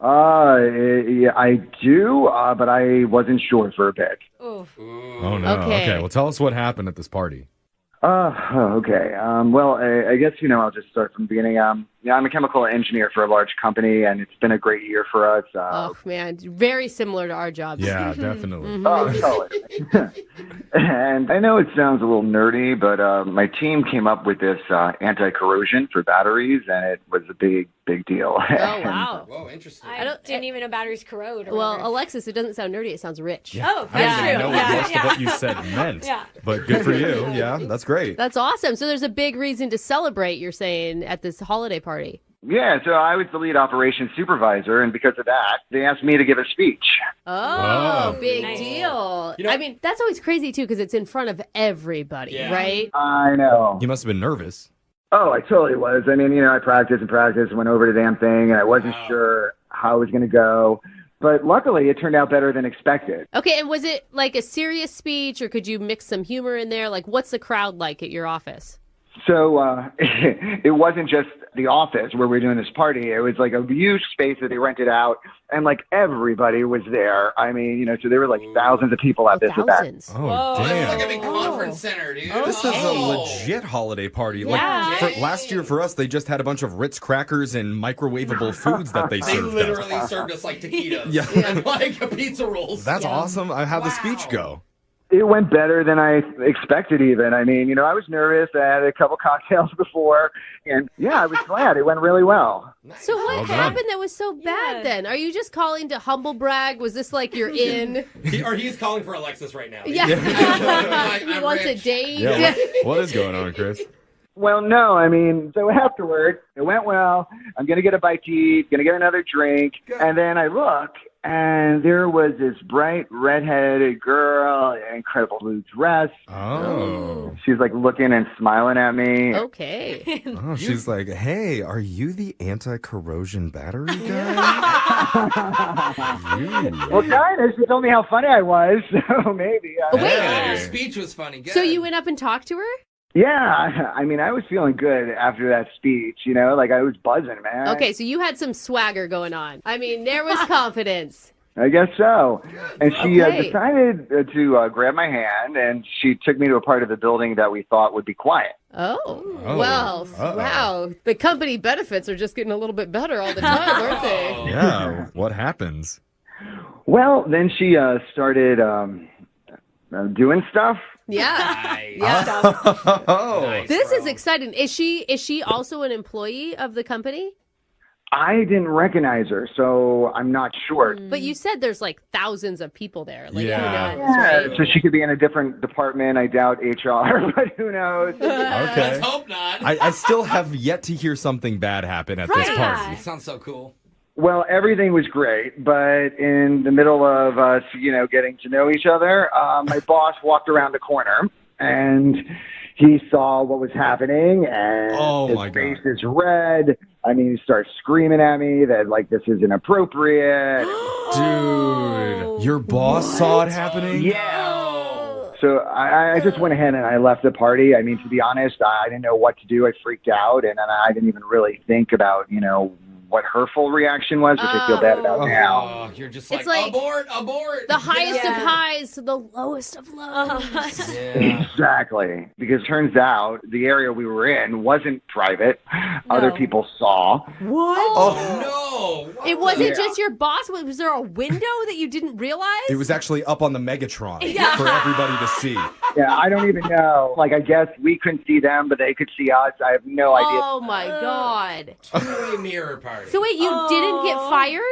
Yeah, I do, but I wasn't sure for a bit. Oof. Oh, no. Okay, well, tell us what happened at this party. Okay. Well, I guess, I'll just start from the beginning. I'm a chemical engineer for a large company, and it's been a great year for us. Oh, man. Very similar to our jobs. Yeah, definitely. Oh, totally. And I know it sounds a little nerdy, but my team came up with this anti-corrosion for batteries, and it was a big deal. Oh, wow. Whoa, interesting. I didn't even know batteries corrode. Well, Alexis, it doesn't sound nerdy. It sounds rich. Oh, I didn't even know what most of what you said meant. Yeah. But good for you. Yeah, that's great. That's awesome. So there's a big reason to celebrate, you're saying, at this holiday party. Yeah, so I was the lead operations supervisor, and because of that, they asked me to give a speech. Oh, big deal. I mean, that's always crazy, too, because it's in front of everybody, right? I know. You must have been nervous. Oh, I totally was. I mean, I practiced and went over the damn thing, and I wasn't sure how it was going to go. But luckily, it turned out better than expected. Okay, and was it like a serious speech, or could you mix some humor in there? Like, what's the crowd like at your office? So it wasn't just the office where we were doing this party. It was like a huge space that they rented out, and like everybody was there. I mean, so there were like thousands of people at this event. Oh, It's damn. like a big conference center, dude. This is a legit holiday party. Yeah. Like last year for us, they just had a bunch of Ritz crackers and microwavable foods that they They served literally us. served us like taquitos Yeah. and like pizza rolls. That's awesome. How'd the speech go? It went better than I expected even. I mean, I was nervous. I had a couple cocktails before, and yeah, I was glad. It went really well. So what Well done. happened that was so bad then? Are you just calling to humble brag? Was this like you're in? He's calling for Alexis right now. Yeah. He wants a date. Yeah, what is going on, Chris? Well, no, I mean, so afterward, it went well. I'm going to get a bite to eat, going to get another drink. And then I look, and there was this bright red-headed girl in an incredible blue dress. Oh. She's like looking and smiling at me. Okay. Oh, she's like, hey, are you the anti-corrosion battery guy? Well, kind of. She told me how funny I was, so maybe. Oh, wait. Your speech was funny. Good. So you went up and talked to her? Yeah, I mean, I was feeling good after that speech, like I was buzzing, man. Okay, so you had some swagger going on. I mean, there was confidence. I guess so. And she Okay. decided to grab my hand, and she took me to a part of the building that we thought would be quiet. Oh, well, wow. The company benefits are just getting a little bit better all the time, aren't they? Yeah, what happens? Well, then she started doing stuff. Yeah. Oh. This is exciting. Is she also an employee of the company? I didn't recognize her, so I'm not sure. But you said there's like thousands of people there. Like, Yeah. who knows, right? So she could be in a different department. I doubt HR, but who knows? Okay. Hope not. I still have yet to hear something bad happen at this party. It sounds so cool. Well, everything was great, but in the middle of us, getting to know each other, my boss walked around the corner, and he saw what was happening, and his face is red. I mean, he starts screaming at me that, like, this is inappropriate. Dude, your boss saw it happening? Yeah. So I just went ahead and I left the party. I mean, to be honest, I didn't know what to do. I freaked out, and I didn't even really think about, what her full reaction was, which I feel bad about now. Oh, you're just It's like, like abort. The highest of highs to the lowest of lows. Exactly. Because it turns out the area we were in wasn't private. Other people saw. What? Oh, no. It wasn't Yeah. just your boss. Was there a window that you didn't realize? It was actually up on the Megatron Yeah. for everybody to see. Yeah, I don't even know. Like, I guess we couldn't see them, but they could see us. I have no idea. Oh my God. Two-way mirror party. So wait, you didn't get fired?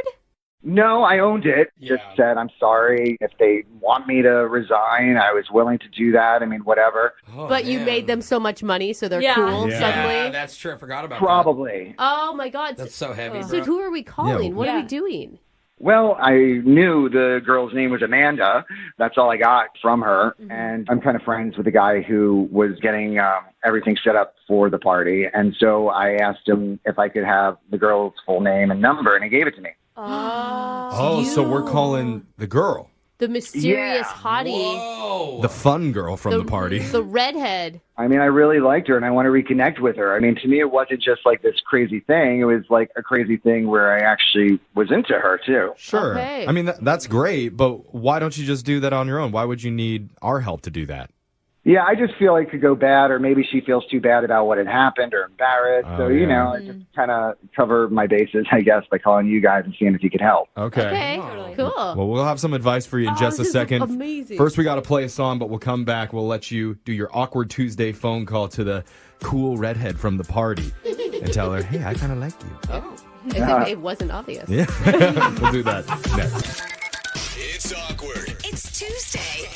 No, I owned it. Just said, I'm sorry. If they want me to resign, I was willing to do that. I mean, whatever. But you made them so much money, so they're cool Yeah, suddenly. that's true. I forgot about Probably. Oh my God. That's so heavy, So bro. who are we calling? Yeah. What are we doing? Well, I knew the girl's name was Amanda. That's all I got from her. And I'm kind of friends with the guy who was getting everything set up for the party. And so I asked him if I could have the girl's full name and number, and he gave it to me. Oh, so we're calling the girl. The mysterious hottie. The fun girl from the party. The redhead. I mean, I really liked her, and I want to reconnect with her. I mean, to me, it wasn't just like this crazy thing. It was like a crazy thing where I actually was into her, too. Sure. I mean, that's great, but why don't you just do that on your own? Why would you need our help to do that? Yeah, I just feel it could go bad, or maybe she feels too bad about what had happened or embarrassed. Oh, So, yeah. I just kind of cover my bases, I guess, by calling you guys and seeing if you could help. Okay. Cool. Well, we'll have some advice for you in just a this is second. amazing. First, we got to play a song, but we'll come back. We'll let you do your awkward Tuesday phone call to the cool redhead from the party and tell her, hey, I kind of like you. Oh. As if it wasn't obvious. Yeah. We'll do that next. It's awkward. It's Tuesday.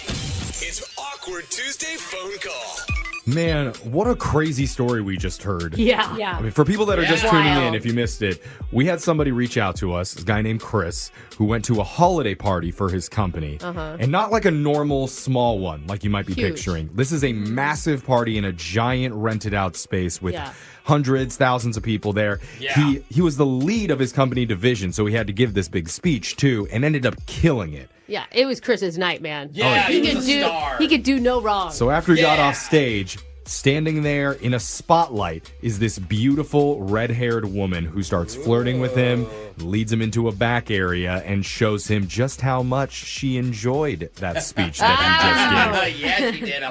It's Awkward Tuesday phone call. Man, what a crazy story we just heard. Yeah. I mean, for people that are just tuning in, Wild. if you missed it, we had somebody reach out to us, a guy named Chris, who went to a holiday party for his company. And not like a normal small one, like you might be Huge. picturing. This is a massive party in a giant rented out space with Yeah. hundreds, thousands of people there. Yeah. He was the lead of his company division, so he had to give this big speech too, and ended up killing it. Yeah, it was Chris's night, man. Yeah, he could was a do star. he could do no wrong. So after he got off stage, standing there in a spotlight is this beautiful red-haired woman who starts flirting with him, leads him into a back area, and shows him just how much she enjoyed that speech that he just gave. Yes, he did.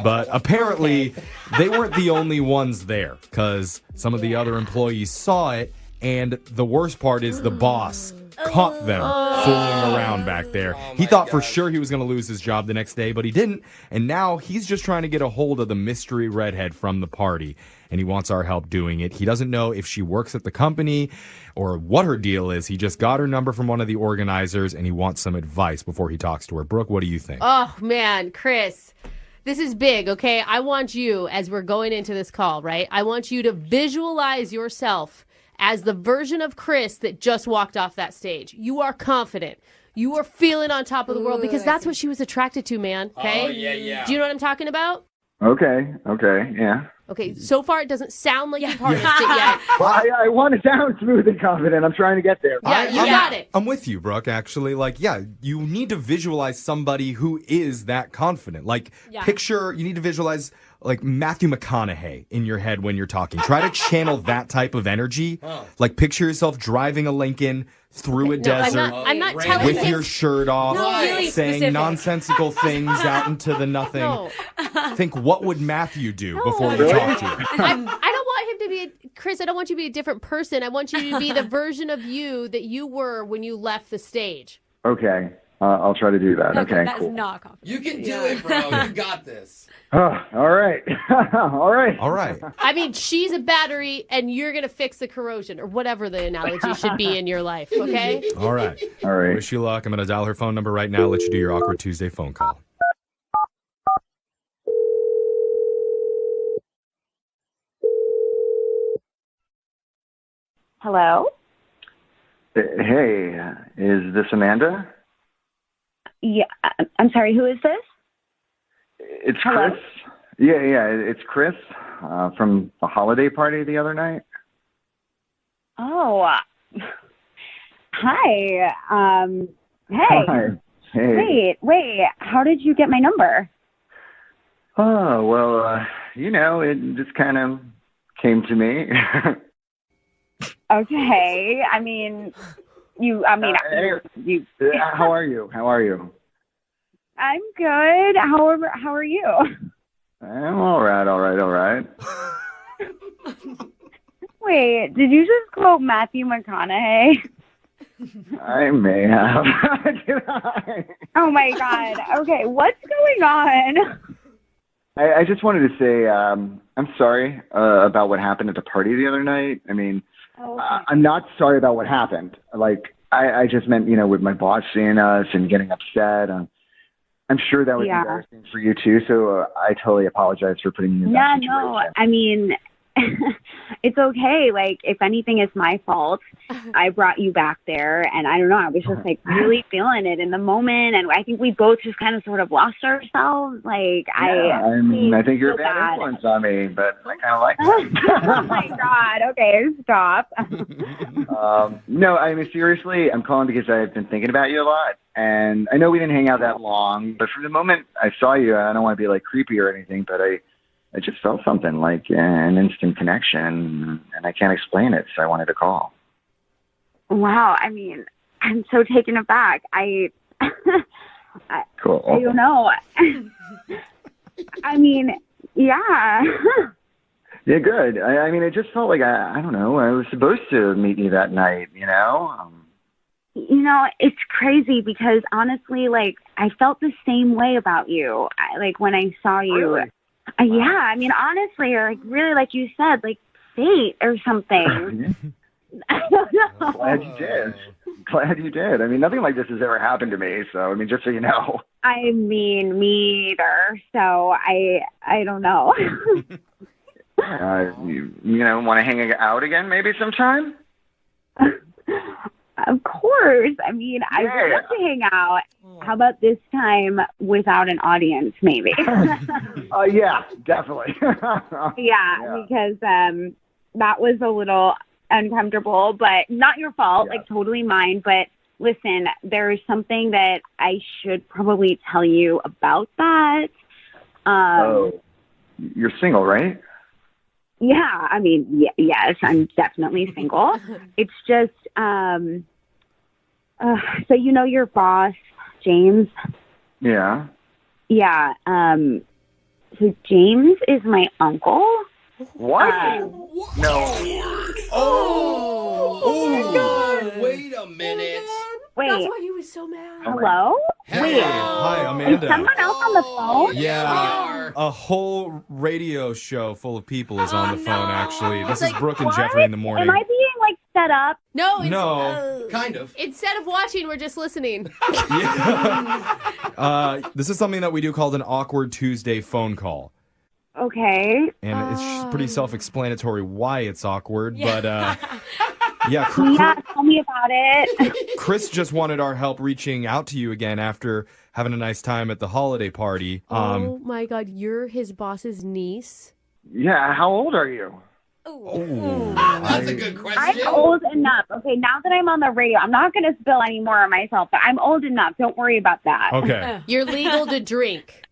But apparently, they weren't the only ones there, because some of the other employees saw it, and the worst part is the boss caught them fooling around back there. He thought for sure he was going to lose his job the next day, but he didn't. And now he's just trying to get a hold of the mystery redhead from the party. And he wants our help doing it. He doesn't know if she works at the company or what her deal is. He just got her number from one of the organizers, and he wants some advice before he talks to her. Brooke, what do you think? Oh, man, Chris. This is big, okay? I want you, as we're going into this call, right? I want you to visualize yourself as the version of Chris that just walked off that stage. You are confident. You are feeling on top of the world because that's what she was attracted to, man. Okay? Oh, yeah. Do you know what I'm talking about? Okay, yeah. Okay, so far it doesn't sound like you've harnessed it yet. Well, I want to sound smooth and confident. I'm trying to get there. Yeah, you got it. I'm with you, Brooke, actually. Like, yeah, you need to visualize somebody who is that confident. Like, you need to visualize, like, Matthew McConaughey in your head when you're talking. Try to channel that type of energy. Like, picture yourself driving a Lincoln through a desert I'm not telling with his- your shirt off, really saying specific. nonsensical things out into the nothing. No. Think, what would Matthew do before you talk to him? I don't want him to be Chris, I don't want you to be a different person. I want you to be the version of you that you were when you left the stage. Okay, I'll try to do that. Okay, That's cool. not confident. You can do it, bro. You got this. Oh, all right. All right. All right. I mean, she's a battery, and you're going to fix the corrosion, or whatever the analogy should be in your life, okay? All right. All right. Wish you luck. I'm going to dial her phone number right now. Let you do your awkward Tuesday phone call. Hello? Hey, is this Amanda? Yeah, I'm sorry, who is this? It's Hello? Chris. Yeah, it's Chris from the holiday party the other night. Oh, hi. Hey. Hi. Hey. Wait, how did you get my number? Oh, well, it just kind of came to me. Okay, I mean, you. How are you? I'm good. How are you? I'm all right. Wait, did you just quote Matthew McConaughey? I may have. Oh my God. Okay, what's going on? I just wanted to say I'm sorry about what happened at the party the other night. I mean, I'm not sorry about what happened. Like, I just meant, with my boss seeing us and getting upset. I'm sure that was embarrassing for you too. So I totally apologize for putting you in that situation. No. I mean, it's okay. Like, if anything, it's my fault. I brought you back there, and I don't know. I was just like really feeling it in the moment, and I think we both just kind of sort of lost ourselves. Like, I think you're a bad influence on me, but I kind of like it. Oh my God. Okay, stop. No, I mean, seriously, I'm calling because I've been thinking about you a lot. And I know we didn't hang out that long, but from the moment I saw you, I don't want to be like creepy or anything, but I just felt something like an instant connection, and I can't explain it, so I wanted to call. Wow. I mean, I'm so taken aback. Cool. I don't know. I mean, yeah. Yeah, good. I mean, it just felt like, I don't know, I was supposed to meet you that night, It's crazy because honestly, like, I felt the same way about you. When I saw you. Really? Yeah, I mean, honestly, like, really, like you said, like fate or something. I don't know. Glad you did. I mean, nothing like this has ever happened to me, so, I mean, just so you know. I mean, me either. So I don't know. Want to hang out again maybe sometime? Of course. I mean, I would love to hang out. How about this time without an audience, maybe? Yeah, definitely. yeah, because that was a little uncomfortable, but not your fault, like totally mine. But listen, there is something that I should probably tell you about that. You're single, right? Yeah, I mean, yes, I'm definitely single. It's just, so you know your boss, James? Yeah. Yeah, so James is my uncle. What? No. Oh, God. Wait a minute. Wait. That's why he was so mad. Hello? Wait. Hi, Amanda. Is someone else on the phone? Yeah, a whole radio show full of people is on the phone, actually. This is Brooke and What? Jeffrey in the morning. Am I being, like, set up? No, it's, No. Kind of. Instead of watching, we're just listening. This is something that we do called an awkward Tuesday phone call. Okay. And it's pretty self-explanatory why it's awkward, but yeah, tell me about it. Chris just wanted our help reaching out to you again after having a nice time at the holiday party. Oh my God, you're his boss's niece? Yeah, how old are you? That's a good question. I'm old enough. Okay, now that I'm on the radio, I'm not going to spill any more on myself, but I'm old enough. Don't worry about that. Okay. You're legal to drink.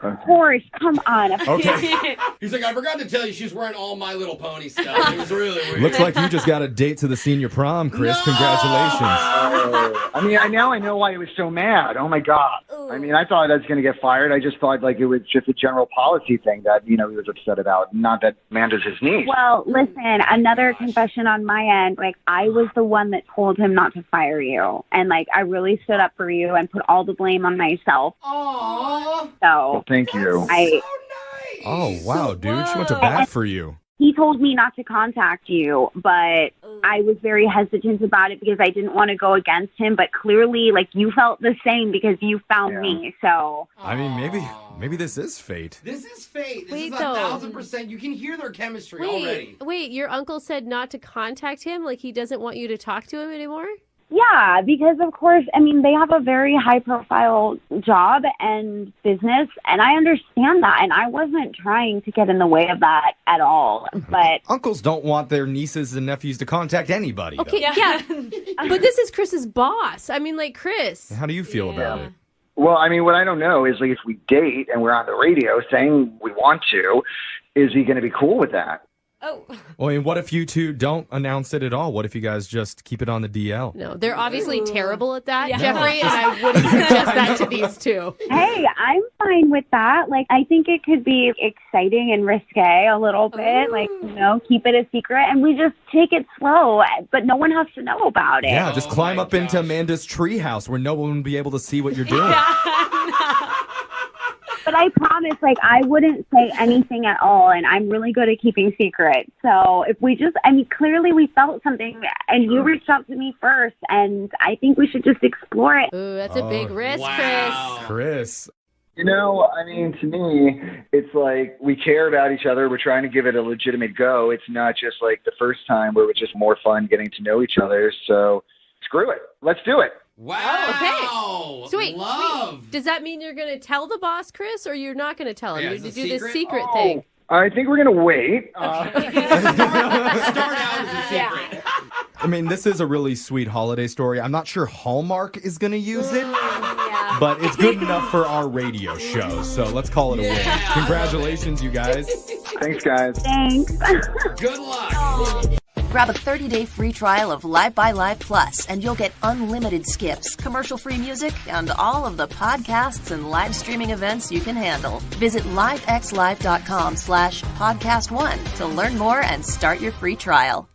Of course. Come on. Okay. He's like, I forgot to tell you she's wearing all My Little Pony stuff. It was really weird. Looks like you just got a date to the senior prom, Chris. Congratulations. I mean, now I know why he was so mad. Oh, my God. I mean, I thought I was going to get fired. I just thought, like, it was just a general policy thing that, he was upset about, not that Amanda's his niece. Well, listen, another confession on my end. Like, I was the one that told him not to fire you. And, like, I really stood up for you and put all the blame on myself. Aww. So, well, thank you. Oh, wow, dude. She went to bat for you. He told me not to contact you, but I was very hesitant about it because I didn't want to go against him. But clearly, like, you felt the same because you found me. So I mean, maybe this is fate. This is fate. This Wait, is though. 1,000%. You can hear their chemistry already. Wait, your uncle said not to contact him? Like he doesn't want you to talk to him anymore? yeah, because of course, I mean, they have a very high-profile job and business, and I understand that. And I wasn't trying to get in the way of that at all. But Uncles don't want their nieces and nephews to contact anybody. Okay, though. yeah. But this is Chris's boss. I mean, like, Chris. How do you feel about it? Well, I mean, what I don't know is, like, if we date and we're on the radio saying we want to, is he going to be cool with that? Oh. Well, and what if you two don't announce it at all? What if you guys just keep it on the DL? No, they're obviously terrible at that, Jeffrey, and I wouldn't suggest that to these two. hey, I'm fine with that. Like, I think it could be exciting and risque a little bit. Like, keep it a secret, and we just take it slow, but no one has to know about it. Yeah, just climb up into Amanda's treehouse where no one will be able to see what you're doing. But I promise, like, I wouldn't say anything at all, and I'm really good at keeping secrets. So if we just, I mean, clearly we felt something, and you reached out to me first, and I think we should just explore it. Ooh, that's a big risk, Chris. You know, I mean, to me, it's like we care about each other. We're trying to give it a legitimate go. It's not just like the first time where it was just more fun getting to know each other. So screw it. Let's do it. Wow. Okay. So wait, does that mean you're going to tell the boss, Chris, or you're not going to tell him? Yeah, You're it's going a to do the secret? secret thing. I think we're going to wait. I mean, this is a really sweet holiday story. I'm not sure Hallmark is going to use it, but it's good enough for our radio show. So let's call it a win. Congratulations, you guys. Thanks, guys. Thanks. Good luck. Grab a 30-day free trial of Live by Live Plus, and you'll get unlimited skips, commercial-free music, and all of the podcasts and live streaming events you can handle. Visit livexlive.com/podcast1 to learn more and start your free trial.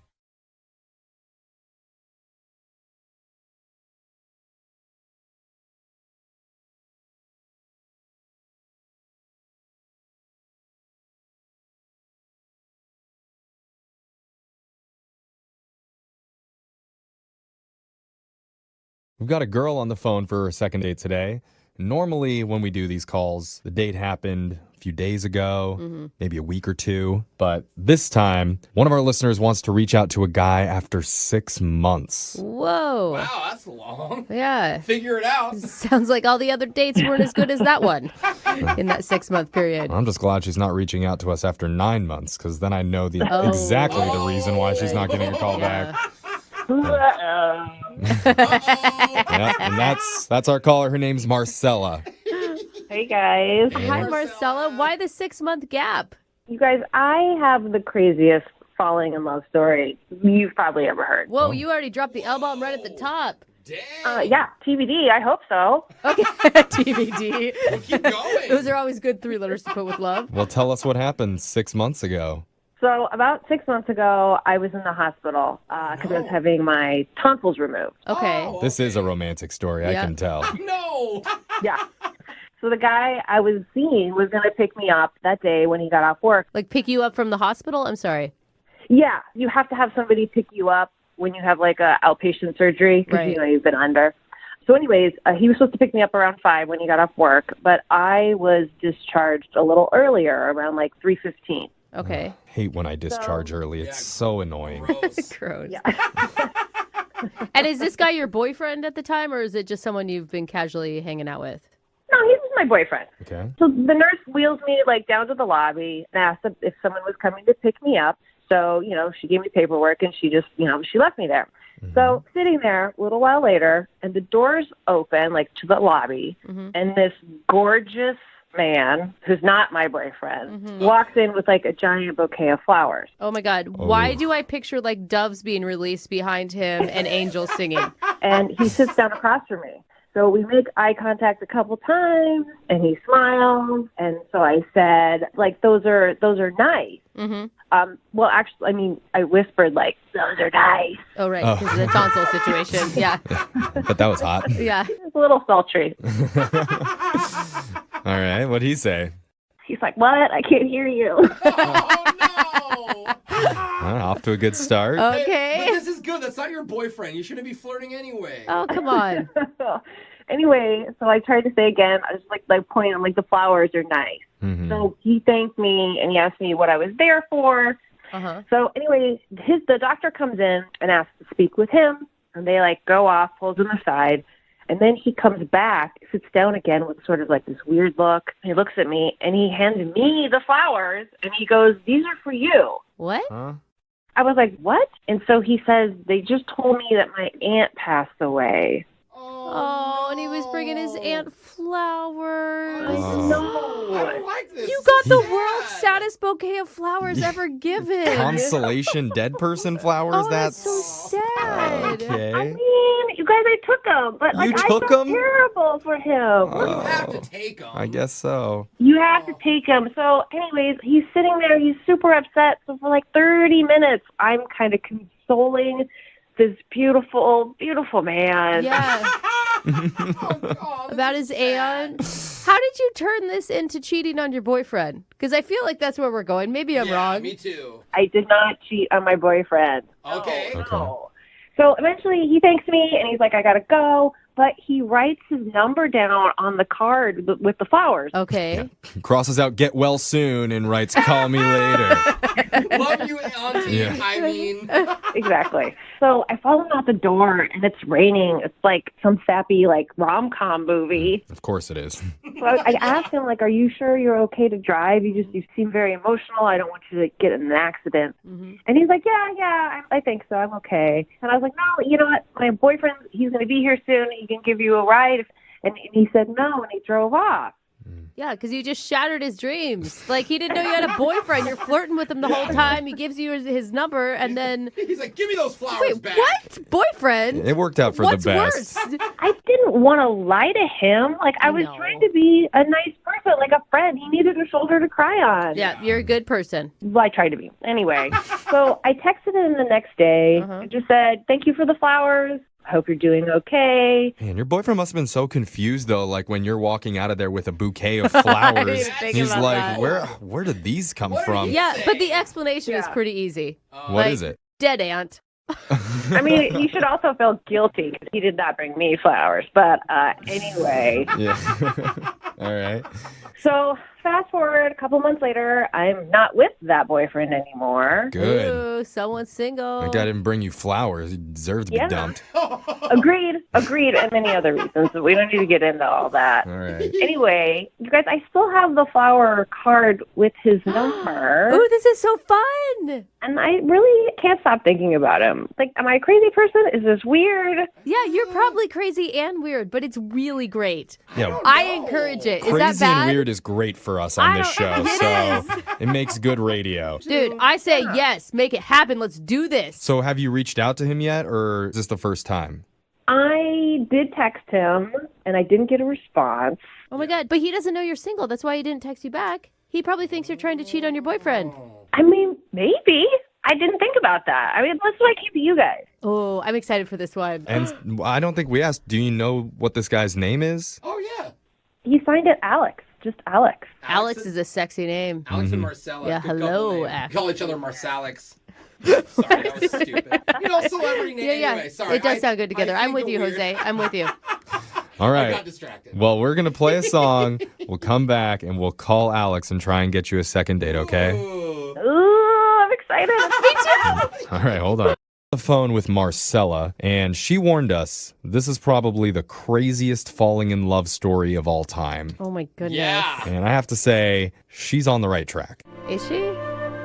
We've got a girl on the phone for her second date today, Normally, when we do these calls, the date happened a few days ago, maybe a week or two. But this time, one of our listeners wants to reach out to a guy after 6 months. Whoa. Wow, that's long. Yeah. Figure it out. Sounds like all the other dates weren't as good as that one in that 6-month period. I'm just glad she's not reaching out to us after 9 months, because then I know exactly the reason why she's not getting a call back. Yeah, and that's our caller. Her name's Marcella. Hey guys. Hi, Marcella. Why the 6-month gap? You guys, I have the craziest falling in love story you've probably ever heard. Whoa, you already dropped the L-bomb right at the top. Yeah, TBD. I hope so. Okay, TBD. Keep going. Those are always good 3 letters to put with love. Well, tell us what happened 6 months ago. So about 6 months ago, I was in the hospital because I was having my tonsils removed. Okay. This is a romantic story, I can tell. No. Yeah. So the guy I was seeing was going to pick me up that day when he got off work. Like pick you up from the hospital? I'm sorry. Yeah, you have to have somebody pick you up when you have like a outpatient surgery because Right. you've been under. So anyways, he was supposed to pick me up around 5 when he got off work, but I was discharged a little earlier, around like 3:15. Okay. Hate when I discharge early. It's so annoying. Gross. And is this guy your boyfriend at the time, or is it just someone you've been casually hanging out with? No, he was my boyfriend. Okay. So the nurse wheels me like down to the lobby and asked if someone was coming to pick me up. So, she gave me paperwork and she just, she left me there. So sitting there a little while later and the doors open like to the lobby and this gorgeous man who's not my boyfriend walks in with like a giant bouquet of flowers. Oh my God. Why do I picture like doves being released behind him and angels singing? And he sits down across from me. So we make eye contact a couple times and he smiles. And so I said, like, those are nice. Well, actually, I whispered like, those are nice. Oh, right. Because of the tonsil situation. Yeah. But that was hot. Yeah. It's a little sultry. All right. What'd he say? He's like, what? I can't hear you. Off to a good start. Okay. But this is good. That's not your boyfriend. You shouldn't be flirting anyway. Oh, come on. Anyway, so I tried to say again, I was like pointing, I'm like, the flowers are nice. So he thanked me and he asked me what I was there for. So anyway, the doctor comes in and asks to speak with him, and they like go off, pulls him aside, and then he comes back, sits down again with sort of like this weird look. He looks at me and he hands me the flowers and he goes, these are for you. What? I was like, what? And so he says, they just told me that my aunt passed away. Oh, and he was bringing his aunt flowers. No. I don't like this. You got the world's saddest bouquet of flowers ever given. Consolation dead person flowers? Oh, That's so sad. okay. I mean, you guys, I took them, but like, You I took felt 'em? terrible for him. You have to take them. I guess so. You have to take him. So anyways, he's sitting there. He's super upset. So for like 30 minutes, I'm kind of consoling this beautiful, beautiful man. Yeah. About his aunt. How did you turn this into cheating on your boyfriend? Because I feel like that's where we're going. Maybe I'm wrong. Me too. I did not cheat on my boyfriend. Okay. No. So eventually he thanks me and he's like, I got to go. But he writes his number down on the card with the flowers. Okay. Crosses out get well soon and writes call me later. Love you, Auntie. Yeah. I mean. Exactly. So I follow him out the door and it's raining. It's like some sappy like rom-com movie. Of course it is. So I asked him, like, are you sure you're okay to drive? You seem very emotional. I don't want you to get in an accident. And he's like, yeah, I think so. I'm okay. And I was like, no, you know what? My boyfriend, he's going to be here soon. He can give you a ride. And he said no, and he drove off. Yeah, because you just shattered his dreams. Like, he didn't know you had a boyfriend. You're flirting with him the whole time. He gives you his number, and then... He's like, give me those flowers Wait, back. what? Boyfriend? It worked out for What's the best. worse? I didn't want to lie to him. Like, I was trying to be a nice person, like a friend. He needed a shoulder to cry on. Yeah, you're a good person. Well, I tried to be. Anyway, so I texted him the next day and just said, thank you for the flowers. Hope you're doing okay. Man, your boyfriend must have been so confused though, like when you're walking out of there with a bouquet of flowers. He's like, where did these come from? Yeah, but the explanation is pretty easy. What is it? Dead aunt. I mean, he should also feel guilty because he did not bring me flowers. But anyway. Yeah. All right. So fast forward a couple months later, I'm not with that boyfriend anymore. Good. Ooh, someone's single. My dad didn't bring you flowers. He deserves to be dumped. Agreed, and many other reasons. We don't need to get into all that. All right. Anyway, you guys, I still have the flower card with his number. Ooh, this is so fun. And I really can't stop thinking about him. Like, am I a crazy person? Is this weird? Yeah, you're probably crazy and weird, but it's really great. Yeah. I encourage it. Is Crazy that bad? and weird is great for us on this show, so it makes good radio. Dude, I say yes. Make it happen. Let's do this. So have you reached out to him yet, or is this the first time? I did text him, and I didn't get a response. Oh my God, but he doesn't know you're single. That's why he didn't text you back. He probably thinks you're trying to cheat on your boyfriend. I mean, maybe. I didn't think about that. I mean, let's keep you guys. Oh, I'm excited for this one. And I don't think we asked, do you know what this guy's name is? Oh, yeah. He signed it Alex. Just Alex. Alex is a sexy name. Alex and Marcella. Yeah, Good hello, couple name. Ash. Call each other Marsalix. Sorry, that was stupid. You know, celebrity name. Yeah. Anyway, sorry. It does sound good together. I'm with you, Jose. I'm with you. All right. I got distracted. Well, we're going to play a song. We'll come back and we'll call Alex and try and get you a second date, okay? Ooh, I'm excited. Me too. All right, hold on. The phone with Marcella, and she warned us this is probably the craziest falling in love story of all time. Oh my goodness. Yeah. And I have to say, she's on the right track. Is she?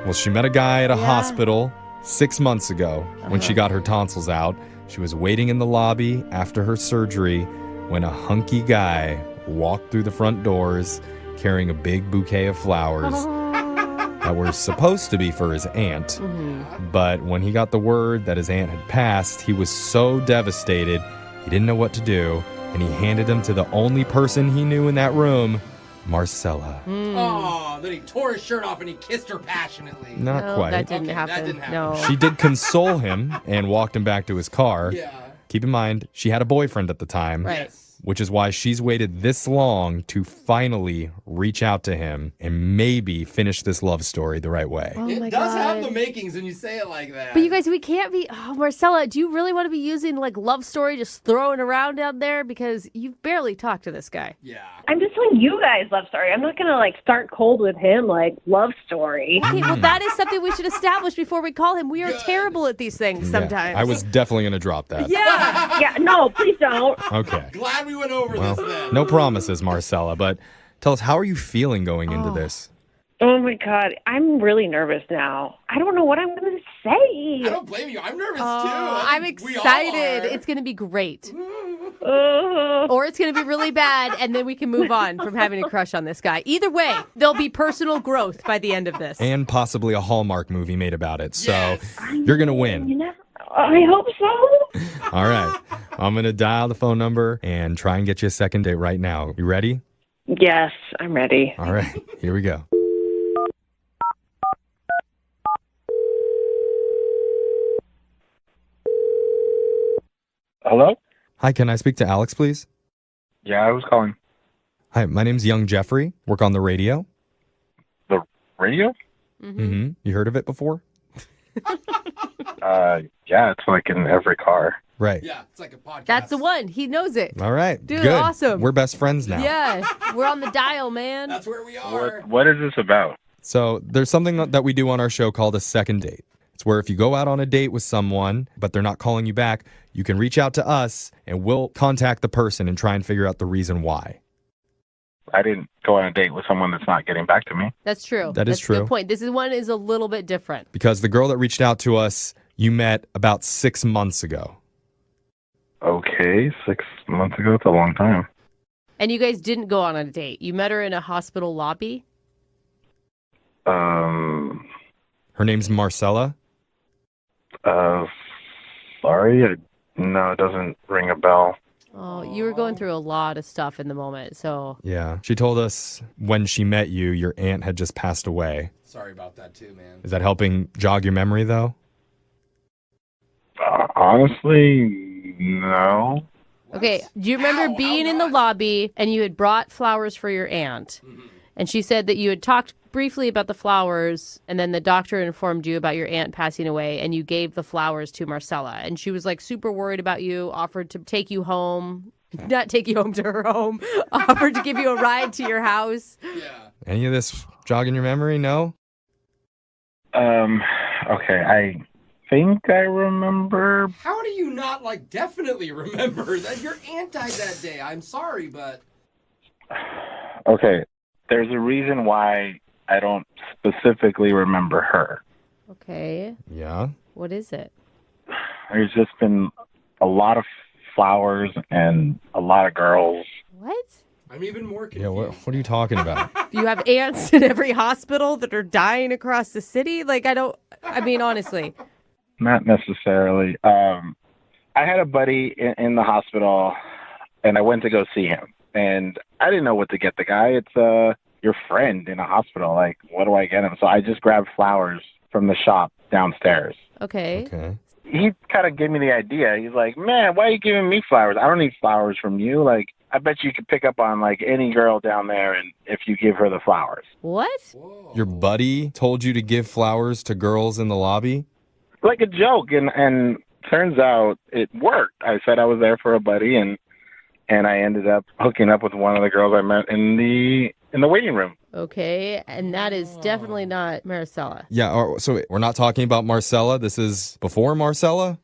Well, she met a guy at a hospital 6 months ago when she got her tonsils out. She was waiting in the lobby after her surgery when a hunky guy walked through the front doors carrying a big bouquet of flowers that were supposed to be for his aunt. But when he got the word that his aunt had passed, he was so devastated, he didn't know what to do, and he handed them to the only person he knew in that room, Marcella. Oh, then he tore his shirt off and he kissed her passionately. Not quite. That didn't Okay, happen. that didn't happen. No. She did console him and walked him back to his car. Yeah. Keep in mind, she had a boyfriend at the time. Right. Which is why she's waited this long to finally reach out to him and maybe finish this love story the right way. Oh my It does have God. the makings when you say it like that. But you guys, we can't be. Oh, Marcella, do you really want to be using like love story, just throwing around out there? Because you've barely talked to this guy. Yeah. I'm just telling you guys love story. I'm not gonna start cold with him love story. Okay, well, that is something we should establish before we call him. We are terrible at these things Yeah, sometimes. I was definitely going to drop that. Yeah. Yeah, no, please don't. Okay. Glad we went over Well, this then. no promises, Marcella, but tell us, how are you feeling going into this? Oh my God, I'm really nervous now. I don't know what I'm gonna say. I don't blame you. I'm nervous too. I'm We all excited. are. It's going to be great. Or it's going to be really bad, and then we can move on from having a crush on this guy. Either way, there'll be personal growth by the end of this. And possibly a Hallmark movie made about it. So you're going to win. I hope so. All right. I'm going to dial the phone number and try and get you a second date right now. You ready? Yes, I'm ready. All right. Here we go. Hello? Hi, can I speak to Alex, please? Yeah, I was calling. Hi, my name's Young Jeffrey. Work on the radio. The radio? Mm-hmm. You heard of it before? Yeah, it's like in every car. Right. Yeah, it's like a podcast. That's the one. He knows it. All right. Dude, Good. awesome. We're best friends now. Yeah, we're on the dial, man. That's where we are. What is this about? So there's something that we do on our show called a second date. It's where if you go out on a date with someone, but they're not calling you back, you can reach out to us and we'll contact the person and try and figure out the reason why. I didn't go on a date with someone that's not getting back to me. That's true. That is That's a true. good point. This one is a little bit different. Because the girl that reached out to us, you met about 6 months ago. Okay, 6 months ago. It's a long time. And you guys didn't go on a date. You met her in a hospital lobby? Her name's Marcella. Sorry. No, it doesn't ring a bell. Oh, you were going through a lot of stuff in the moment, so... Yeah. She told us when she met you, your aunt had just passed away. Sorry about that too, man. Is that helping jog your memory, though? Honestly, no. Okay, do you remember being in the lobby and you had brought flowers for your aunt? Mm-hmm. And she said that you had talked briefly about the flowers, and then the doctor informed you about your aunt passing away, and you gave the flowers to Marcella. And she was like super worried about you, offered to take you home, not take you home to her home, offered to give you a ride to your house. Yeah. Any of this jogging your memory? No? Okay, I think I remember. How do you not, like, definitely remember that your aunt died that day? I'm sorry, but... Okay, there's a reason why I don't specifically remember her. Okay. Yeah? What is it? There's just been a lot of flowers and a lot of girls. What? I'm even more confused. Yeah, what are you talking about? You have aunts in every hospital that are dying across the city? Like, I mean, honestly. Not necessarily. I had a buddy in the hospital, and I went to go see him. And I didn't know what to get the guy. It's your friend in a hospital. Like, what do I get him? So I just grabbed flowers from the shop downstairs. Okay. He kind of gave me the idea. He's like, man, why are you giving me flowers? I don't need flowers from you. Like, I bet you could pick up on, like, any girl down there and if you give her the flowers. What? Your buddy told you to give flowers to girls in the lobby? Like a joke, and turns out it worked. I said I was there for a buddy, and I ended up hooking up with one of the girls I met in the waiting room. Okay, and that is definitely not Marcella. Yeah, so we're not talking about Marcella. This is before Marcella?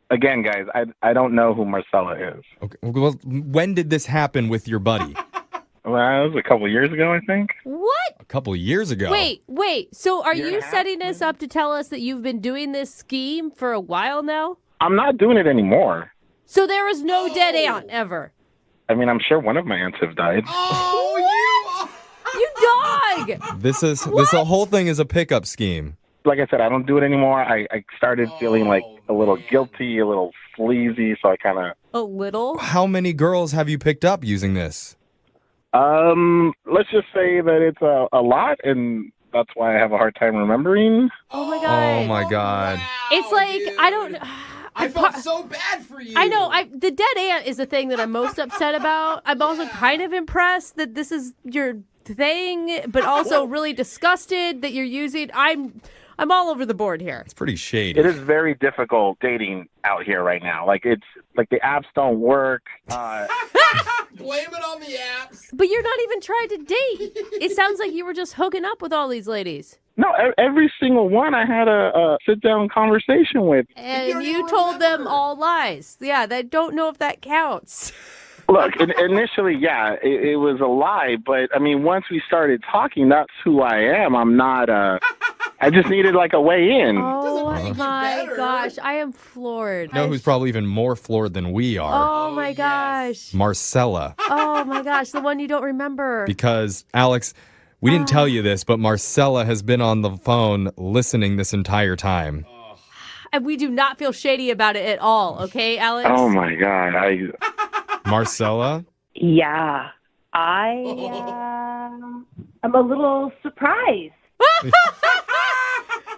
Again, guys, I don't know who Marcella is. Okay. Well, when did this happen with your buddy? Well, it was a couple of years ago, I think. What? A couple of years ago. Wait. So are you setting this up to tell us that you've been doing this scheme for a while now? I'm not doing it anymore. So there is no dead aunt ever? I mean, I'm sure one of my aunts have died. Oh, you dog! This whole thing is a pickup scheme. Like I said, I don't do it anymore. I started feeling like a little guilty, a little sleazy, so I kind of... A little? How many girls have you picked up using this? Let's just say that it's a lot, and that's why I have a hard time remembering. Oh my god! Oh my god! It's like dude. I don't. I felt so bad for you. I know. The dead aunt is the thing that I'm most upset about. I'm also kind of impressed that this is your thing, but also really disgusted that you're using. I'm all over the board here. It's pretty shady. It is very difficult dating out here right now. Like, it's like the apps don't work. Blame it on the apps. But you're not even trying to date. It sounds like you were just hooking up with all these ladies. No, every single one I had a sit-down conversation with. And you told them all lies. Yeah, I don't know if that counts. Look, initially, yeah, it was a lie. But, I mean, once we started talking, that's who I am. I'm not I just needed, like, a way in. Oh, my gosh. I am floored. You know who's probably even more floored than we are? Oh, my gosh. Marcella. Oh, my gosh. The one you don't remember. Because, Alex, we didn't tell you this, but Marcella has been on the phone listening this entire time. And we do not feel shady about it at all, okay, Alex? Oh, my God. Marcella? Yeah. I'm a little surprised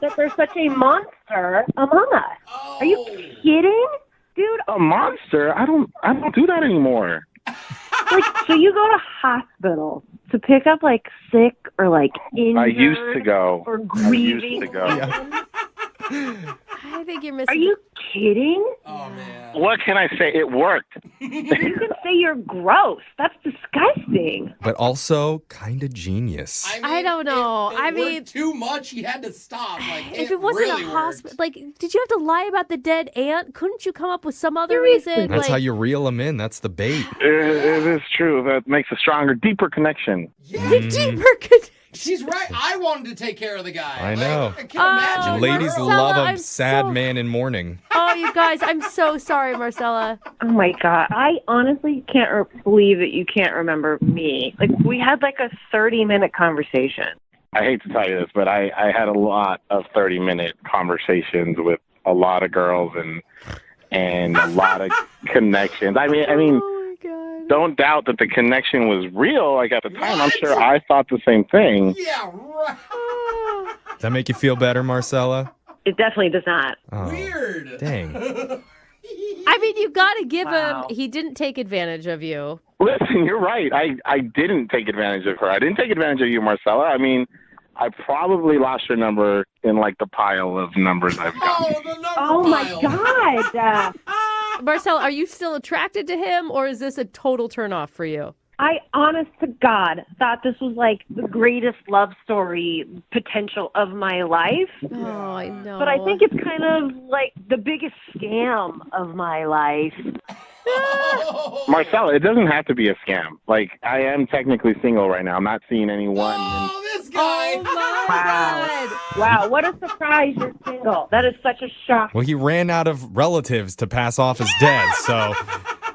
that there's such a monster among us. Are you kidding? Dude, a monster? I don't do that anymore. Like, so you go to hospital to pick up, like, sick or, like, injured I used to go. or grieving. I used to go. I think you're missing. Are you kidding? Oh, man. What can I say? It worked. You can say you're gross. That's disgusting. But also kind of genius. I don't know. I mean, too much. He had to stop. Like, if it wasn't really a hospital, like, did you have to lie about the dead aunt? Couldn't you come up with some other reason? That's like, how you reel them in. That's the bait. It is true. That makes a stronger, deeper connection. The deeper connection. She's right. I wanted to take care of the guy. I know. I can imagine. Ladies Marcella, love a I'm sad man in mourning. Oh, you guys, I'm so sorry, Marcella. Oh, my God. I honestly can't believe that you can't remember me. Like, we had, like, a 30-minute conversation. I hate to tell you this, but I had a lot of 30-minute conversations with a lot of girls and a lot of connections. I mean, don't doubt that the connection was real. Like, at the time, I'm sure I thought the same thing. Yeah, right. Does that make you feel better, Marcella? It definitely does not. Oh, Weird. Dang. I mean, you got to give him. He didn't take advantage of you. Listen, you're right. I didn't take advantage of her. I didn't take advantage of you, Marcella. I mean, I probably lost your number in like the pile of numbers I've got. Oh my God. Marcella, are you still attracted to him, or is this a total turnoff for you? I, honest to God, thought this was like the greatest love story potential of my life. Oh, I know. But I think it's kind of like the biggest scam of my life. Marcella, it doesn't have to be a scam. Like, I am technically single right now. I'm not seeing anyone. This guy. Oh my God. Wow, what a surprise you're single. That is such a shock. Well, he ran out of relatives to pass off as dead, so...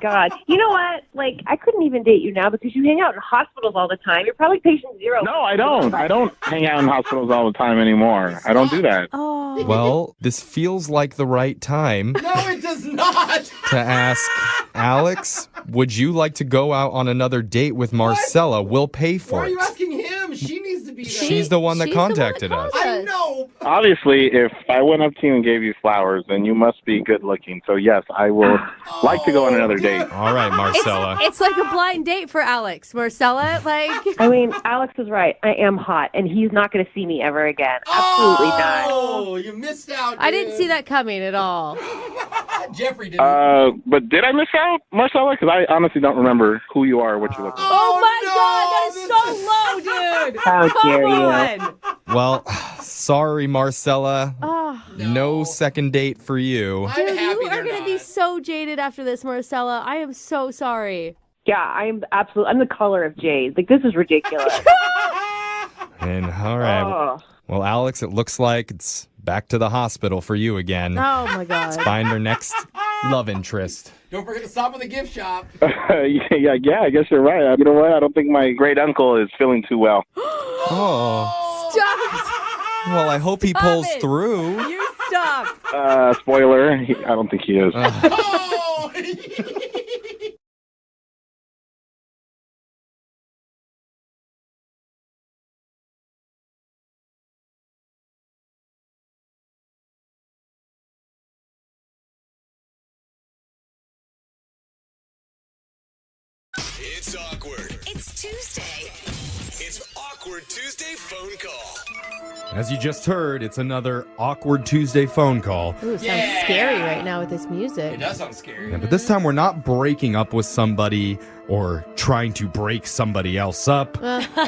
God. You know what? Like, I couldn't even date you now because you hang out in hospitals all the time. You're probably patient zero. No, I don't. I don't hang out in hospitals all the time anymore. I don't do that. Oh. Well, this feels like the right time No, it does not. to ask Alex, would you like to go out on another date with Marcella? We'll pay Why for are it. you asking him? She needs to be there. She's the one that contacted us. I know. Obviously, if I went up to you and gave you flowers, then you must be good looking. So, yes, I will like to go on another date. All right, Marcella. It's like a blind date for Alex. Marcella, like... I mean, Alex is right. I am hot, and he's not going to see me ever again. Absolutely not. Oh, you missed out. I didn't see that coming at all. Jeffrey didn't. But did I miss out, Marcella? Because I honestly don't remember who you are or what you look like. Oh my God, that is so low, dude. How dare Come on. Well, sorry, Marcella. Oh, No second date for you. dude, you are going to be so jaded after this, Marcella. I am so sorry. Yeah, I'm the color of jade. Like, this is ridiculous. And all right. Oh. Well, Alex, it looks like it's back to the hospital for you again. Oh, my God. Let's find our next love interest. Don't forget to stop at the gift shop. Yeah, I guess you're right. You know what? I don't think my great uncle is feeling too well. Oh. Stop. Well, I hope he pulls it. through. You stop. Spoiler, I don't think he is. Oh! It's awkward. It's Tuesday. It's Awkward Tuesday phone call. As you just heard, it's another awkward Tuesday phone call. Ooh, sounds scary right now with this music. It does sound scary. Yeah, but this time we're not breaking up with somebody or trying to break somebody else up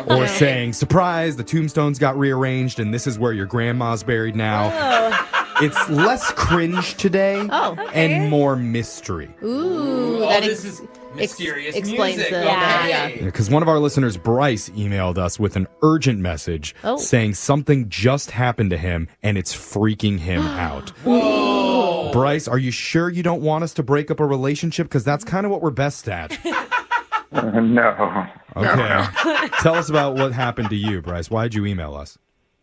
or saying, surprise, the tombstones got rearranged and this is where your grandma's buried now. It's less cringe today and more mystery. Ooh, this is mysterious explains music. the Yeah. Because one of our listeners, Bryce, emailed us with an urgent message saying something just happened to him and it's freaking him out. Whoa. Bryce, are you sure you don't want us to break up a relationship? Because that's kind of what we're best at. No. Okay. Tell us about what happened to you, Bryce. Why'd you email us?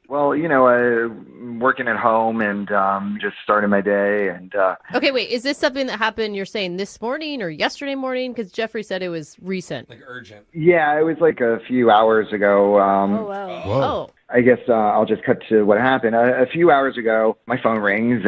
Well, working at home and just starting my day. And Okay, wait. Is this something that happened, you're saying, this morning or yesterday morning? Because Jeffrey said it was recent. Like urgent. yeah, it was like a few hours ago. Oh, wow. Whoa. I guess I'll just cut to what happened. A few hours ago, my phone rings.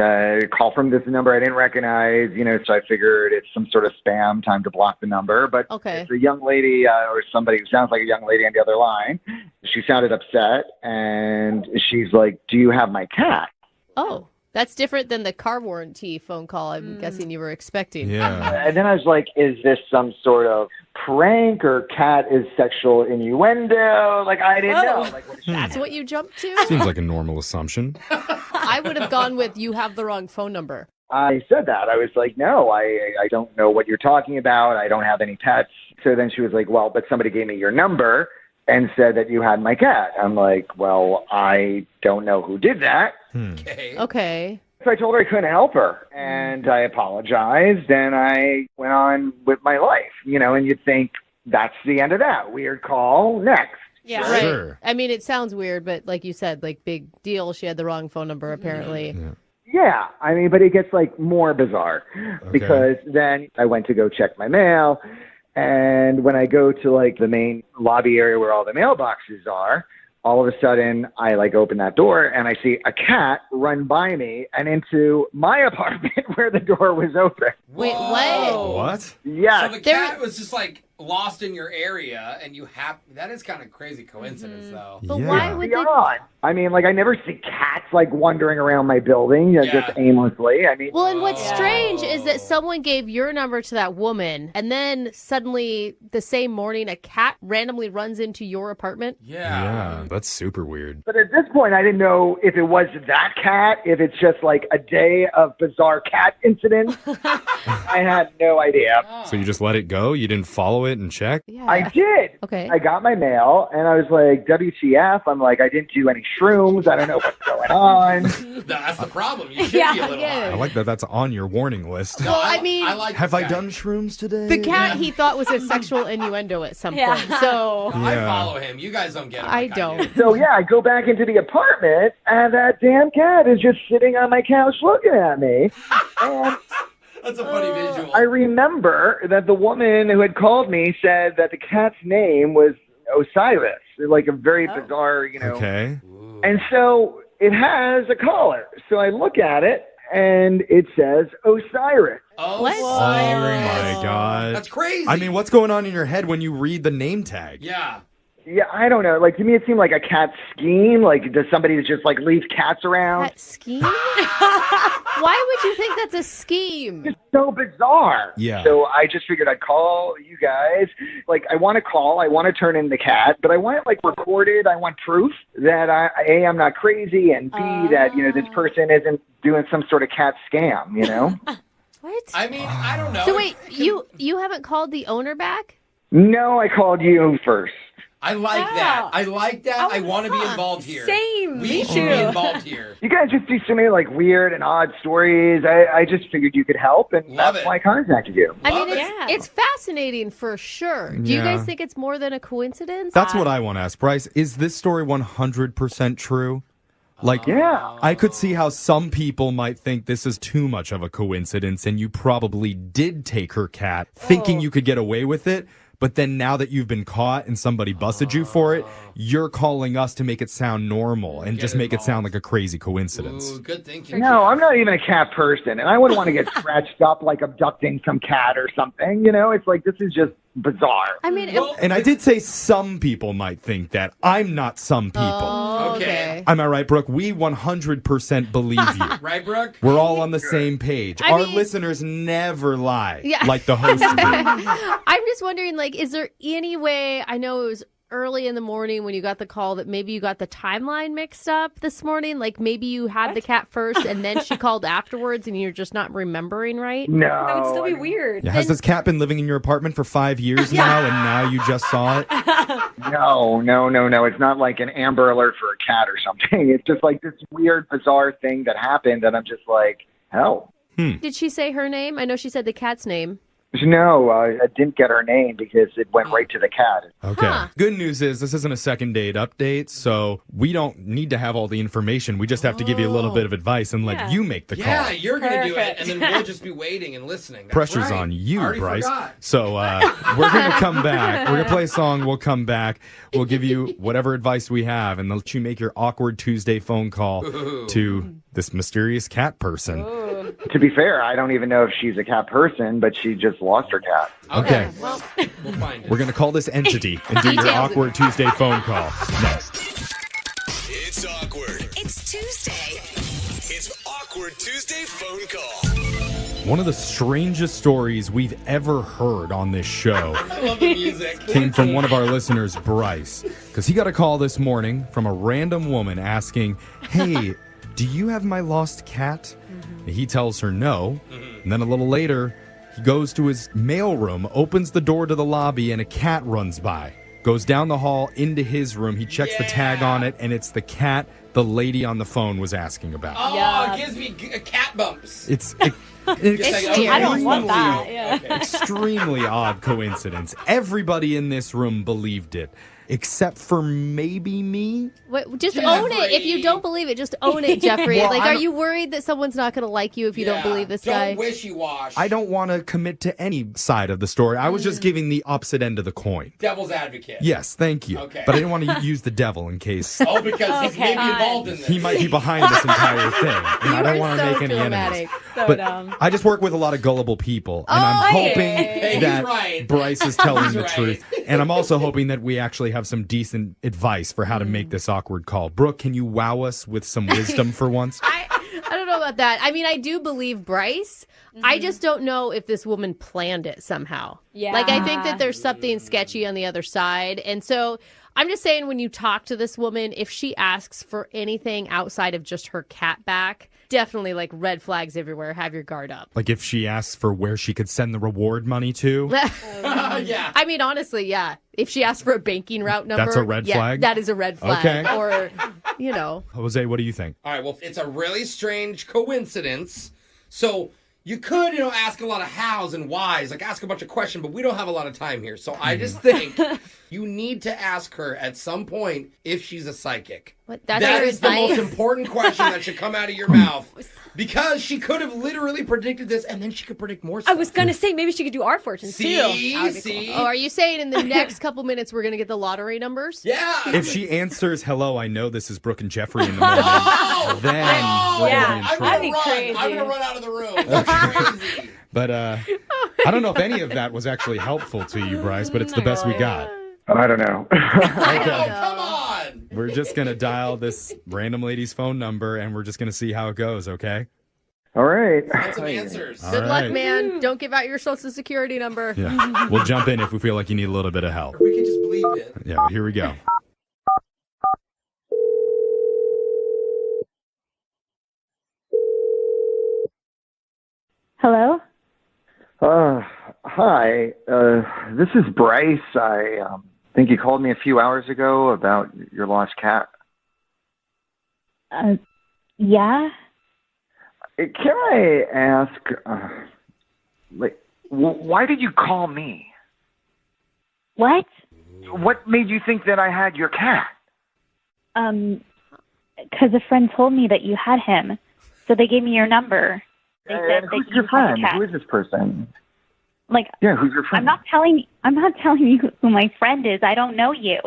Call from this number I didn't recognize, so I figured it's some sort of spam, time to block the number. But it's a young lady or somebody who sounds like a young lady on the other line. She sounded upset, and she's like, do you have my cat? Oh, that's different than the car warranty phone call I'm guessing you were expecting. Yeah. And then I was like, is this some sort of prank or cat is sexual innuendo? Like, I didn't know. Like, what is That's what you jumped to? Seems like a normal assumption. I would have gone with you have the wrong phone number. I said that. I was like, no, I don't know what you're talking about. I don't have any pets. So then she was like, well, but somebody gave me your number and said that you had my cat. I'm like, well, I don't know who did that. Okay. So I told her I couldn't help her, and I apologized, and I went on with my life, and you'd think that's the end of that. Weird call, next. Yeah, right. Sure. I mean, it sounds weird, but like you said, like big deal. She had the wrong phone number, apparently. Yeah, I mean, but it gets like more bizarre because then I went to go check my mail, and when I go to like the main lobby area where all the mailboxes are, all of a sudden I like open that door and I see a cat run by me and into my apartment where the door was open. Wait, what? What? Yeah. So the cat was just like lost in your area and you have that is kind of crazy coincidence though. But why would they? I mean, like I never see cats like wandering around my building just aimlessly. I mean, Well, and what's strange is that someone gave your number to that woman, and then suddenly the same morning a cat randomly runs into your apartment. Yeah, that's super weird. but at this point, I didn't know if it was that cat, if it's just like a day of bizarre cat incidents. I had no idea. So you just let it go? You didn't follow it and check? I did. Okay. I got my mail, and I was like, WTF? I'm like, I didn't do any shrooms. I don't know what's going on. That's the problem. You should be a little high. I like that that's on your warning list. Well, I mean, Have I done shrooms today? the cat he thought was a sexual innuendo at some point. So I follow him. You guys don't get him. I don't. So, yeah, I go back into the apartment, and that damn cat is just sitting on my couch looking at me. And that's a funny visual. I remember that the woman who had called me said that the cat's name was Osiris, like a very bizarre, Okay. And so it has a collar. So I look at it, and it says Osiris. Oh my God. That's crazy. I mean, what's going on in your head when you read the name tag? Yeah. Yeah, I don't know. Like, to me, it seemed like a cat scheme. Like, does somebody just, like, leave cats around? Cat scheme? Why would you think that's a scheme? It's so bizarre. Yeah. So I just figured I'd call you guys. Like, I want to call. I want to turn in the cat, but I want it, like, recorded. I want proof that, I'm not crazy, and B, that, this person isn't doing some sort of cat scam, What? I mean, I don't know. So wait, you haven't called the owner back? No, I called you first. I like that. I like that. I want to be involved here. Same. We should be involved here. You guys just do so many, like, weird and odd stories. I just figured you could help, and that's why I contacted you. I mean, it's fascinating for sure. Do you Yeah. guys think it's more than a coincidence? That's what I want to ask. Bryce, is this story 100% true? Like, I could see how some people might think this is too much of a coincidence and you probably did take her cat thinking you could get away with it. But then now that you've been caught and somebody busted you for it, you're calling us to make it sound normal and just make it sound like a crazy coincidence. Ooh, good thinking. No, I'm not even a cat person, and I wouldn't want to get scratched up like abducting some cat or something. It's like, this is just bizarre. I mean, And I did say some people might think that. I'm not some people. Okay. Am I right, Brooke? We 100% believe you. Right, Brooke? We're all on the same page. I Our mean- listeners never lie Yeah. like the host do. I'm just wondering, like, is there any way, I know it was early in the morning when you got the call, that maybe you got the timeline mixed up this morning? Like, maybe you had the cat first and then she called afterwards and you're just not remembering right? No. That would still be weird. Yeah, has this cat been living in your apartment for 5 years now and now you just saw it? No. It's not like an Amber Alert for a cat or something. It's just like this weird, bizarre thing that happened, and I'm just like, hell. Did she say her name? I know she said the cat's name. No, I didn't get her name because it went right to the cat. Okay. Good news is this isn't a second date update, so we don't need to have all the information. We just have to give you a little bit of advice and let you make the call. Yeah, you're going to do it, and then we'll just be waiting and listening. That's Pressure's right. on you, I already Bryce. forgot. So we're going to come back. We're going to play a song. We'll come back. We'll give you whatever advice we have and let you make your awkward Tuesday phone call to this mysterious cat person. To be fair, I don't even know if she's a cat person, but she just lost her cat. Okay. Well, we'll find it. We're going to call this entity and do your awkward Tuesday phone call next. It's awkward. It's Tuesday. It's Awkward Tuesday phone call. One of the strangest stories we've ever heard on this show I love the music. came from one of our listeners, Bryce, because he got a call this morning from a random woman asking, "Hey, do you have my lost cat?" He tells her no, and then a little later, he goes to his mailroom, opens the door to the lobby, and a cat runs by. Goes down the hall into his room. He checks the tag on it, and it's the cat the lady on the phone was asking about. Oh, it gives me cat bumps. It's I don't want that. Yeah. extremely odd coincidence. Everybody in this room believed it, except for maybe me. Wait, just Jeffrey. own it. If you don't believe it, just own it, Jeffrey. Well, like, I are don't- you worried that someone's not going to like you if you don't believe this guy? Don't wishy-wash. I don't want to commit to any side of the story. I was just giving the opposite end of the coin. Devil's advocate. Yes, thank you. Okay. But I didn't want to use the devil in case. Oh, because he's maybe involved involved in this. He might be behind this entire thing, and I don't want to make any enemies. But I just work with a lot of gullible people, and I'm hoping that Bryce is telling the truth. And I'm also hoping that we actually have some decent advice for how to make this awkward call. Brooke, can you wow us with some wisdom for once? I don't know about that. I mean, I do believe Bryce. I just don't know if this woman planned it somehow. Yeah. Like, I think that there's something sketchy on the other side. And so I'm just saying, when you talk to this woman, if she asks for anything outside of just her cat back, definitely like red flags everywhere. Have your guard up. Like if she asks for where she could send the reward money to? Yeah. I mean, honestly, yeah. If she asks for a banking route number. That's a red flag? That is a red flag. Okay. Or, you know. Jose, what do you think? All right, well, it's a really strange coincidence. So you could, ask a lot of hows and whys, like ask a bunch of questions, but we don't have a lot of time here. So I just think you need to ask her at some point if she's a psychic. What? That is the most important question that should come out of your mouth. Because she could have literally predicted this, and then she could predict more stuff. I was going to say, maybe she could do our fortunes, too. See? Oh, are you saying in the next couple minutes we're going to get the lottery numbers? Yeah. If she answers, hello, I know this is Brooke and Jeffrey in the morning, then we're going to be in trouble. That'd be crazy. I'm going to run out of the room. That's crazy. But I don't know if any of that was actually helpful to you, Bryce, but it's the best we got. I don't know. Come on. We're just going to dial this random lady's phone number, and we're just going to see how it goes, okay? All right. Get some answers. All Good luck, right. man. Don't give out your social security number. Yeah. We'll jump in if we feel like you need a little bit of help. We can just bleep it. Yeah, here we go. Hello? Hi. This is Bryce. I think you called me a few hours ago about your lost cat. Yeah? Can I ask, why did you call me? What? What made you think that I had your cat? Because a friend told me that you had him, so they gave me your number. They said that who's you your had friend? a cat. Who is this person? Like, Yeah, who's your friend? I'm not telling you who my friend is. I don't know you.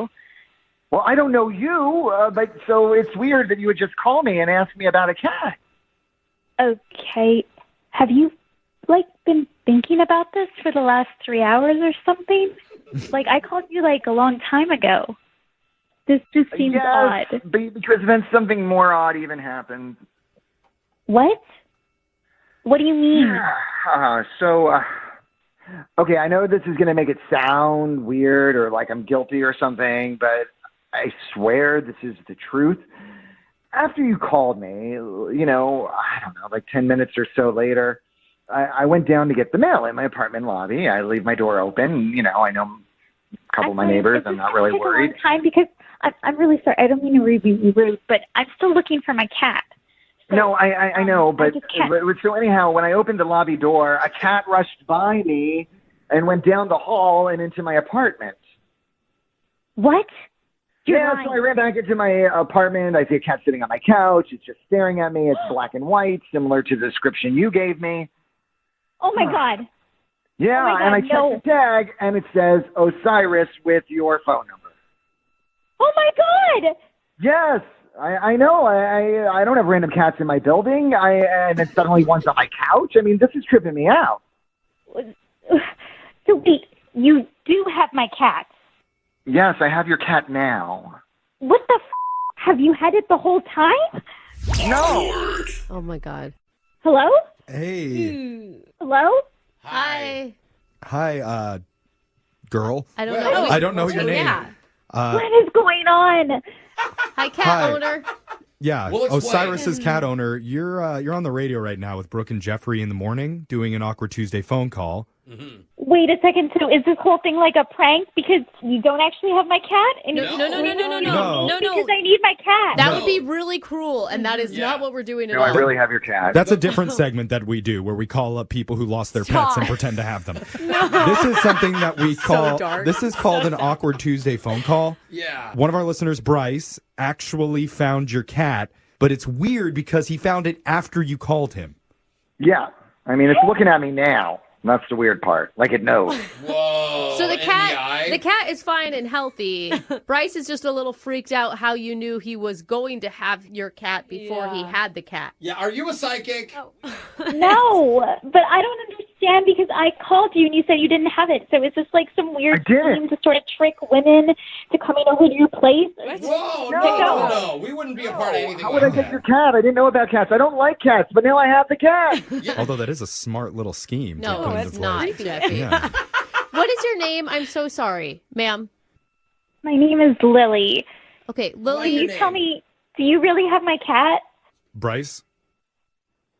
Well, I don't know you, but so it's weird that you would just call me and ask me about a cat. Okay. Have you, been thinking about this for the last 3 hours or something? I called you, a long time ago. This just seems odd. Because then something more odd even happened. What? What do you mean? Okay, I know this is going to make it sound weird or like I'm guilty or something, but I swear this is the truth. After you called me, I don't know, 10 minutes or so later, I went down to get the mail in my apartment lobby. I leave my door open. I know a couple of my neighbors. I'm not really worried. It took a long time because I'm really sorry. I don't mean to be rude, but I'm still looking for my cat. So, no, I know, but so anyhow, when I opened the lobby door, a cat rushed by me and went down the hall and into my apartment. What? So I ran back into my apartment. I see a cat sitting on my couch. It's just staring at me. It's black and white, similar to the description you gave me. Oh, my God. Yeah, Oh my God, and I checked the tag, and it says Osiris with your phone number. Oh, my God. Yes. I know. I don't have random cats in my building. And then suddenly one's on my couch. I mean, this is tripping me out. So wait, you do have my cat? Yes, I have your cat now. What the Have you had it the whole time? No. Oh, my God. Hello? Hey. Hello? Hi. Hi, girl. I don't know. I don't know your name. Yeah. What is going on? Hi, cat Hi. owner. Yeah, We'll explain. Osiris's cat owner. You're on the radio right now with Brooke and Jeffrey in the morning doing an Awkward Tuesday phone call. Mm-hmm. Wait a second. So is this whole thing like a prank because you don't actually have my cat? And No. Because I need my cat. That would be really cruel, and that is not what we're doing at No, all. I really have your cat. That's a different segment that we do where we call up people who lost their pets and pretend to have them. This is something that we call, dark. this is called an Awkward Tuesday phone call. Yeah. One of our listeners, Bryce, actually found your cat, but it's weird because he found it after you called him. Yeah. I mean, it's looking at me now. That's the weird part. Like it knows. Whoa. So the cat, The cat is fine and healthy. Bryce is just a little freaked out how you knew he was going to have your cat before he had the cat. Yeah, are you a psychic? No, but I don't understand because I called you and you said you didn't have it. So is this like some weird scheme to sort of trick women to coming over to your place? Whoa, no. We wouldn't be a part of anything How would I get your cat? I didn't know about cats. I don't like cats, but now I have the cat. Although that is a smart little scheme. No, to put it's into not, play. Jeffy. Yeah. What is your name? I'm so sorry, ma'am. My name is Lily. Okay, Lily. Can you tell me, do you really have my cat? Bryce?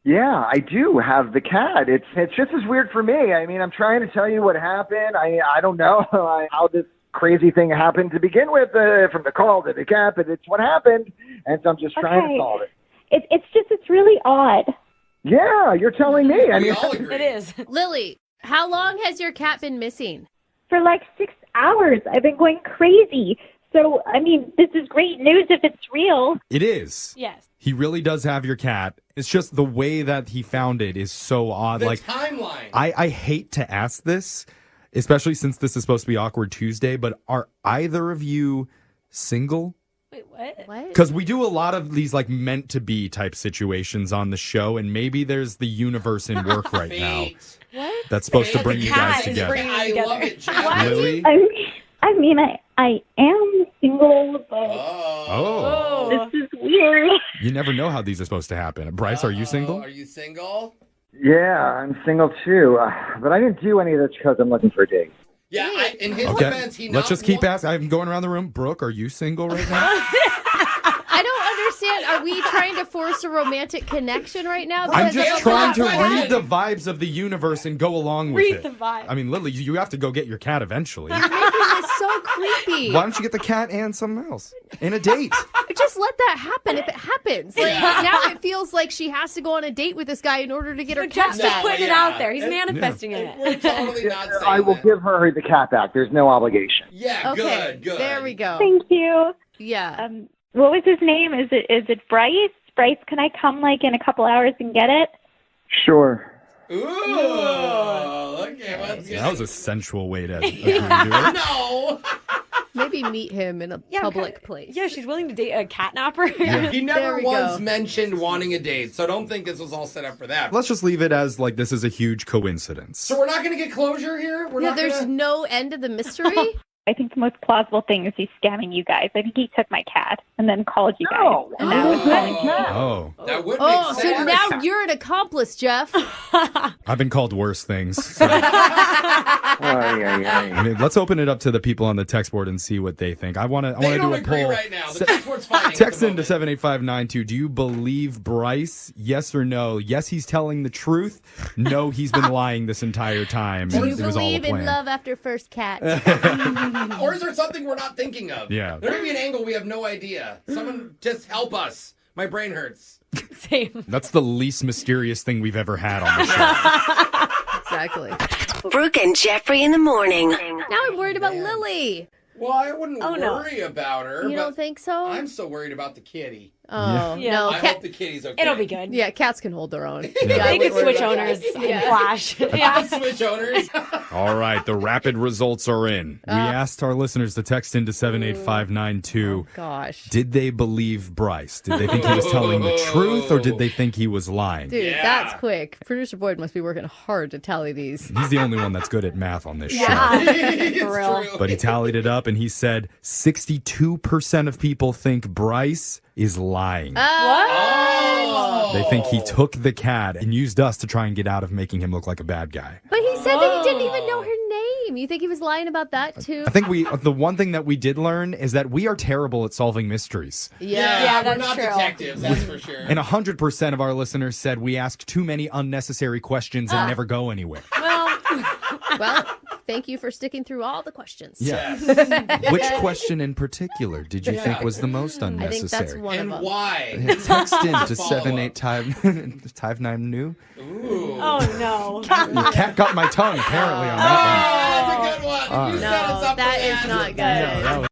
Yeah, I do have the cat. It's just as weird for me. I mean, I'm trying to tell you what happened. I don't know how this crazy thing happened to begin with, from the call to the cat, but it's what happened, and so I'm just trying to solve it. It's really odd. Yeah, you're telling me. I mean, It is. Lily, how long has your cat been missing? For like 6 hours. I've been going crazy. So, I mean, this is great news if it's real. It is. Yes. He really does have your cat. It's just the way that he found it is so odd. The like timeline. I hate to ask this, especially since this is supposed to be Awkward Tuesday, but are either of you single? Wait, what? Because we do a lot of these like meant to be type situations on the show, and maybe there's the universe in work right now that's supposed to bring you guys together. I love it, Jeff. Lily? I mean, I am single, but Oh. this is weird. You never know how these are supposed to happen. Bryce, are you single? Are you single? yeah, I'm single too, but I didn't do any of this because I'm looking for a date. Yeah, in his Okay, defense, he let's just keep asking. I'm going around the room. Brooke, are you single right now? I don't understand. Are we trying to force a romantic connection right now? I'm Because just that's trying not to what read the vibes of the universe and go along with Read it. the vibe. I mean, Lily, you have to go get your cat eventually. You're making this so creepy. Why don't you get the cat and something else in a date? Just let that happen if it happens. Like, now it feels like she has to go on a date with this guy in order to get her cat Jeff's just back. putting it out there. He's manifesting it. We're totally not saying I will give her the cat back. There's no obligation. Yeah, Okay, good. there we go. Thank you. Yeah. What was his name? Is it Bryce? Bryce, can I come like in a couple hours and get it? Sure. Ooh, okay, let's That was a sensual way to agree to it. No. Maybe meet him in a public place. Yeah, she's willing to date a catnapper. He There never we once go. mentioned wanting a date, so don't think this was all set up for that. Let's just leave it as like this is a huge coincidence. So we're not going to get closure here? We're Yeah, not there's gonna... no end to the mystery. I think the most plausible thing is he's scamming you guys. I think he took my cat and then called you guys. No. And now he's calling me. Oh, That would Oh, make so sense. now you're an accomplice, Jeff. I've been called worse things. So, I mean, let's open it up to the people on the text board and see what they think. I want to They do don't a agree poll. right now. The text board's fighting. Text into 78592. Do you believe Bryce? Yes or no? Yes, he's telling the truth. No, he's been lying this entire time. Do and you it was all a believe in plan. love after first cat? Or is there something we're not thinking of? Yeah. There may be an angle we have no idea. Someone just help us. My brain hurts. Same. That's the least mysterious thing we've ever had on the show. Exactly. Brooke and Jeffrey in the morning. Now I'm worried about Lily. Well, I wouldn't Oh, no. worry about her. You but don't think so? I'm so worried about the kitty. Oh, Yeah. no. I hope the kitty's okay. It'll be good. Yeah, cats can hold their own. They can switch owners in Yeah. Flash. Yeah. Switch owners. All right, the rapid results are in. We asked our listeners to text into 78592. Oh, gosh. Did they believe Bryce? Did they think he was telling the truth, or did they think he was lying? Dude, that's quick. Producer Boyd must be working hard to tally these. He's the only one that's good at math on this show. It's For real. true. But he tallied it up and he said 62% of people think Bryce is lying. Oh. They think he took the cat and used us to try and get out of making him look like a bad guy. But he said that he didn't even know her name. You think he was lying about that, too? I think the one thing that we did learn is that we are terrible at solving mysteries. Yeah, that's we're not true. detectives, that's for sure. And 100% of our listeners said we ask too many unnecessary questions and never go anywhere. Well, thank you for sticking through all the questions. Yeah. Which question in particular did you think was the most I think that's unnecessary? one And of them. why? Text in to Follow up. 785 new. Ooh. Oh, no. Cat got my tongue apparently on that Oh, that's a good one. You set us No, up that for is not good. one. No, that